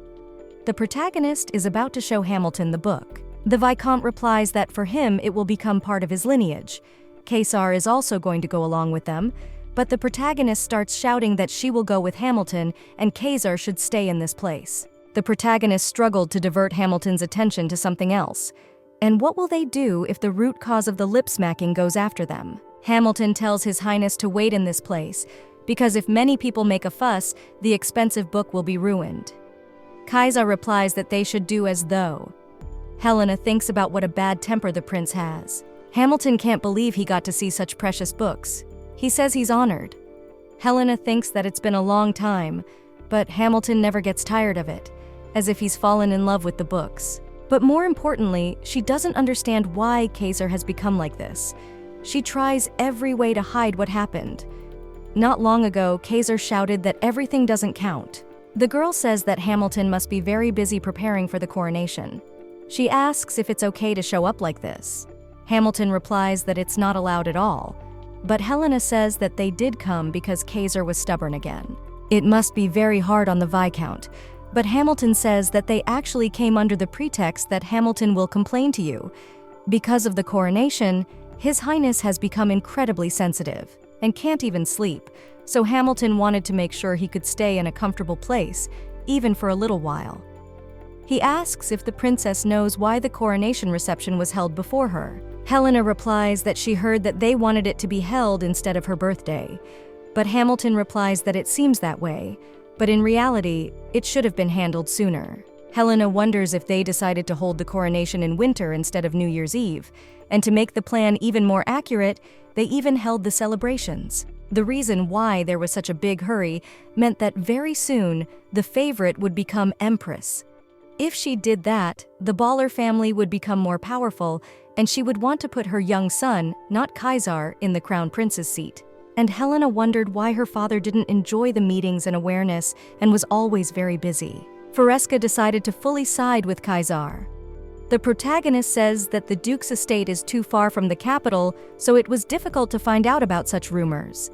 Speaker 1: The protagonist is about to show Hamilton the book. The Viscount replies that for him it will become part of his lineage. Kaiser is also going to go along with them, but the protagonist starts shouting that she will go with Hamilton and Kaiser should stay in this place. The protagonist struggled to divert Hamilton's attention to something else. And what will they do if the root cause of the lip smacking goes after them? Hamilton tells His Highness to wait in this place, because if many people make a fuss, the expensive book will be ruined. Kaiser replies that they should do as though. Helena thinks about what a bad temper the prince has. Hamilton can't believe he got to see such precious books. He says he's honored. Helena thinks that it's been a long time, but Hamilton never gets tired of it, as if he's fallen in love with the books. But more importantly, she doesn't understand why Kaiser has become like this. She tries every way to hide what happened. Not long ago, Kaiser shouted that everything doesn't count. The girl says that Hamilton must be very busy preparing for the coronation. She asks if it's okay to show up like this. Hamilton replies that it's not allowed at all, but Helena says that they did come because Kaiser was stubborn again. It must be very hard on the Viscount, but Hamilton says that they actually came under the pretext that Hamilton will complain to you. Because of the coronation, His Highness has become incredibly sensitive. and can't even sleep, so Hamilton wanted to make sure he could stay in a comfortable place, even for a little while. He asks if the princess knows why the coronation reception was held before her. Helena replies that she heard that they wanted it to be held instead of her birthday, but Hamilton replies that it seems that way, but in reality, it should have been handled sooner. Helena wonders if they decided to hold the coronation in winter instead of New Year's Eve, and to make the plan even more accurate, they even held the celebrations. The reason why there was such a big hurry meant that very soon, the favorite would become empress. If she did that, the Baller family would become more powerful, and she would want to put her young son, not Kaiser, in the crown prince's seat. And Helena wondered why her father didn't enjoy the meetings and awareness and was always very busy. Fesca decided to fully side with Kaiser. The protagonist says that the Duke's estate is too far from the capital, so it was difficult to find out about such rumors.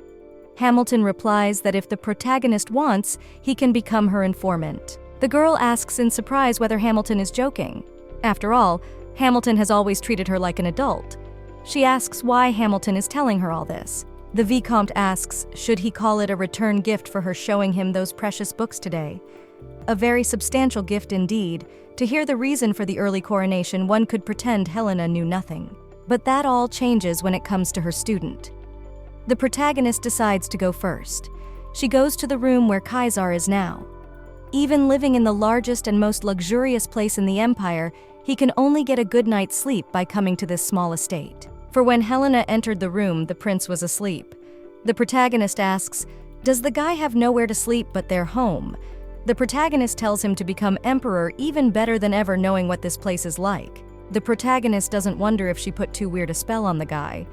Speaker 1: Hamilton replies that if the protagonist wants, he can become her informant. The girl asks in surprise whether Hamilton is joking. After all, Hamilton has always treated her like an adult. She asks why Hamilton is telling her all this. The Vicomte asks, should he call it a return gift for her showing him those precious books today? A very substantial gift indeed. To hear the reason for the early coronation, one could pretend Helena knew nothing. But that all changes when it comes to her student. The protagonist decides to go first. She goes to the room where Kaiser is now. Even living in the largest and most luxurious place in the empire, he can only get a good night's sleep by coming to this small estate. For when Helena entered the room, the prince was asleep. The protagonist asks, does the guy have nowhere to sleep but their home? The protagonist tells him to become emperor even better than ever, knowing what this place is like. The protagonist doesn't wonder if she put too weird a spell on the guy.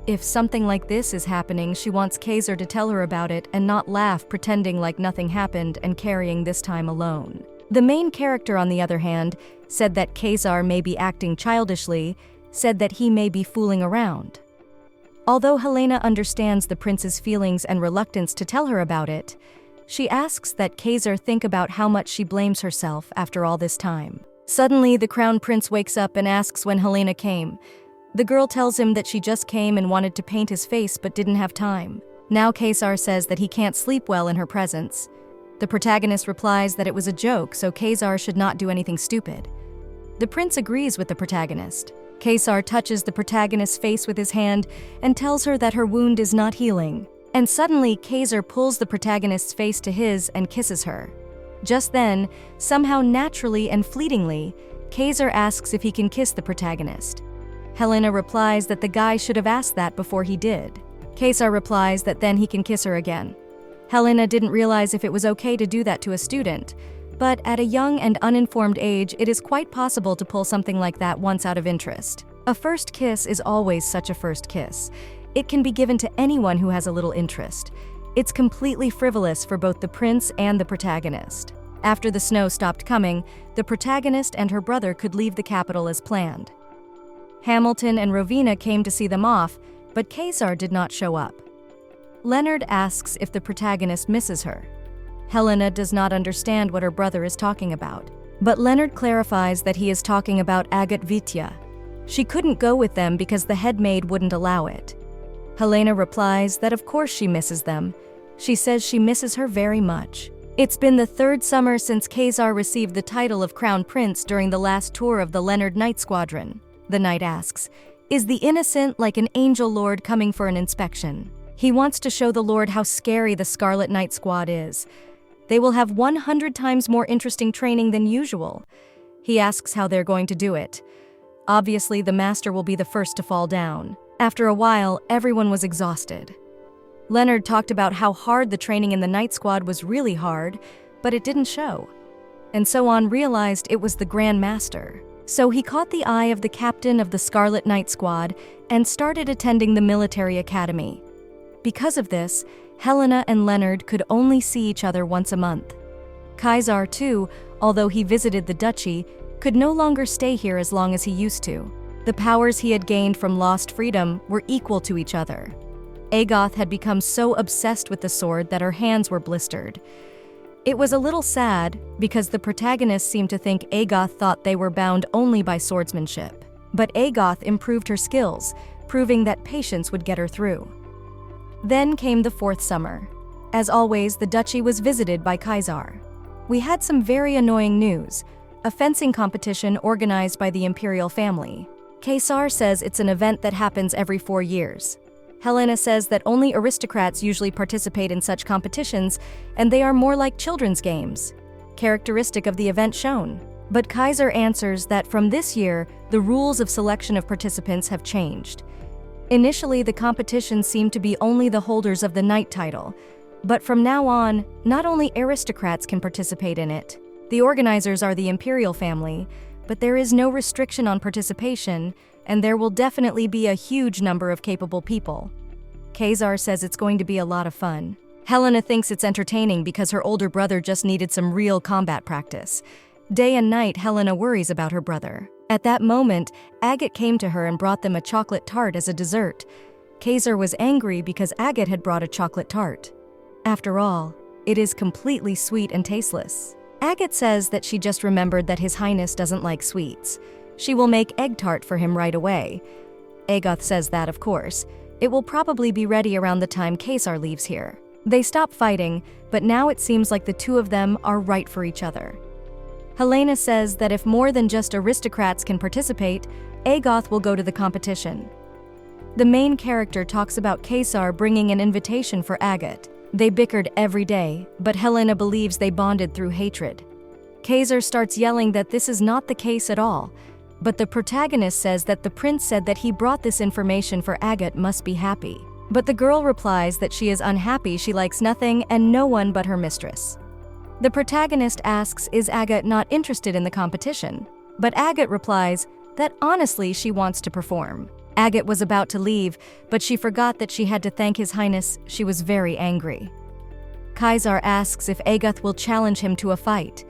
Speaker 1: If something like this is happening, she wants Kaiser to tell her about it and not laugh, pretending like nothing happened and carrying this time alone. The main character, on the other hand, said that Kaiser may be acting childishly, said that he may be fooling around. Although Helena understands the prince's feelings and reluctance to tell her about it, she asks that Kaiser think about how much she blames herself after all this time. Suddenly, the crown prince wakes up and asks when Helena came. The girl tells him that she just came and wanted to paint his face but didn't have time. Now Kaiser says that he can't sleep well in her presence. The protagonist replies that it was a joke, so Kaiser should not do anything stupid. The prince agrees with the protagonist. Kaiser touches the protagonist's face with his hand and tells her that her wound is not healing. And suddenly, Kaiser pulls the protagonist's face to his and kisses her. Just then, somehow naturally and fleetingly, Kaiser asks if he can kiss the protagonist. Helena replies that the guy should have asked that before he did. Kaiser replies that then he can kiss her again. Helena didn't realize if it was okay to do that to a student, but at a young and uninformed age, it is quite possible to pull something like that once out of interest. A first kiss is always such a first kiss. It can be given to anyone who has a little interest. It's completely frivolous for both the prince and the protagonist. After the snow stopped coming, the protagonist and her brother could leave the capital as planned. Hamilton and Rowena came to see them off, but Kaiser did not show up. Leonard asks if the protagonist misses her. Helena does not understand what her brother is talking about, but Leonard clarifies that he is talking about Agat Vitya. She couldn't go with them because the head maid wouldn't allow it. Helena replies that of course she misses them. She says she misses her very much. It's been the third summer since Kaiser received the title of Crown Prince during the last tour of the Leonard Knight Squadron. The knight asks, is the innocent like an angel lord coming for an inspection? He wants to show the lord how scary the Scarlet Knight Squad is. They will have 100 times more interesting training than usual. He asks how they're going to do it. Obviously, the master will be the first to fall down. After a while, everyone was exhausted. Leonard talked about how hard the training in the Night Squad was, really hard, but it didn't show. And so on realized it was the Grand Master. So he caught the eye of the captain of the Scarlet Knight Squad and started attending the military academy. Because of this, Helena and Leonard could only see each other once a month. Kaiser, too, although he visited the duchy, could no longer stay here as long as he used to. The powers he had gained from lost freedom were equal to each other. Agoth had become so obsessed with the sword that her hands were blistered. It was a little sad because the protagonist seemed to think Agoth thought they were bound only by swordsmanship. But Agoth improved her skills, proving that patience would get her through. Then came the fourth summer. As always, the duchy was visited by Kaiser. We had some very annoying news: a fencing competition organized by the imperial family. Kaiser says it's an event that happens every 4 years. Helena says that only aristocrats usually participate in such competitions, and they are more like children's games, characteristic of the event shown. But Kaiser answers that from this year, the rules of selection of participants have changed. Initially, the competition seemed to be only the holders of the knight title, but from now on, not only aristocrats can participate in it. The organizers are the imperial family, but there is no restriction on participation, and there will definitely be a huge number of capable people. Kaiser says it's going to be a lot of fun. Helena thinks it's entertaining because her older brother just needed some real combat practice. Day and night, Helena worries about her brother. At that moment, Agate came to her and brought them a chocolate tart as a dessert. Kaiser was angry because Agate had brought a chocolate tart. After all, it is completely sweet and tasteless. Agate says that she just remembered that His Highness doesn't like sweets. She will make egg tart for him right away. Agoth says that, of course, it will probably be ready around the time Kaiser leaves here. They stop fighting, but now it seems like the two of them are right for each other. Helena says that if more than just aristocrats can participate, Agoth will go to the competition. The main character talks about Kaiser bringing an invitation for Agate. They bickered every day, but Helena believes they bonded through hatred. Kaiser starts yelling that this is not the case at all, but the protagonist says that the prince said that he brought this information for Agate must be happy. But the girl replies that she is unhappy, she likes nothing and no one but her mistress. The protagonist asks, is Agate not interested in the competition? But Agate replies that honestly she wants to perform. Agate was about to leave, but she forgot that she had to thank His Highness. She was very angry. Kaiser asks if Agoth will challenge him to a fight.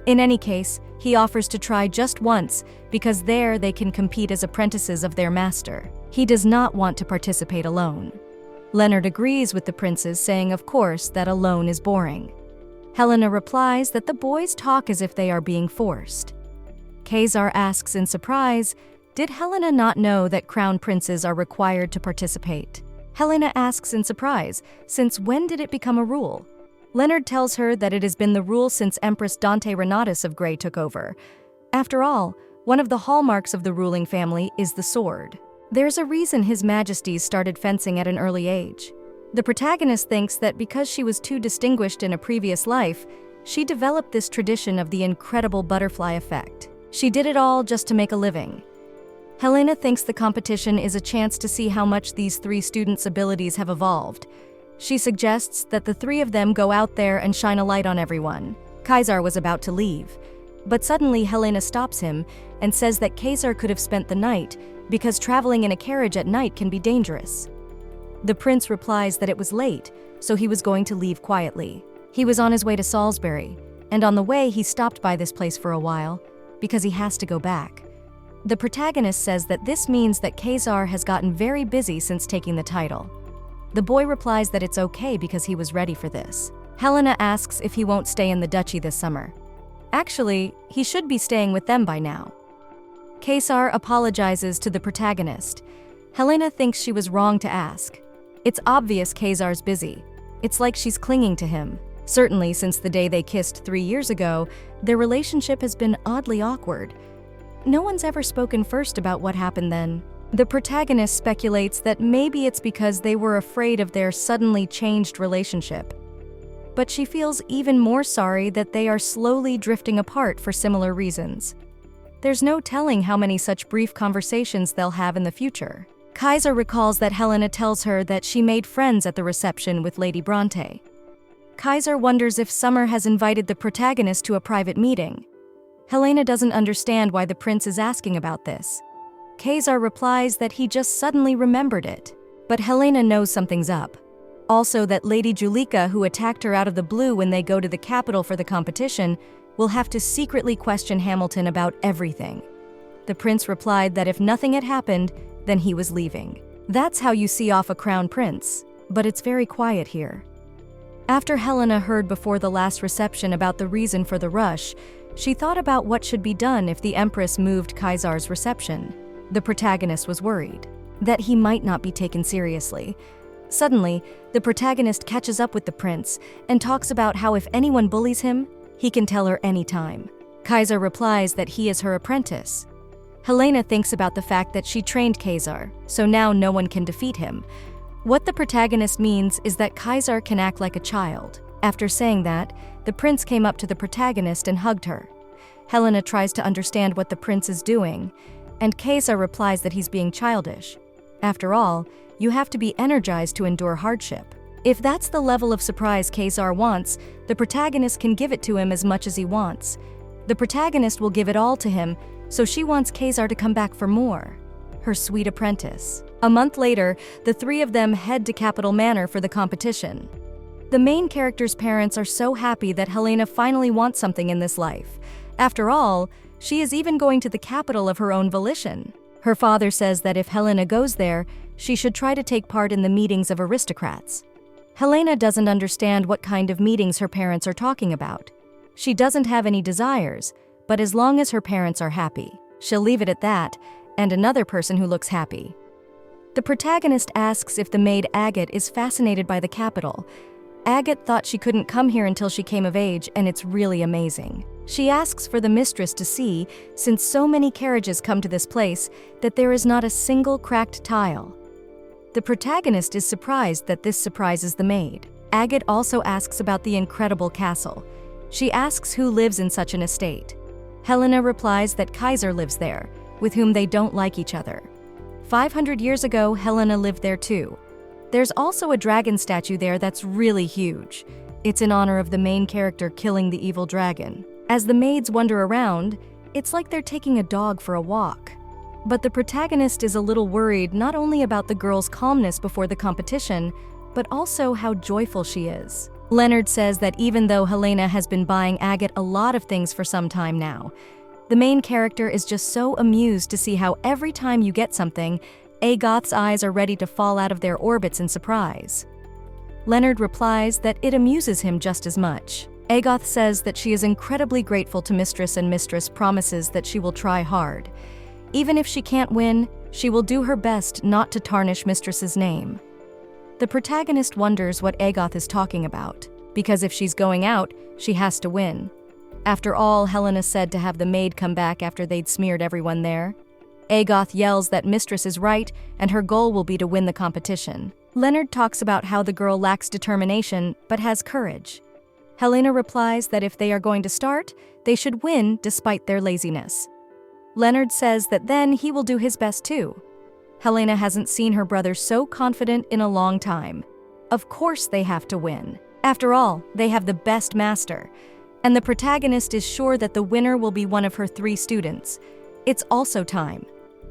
Speaker 1: In any case, he offers to try just once, because there they can compete as apprentices of their master. He does not want to participate alone. Leonard agrees with the princes, saying of course that alone is boring. Helena replies that the boys talk as if they are being forced. Kaiser asks in surprise, did Helena not know that crown princes are required to participate? Helena asks in surprise, since when did it become a rule? Leonard tells her that it has been the rule since Empress Dante of Grey took over. After all, one of the hallmarks of the ruling family is the sword. There's a reason His Majesty started fencing at an early age. The protagonist thinks that because she was too distinguished in a previous life, she developed this tradition of the incredible butterfly effect. She did it all just to make a living. Helena thinks the competition is a chance to see how much these three students' abilities have evolved. She suggests that the three of them go out there and shine a light on everyone. Kaiser was about to leave, but suddenly Helena stops him and says that Kaiser could have spent the night because traveling in a carriage at night can be dangerous. The prince replies that it was late, so he was going to leave quietly. He was on his way to Salisbury, and on the way he stopped by this place for a while because he has to go back. The protagonist says that this means that Kaiser has gotten very busy since taking the title. The boy replies that it's okay because he was ready for this. Helena asks if he won't stay in the duchy this summer. Actually, he should be staying with them by now. Kaiser apologizes to the protagonist. Helena thinks she was wrong to ask. It's obvious Kaiser's busy. It's like she's clinging to him. Certainly, since the day they kissed 3 years ago, their relationship has been oddly awkward. No one's ever spoken first about what happened then. The protagonist speculates that maybe it's because they were afraid of their suddenly changed relationship. But she feels even more sorry that they are slowly drifting apart for similar reasons. There's no telling how many such brief conversations they'll have in the future. Kaiser recalls that Helena tells her that she made friends at the reception with Lady Bronte. Kaiser wonders if Summer has invited the protagonist to a private meeting. Helena doesn't understand why the prince is asking about this. Kaiser replies that he just suddenly remembered it. But Helena knows something's up. Also that Lady Julika, who attacked her out of the blue when they go to the capital for the competition, will have to secretly question Hamilton about everything. The prince replied that if nothing had happened, then he was leaving. That's how you see off a crown prince, but it's very quiet here. After Helena heard before the last reception about the reason for the rush, she thought about what should be done if the Empress moved Kaiser's reception. The protagonist was worried that he might not be taken seriously. Suddenly, the protagonist catches up with the prince and talks about how if anyone bullies him, he can tell her anytime. Kaiser replies that he is her apprentice. Helena thinks about the fact that she trained Kaiser, so now no one can defeat him. What the protagonist means is that Kaiser can act like a child. After saying that, the prince came up to the protagonist and hugged her. Helena tries to understand what the prince is doing, and Kaiser replies that he's being childish. After all, you have to be energized to endure hardship. If that's the level of surprise Kaiser wants, the protagonist can give it to him as much as he wants. The protagonist will give it all to him, so she wants Kaiser to come back for more. Her sweet apprentice. A month later, the three of them head to Capital Manor for the competition. The main character's parents are so happy that Helena finally wants something in this life. After all, she is even going to the capital of her own volition. Her father says that if Helena goes there, she should try to take part in the meetings of aristocrats. Helena doesn't understand what kind of meetings her parents are talking about. She doesn't have any desires, but as long as her parents are happy, she'll leave it at that, and another person who looks happy. The protagonist asks if the maid Agate is fascinated by the capital. Agate thought she couldn't come here until she came of age, and it's really amazing. She asks for the mistress to see, since so many carriages come to this place, that there is not a single cracked tile. The protagonist is surprised that this surprises the maid. Agate also asks about the incredible castle. She asks who lives in such an estate. Helena replies that Kaiser lives there, with whom they don't like each other. 500 years ago, Helena lived there too. There's also a dragon statue there that's really huge. It's in honor of the main character killing the evil dragon. As the maids wander around, it's like they're taking a dog for a walk. But the protagonist is a little worried not only about the girl's calmness before the competition, but also how joyful she is. Leonard says that even though Helena has been buying Agate a lot of things for some time now, the main character is just so amused to see how every time you get something, Agoth's eyes are ready to fall out of their orbits in surprise. Leonard replies that it amuses him just as much. Agoth says that she is incredibly grateful to Mistress, and Mistress promises that she will try hard. Even if she can't win, she will do her best not to tarnish Mistress's name. The protagonist wonders what Agoth is talking about, because if she's going out, she has to win. After all, Helena said to have the maid come back after they'd smeared everyone there. Agoth yells that Mistress is right and her goal will be to win the competition. Leonard talks about how the girl lacks determination but has courage. Helena replies that if they are going to start, they should win despite their laziness. Leonard says that then he will do his best too. Helena hasn't seen her brother so confident in a long time. Of course they have to win. After all, they have the best master. And the protagonist is sure that the winner will be one of her 3 students. It's also time.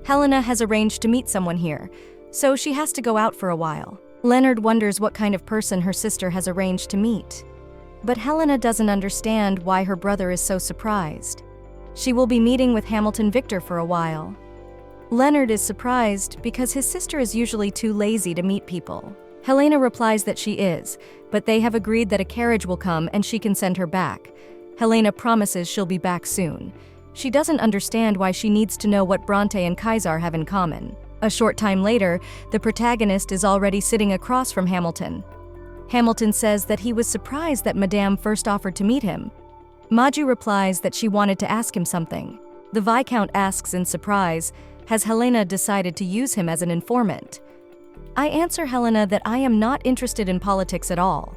Speaker 1: Helena has arranged to meet someone here, so she has to go out for a while. Leonard wonders what kind of person her sister has arranged to meet. But Helena doesn't understand why her brother is so surprised. She will be meeting with Hamilton Victor for a while. Leonard is surprised because his sister is usually too lazy to meet people. Helena replies that she is, but they have agreed that a carriage will come and she can send her back. Helena promises she'll be back soon. She doesn't understand why she needs to know what Dante and Kaiser have in common. A short time later, the protagonist is already sitting across from Hamilton. Hamilton says that he was surprised that Madame first offered to meet him. Maju replies that she wanted to ask him something. The Viscount asks in surprise, has Helena decided to use him as an informant? I answer Helena that I am not interested in politics at all.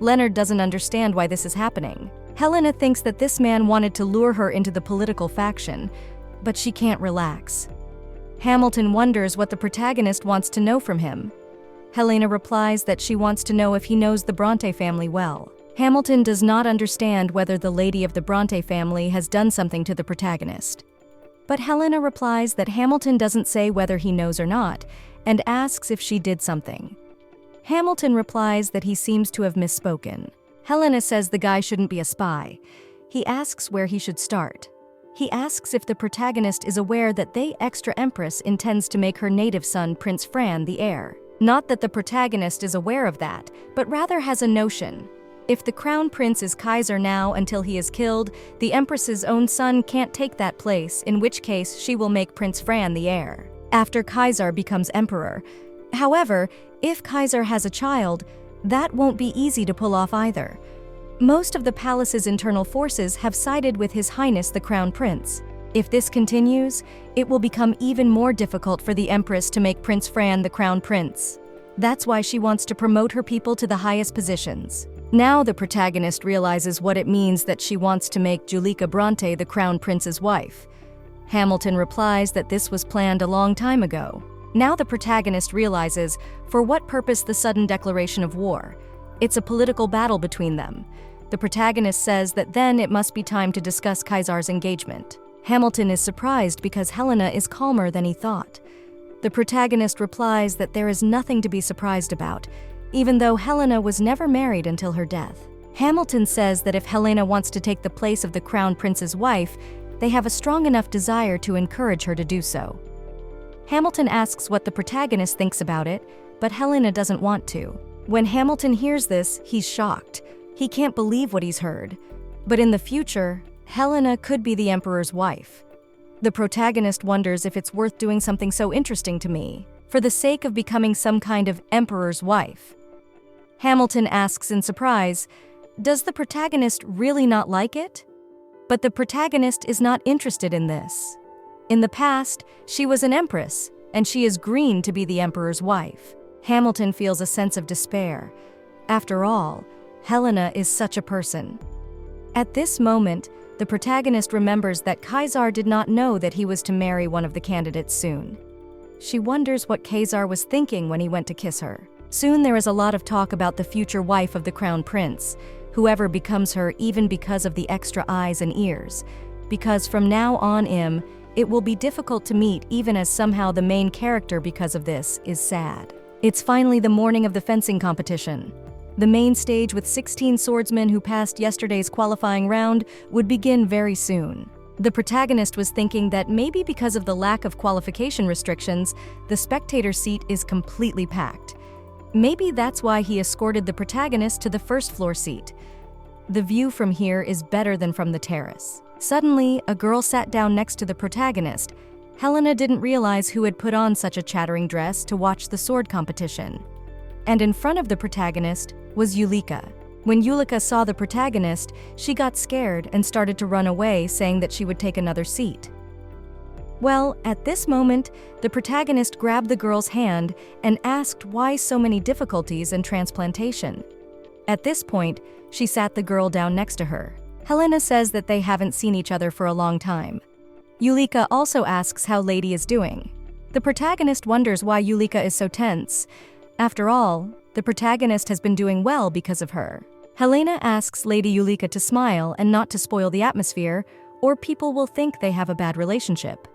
Speaker 1: Leonard doesn't understand why this is happening. Helena thinks that this man wanted to lure her into the political faction, but she can't relax. Hamilton wonders what the protagonist wants to know from him. Helena replies that she wants to know if he knows the Bronte family well. Hamilton does not understand whether the lady of the Bronte family has done something to the protagonist. But Helena replies that Hamilton doesn't say whether he knows or not, and asks if she did something. Hamilton replies that he seems to have misspoken. Helena says the guy shouldn't be a spy. He asks where he should start. He asks if the protagonist is aware that the extra empress intends to make her native son, Prince Fran, the heir. Not that the protagonist is aware of that, but rather has a notion. If the crown prince is Kaiser now until he is killed, the empress's own son can't take that place, in which case she will make Prince Fran the heir after Kaiser becomes emperor. However, If Kaiser has a child, that won't be easy to pull off either. Most of the palace's internal forces have sided with His Highness the Crown Prince. If this continues, it will become even more difficult for the Empress to make Prince Fran the Crown Prince. That's why she wants to promote her people to the highest positions. Now the protagonist realizes what it means that she wants to make Julika Bronte the Crown Prince's wife. Hamilton replies that this was planned a long time ago. Now the protagonist realizes for what purpose the sudden declaration of war. It's a political battle between them. The protagonist says that then it must be time to discuss Kaiser's engagement. Hamilton is surprised because Helena is calmer than he thought. The protagonist replies that there is nothing to be surprised about, even though Helena was never married until her death. Hamilton says that if Helena wants to take the place of the Crown Prince's wife, they have a strong enough desire to encourage her to do so. Hamilton asks what the protagonist thinks about it, but Helena doesn't want to. When Hamilton hears this, he's shocked. He can't believe what he's heard. But in the future, Helena could be the Emperor's wife. The protagonist wonders if it's worth doing something so interesting to me, for the sake of becoming some kind of Emperor's wife. Hamilton asks in surprise, does the protagonist really not like it? But the protagonist is not interested in this. In the past, she was an empress, and she is green to be the Emperor's wife. Hamilton feels a sense of despair. After all, Helena is such a person. At this moment, the protagonist remembers that Kaiser did not know that he was to marry one of the candidates soon. She wonders what Kaiser was thinking when he went to kiss her. Soon there is a lot of talk about the future wife of the Crown Prince, whoever becomes her even because of the extra eyes and ears. Because from now on it will be difficult to meet even as somehow the main character because of this is sad. It's finally the morning of the fencing competition. The main stage with 16 swordsmen who passed yesterday's qualifying round would begin very soon. The protagonist was thinking that maybe because of the lack of qualification restrictions, the spectator seat is completely packed. Maybe that's why he escorted the protagonist to the first floor seat. The view from here is better than from the terrace. Suddenly, a girl sat down next to the protagonist. Helena didn't realize who had put on such a chattering dress to watch the sword competition. And in front of the protagonist was Julika. When Julika saw the protagonist, she got scared and started to run away, saying that she would take another seat. Well, at this moment, the protagonist grabbed the girl's hand and asked why so many difficulties in transplantation. At this point, she sat the girl down next to her. Helena says that they haven't seen each other for a long time. Julika also asks how Lady is doing. The protagonist wonders why Julika is so tense. After all, the protagonist has been doing well because of her. Helena asks Lady Julika to smile and not to spoil the atmosphere, or people will think they have a bad relationship.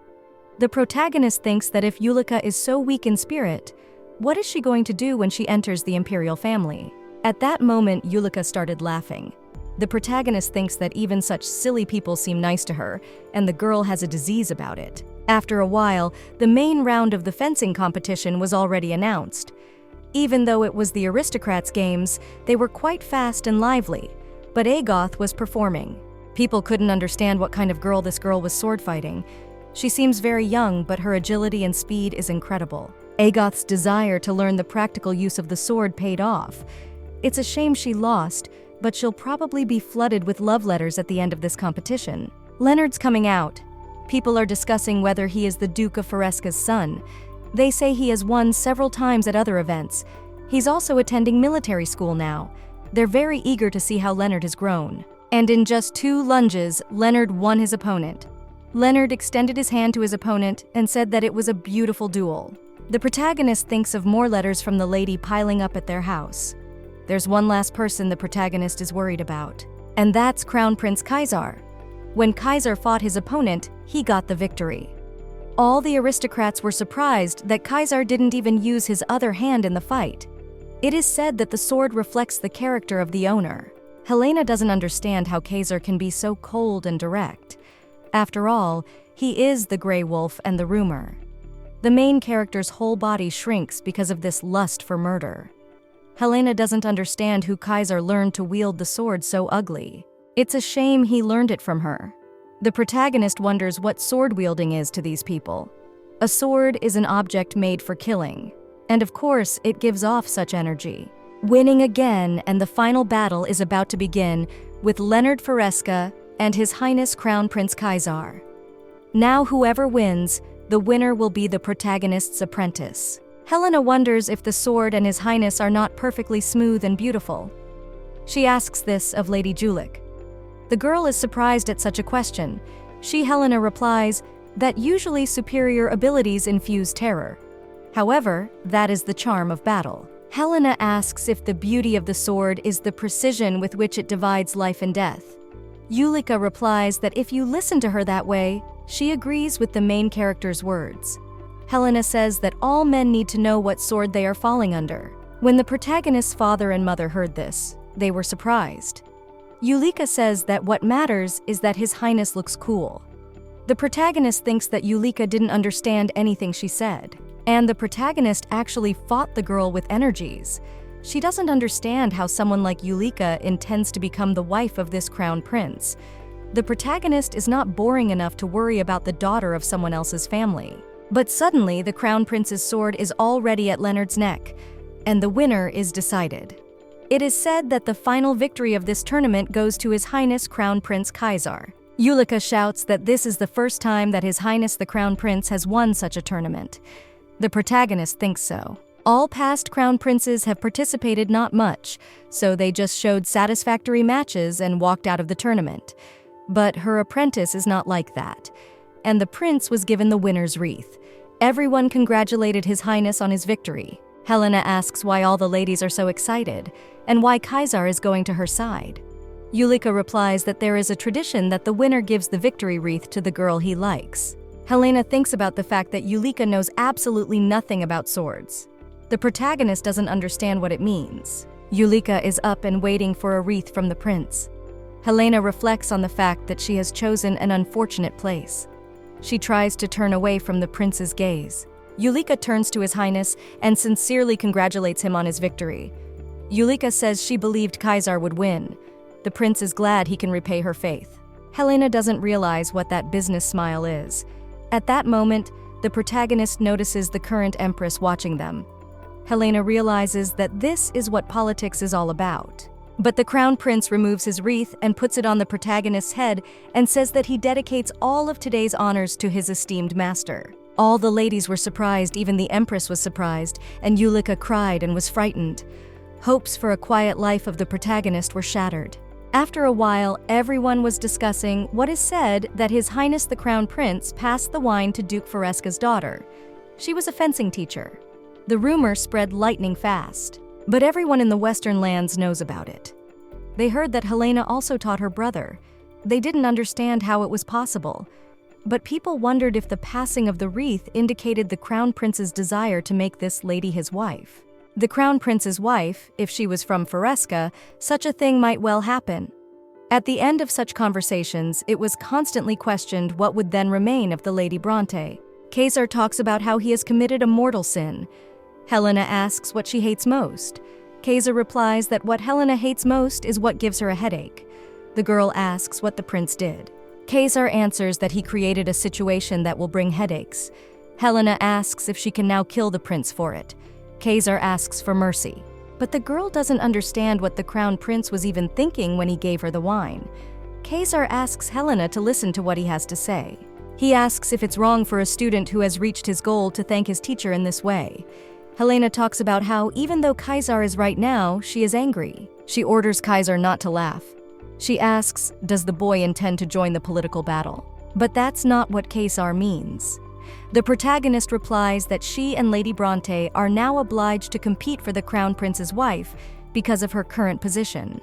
Speaker 1: The protagonist thinks that if Julika is so weak in spirit, what is she going to do when she enters the imperial family? At that moment, Julika started laughing. The protagonist thinks that even such silly people seem nice to her, and the girl has a disease about it. After a while, the main round of the fencing competition was already announced. Even though it was the aristocrats' games, they were quite fast and lively, but Agoth was performing. People couldn't understand what kind of girl this girl was sword fighting. She seems very young, but her agility and speed is incredible. Agoth's desire to learn the practical use of the sword paid off. It's a shame she lost, but she'll probably be flooded with love letters at the end of this competition. Leonard's coming out. People are discussing whether he is the Duke of Fesca's son. They say he has won several times at other events. He's also attending military school now. They're very eager to see how Leonard has grown. And in just 2 lunges, Leonard won his opponent. Leonard extended his hand to his opponent and said that it was a beautiful duel. The protagonist thinks of more letters from the lady piling up at their house. There's one last person the protagonist is worried about, and that's Crown Prince Kaiser. When Kaiser fought his opponent, he got the victory. All the aristocrats were surprised that Kaiser didn't even use his other hand in the fight. It is said that the sword reflects the character of the owner. Helena doesn't understand how Kaiser can be so cold and direct. After all, he is the Grey Wolf and the rumor. The main character's whole body shrinks because of this lust for murder. Helena doesn't understand who Kaiser learned to wield the sword so ugly. It's a shame he learned it from her. The protagonist wonders what sword wielding is to these people. A sword is an object made for killing. And of course, it gives off such energy. Winning again, and the final battle is about to begin with Leonard Fesca and His Highness Crown Prince Kaiser. Now whoever wins, the winner will be the protagonist's apprentice. Helena wonders if the sword and His Highness are not perfectly smooth and beautiful. She asks this of Lady Julik. The girl is surprised at such a question. Helena replies that usually superior abilities infuse terror. However, that is the charm of battle. Helena asks if the beauty of the sword is the precision with which it divides life and death. Julika replies that if you listen to her that way, she agrees with the main character's words. Helena says that all men need to know what sword they are falling under. When the protagonist's father and mother heard this, they were surprised. Julika says that what matters is that His Highness looks cool. The protagonist thinks that Julika didn't understand anything she said. And the protagonist actually fought the girl with energies. She doesn't understand how someone like Julika intends to become the wife of this crown prince. The protagonist is not boring enough to worry about the daughter of someone else's family. But suddenly, the crown prince's sword is already at Leonard's neck, and the winner is decided. It is said that the final victory of this tournament goes to His Highness Crown Prince Kaiser. Julika shouts that this is the first time that His Highness the Crown Prince has won such a tournament. The protagonist thinks so. All past crown princes have participated not much, so they just showed satisfactory matches and walked out of the tournament. But her apprentice is not like that, and the prince was given the winner's wreath. Everyone congratulated His Highness on his victory. Helena asks why all the ladies are so excited, and why Kaiser is going to her side. Julika replies that there is a tradition that the winner gives the victory wreath to the girl he likes. Helena thinks about the fact that Julika knows absolutely nothing about swords. The protagonist doesn't understand what it means. Julika is up and waiting for a wreath from the prince. Helena reflects on the fact that she has chosen an unfortunate place. She tries to turn away from the prince's gaze. Julika turns to His Highness and sincerely congratulates him on his victory. Julika says she believed Kaiser would win. The prince is glad he can repay her faith. Helena doesn't realize what that business smile is. At that moment, the protagonist notices the current empress watching them. Helena realizes that this is what politics is all about. But the crown prince removes his wreath and puts it on the protagonist's head and says that he dedicates all of today's honors to his esteemed master. All the ladies were surprised, even the empress was surprised, and Julika cried and was frightened. Hopes for a quiet life of the protagonist were shattered. After a while, everyone was discussing what is said that His Highness the Crown Prince passed the wine to Duke Fesca's daughter. She was a fencing teacher. The rumor spread lightning fast, but everyone in the Western lands knows about it. They heard that Helena also taught her brother. They didn't understand how it was possible, but people wondered if the passing of the wreath indicated the Crown Prince's desire to make this lady his wife. The Crown Prince's wife, if she was from Fesca, such a thing might well happen. At the end of such conversations, it was constantly questioned what would then remain of the Lady Bronte. Kaiser talks about how he has committed a mortal sin. Helena asks what she hates most. Kaiser replies that what Helena hates most is what gives her a headache. The girl asks what the prince did. Kaiser answers that he created a situation that will bring headaches. Helena asks if she can now kill the prince for it. Kaiser asks for mercy. But the girl doesn't understand what the crown prince was even thinking when he gave her the wine. Kaiser asks Helena to listen to what he has to say. He asks if it's wrong for a student who has reached his goal to thank his teacher in this way. Helena talks about how even though Kaiser is right now, she is angry. She orders Kaiser not to laugh. She asks, does the boy intend to join the political battle? But that's not what Kaiser means. The protagonist replies that she and Lady Bronte are now obliged to compete for the crown prince's wife because of her current position.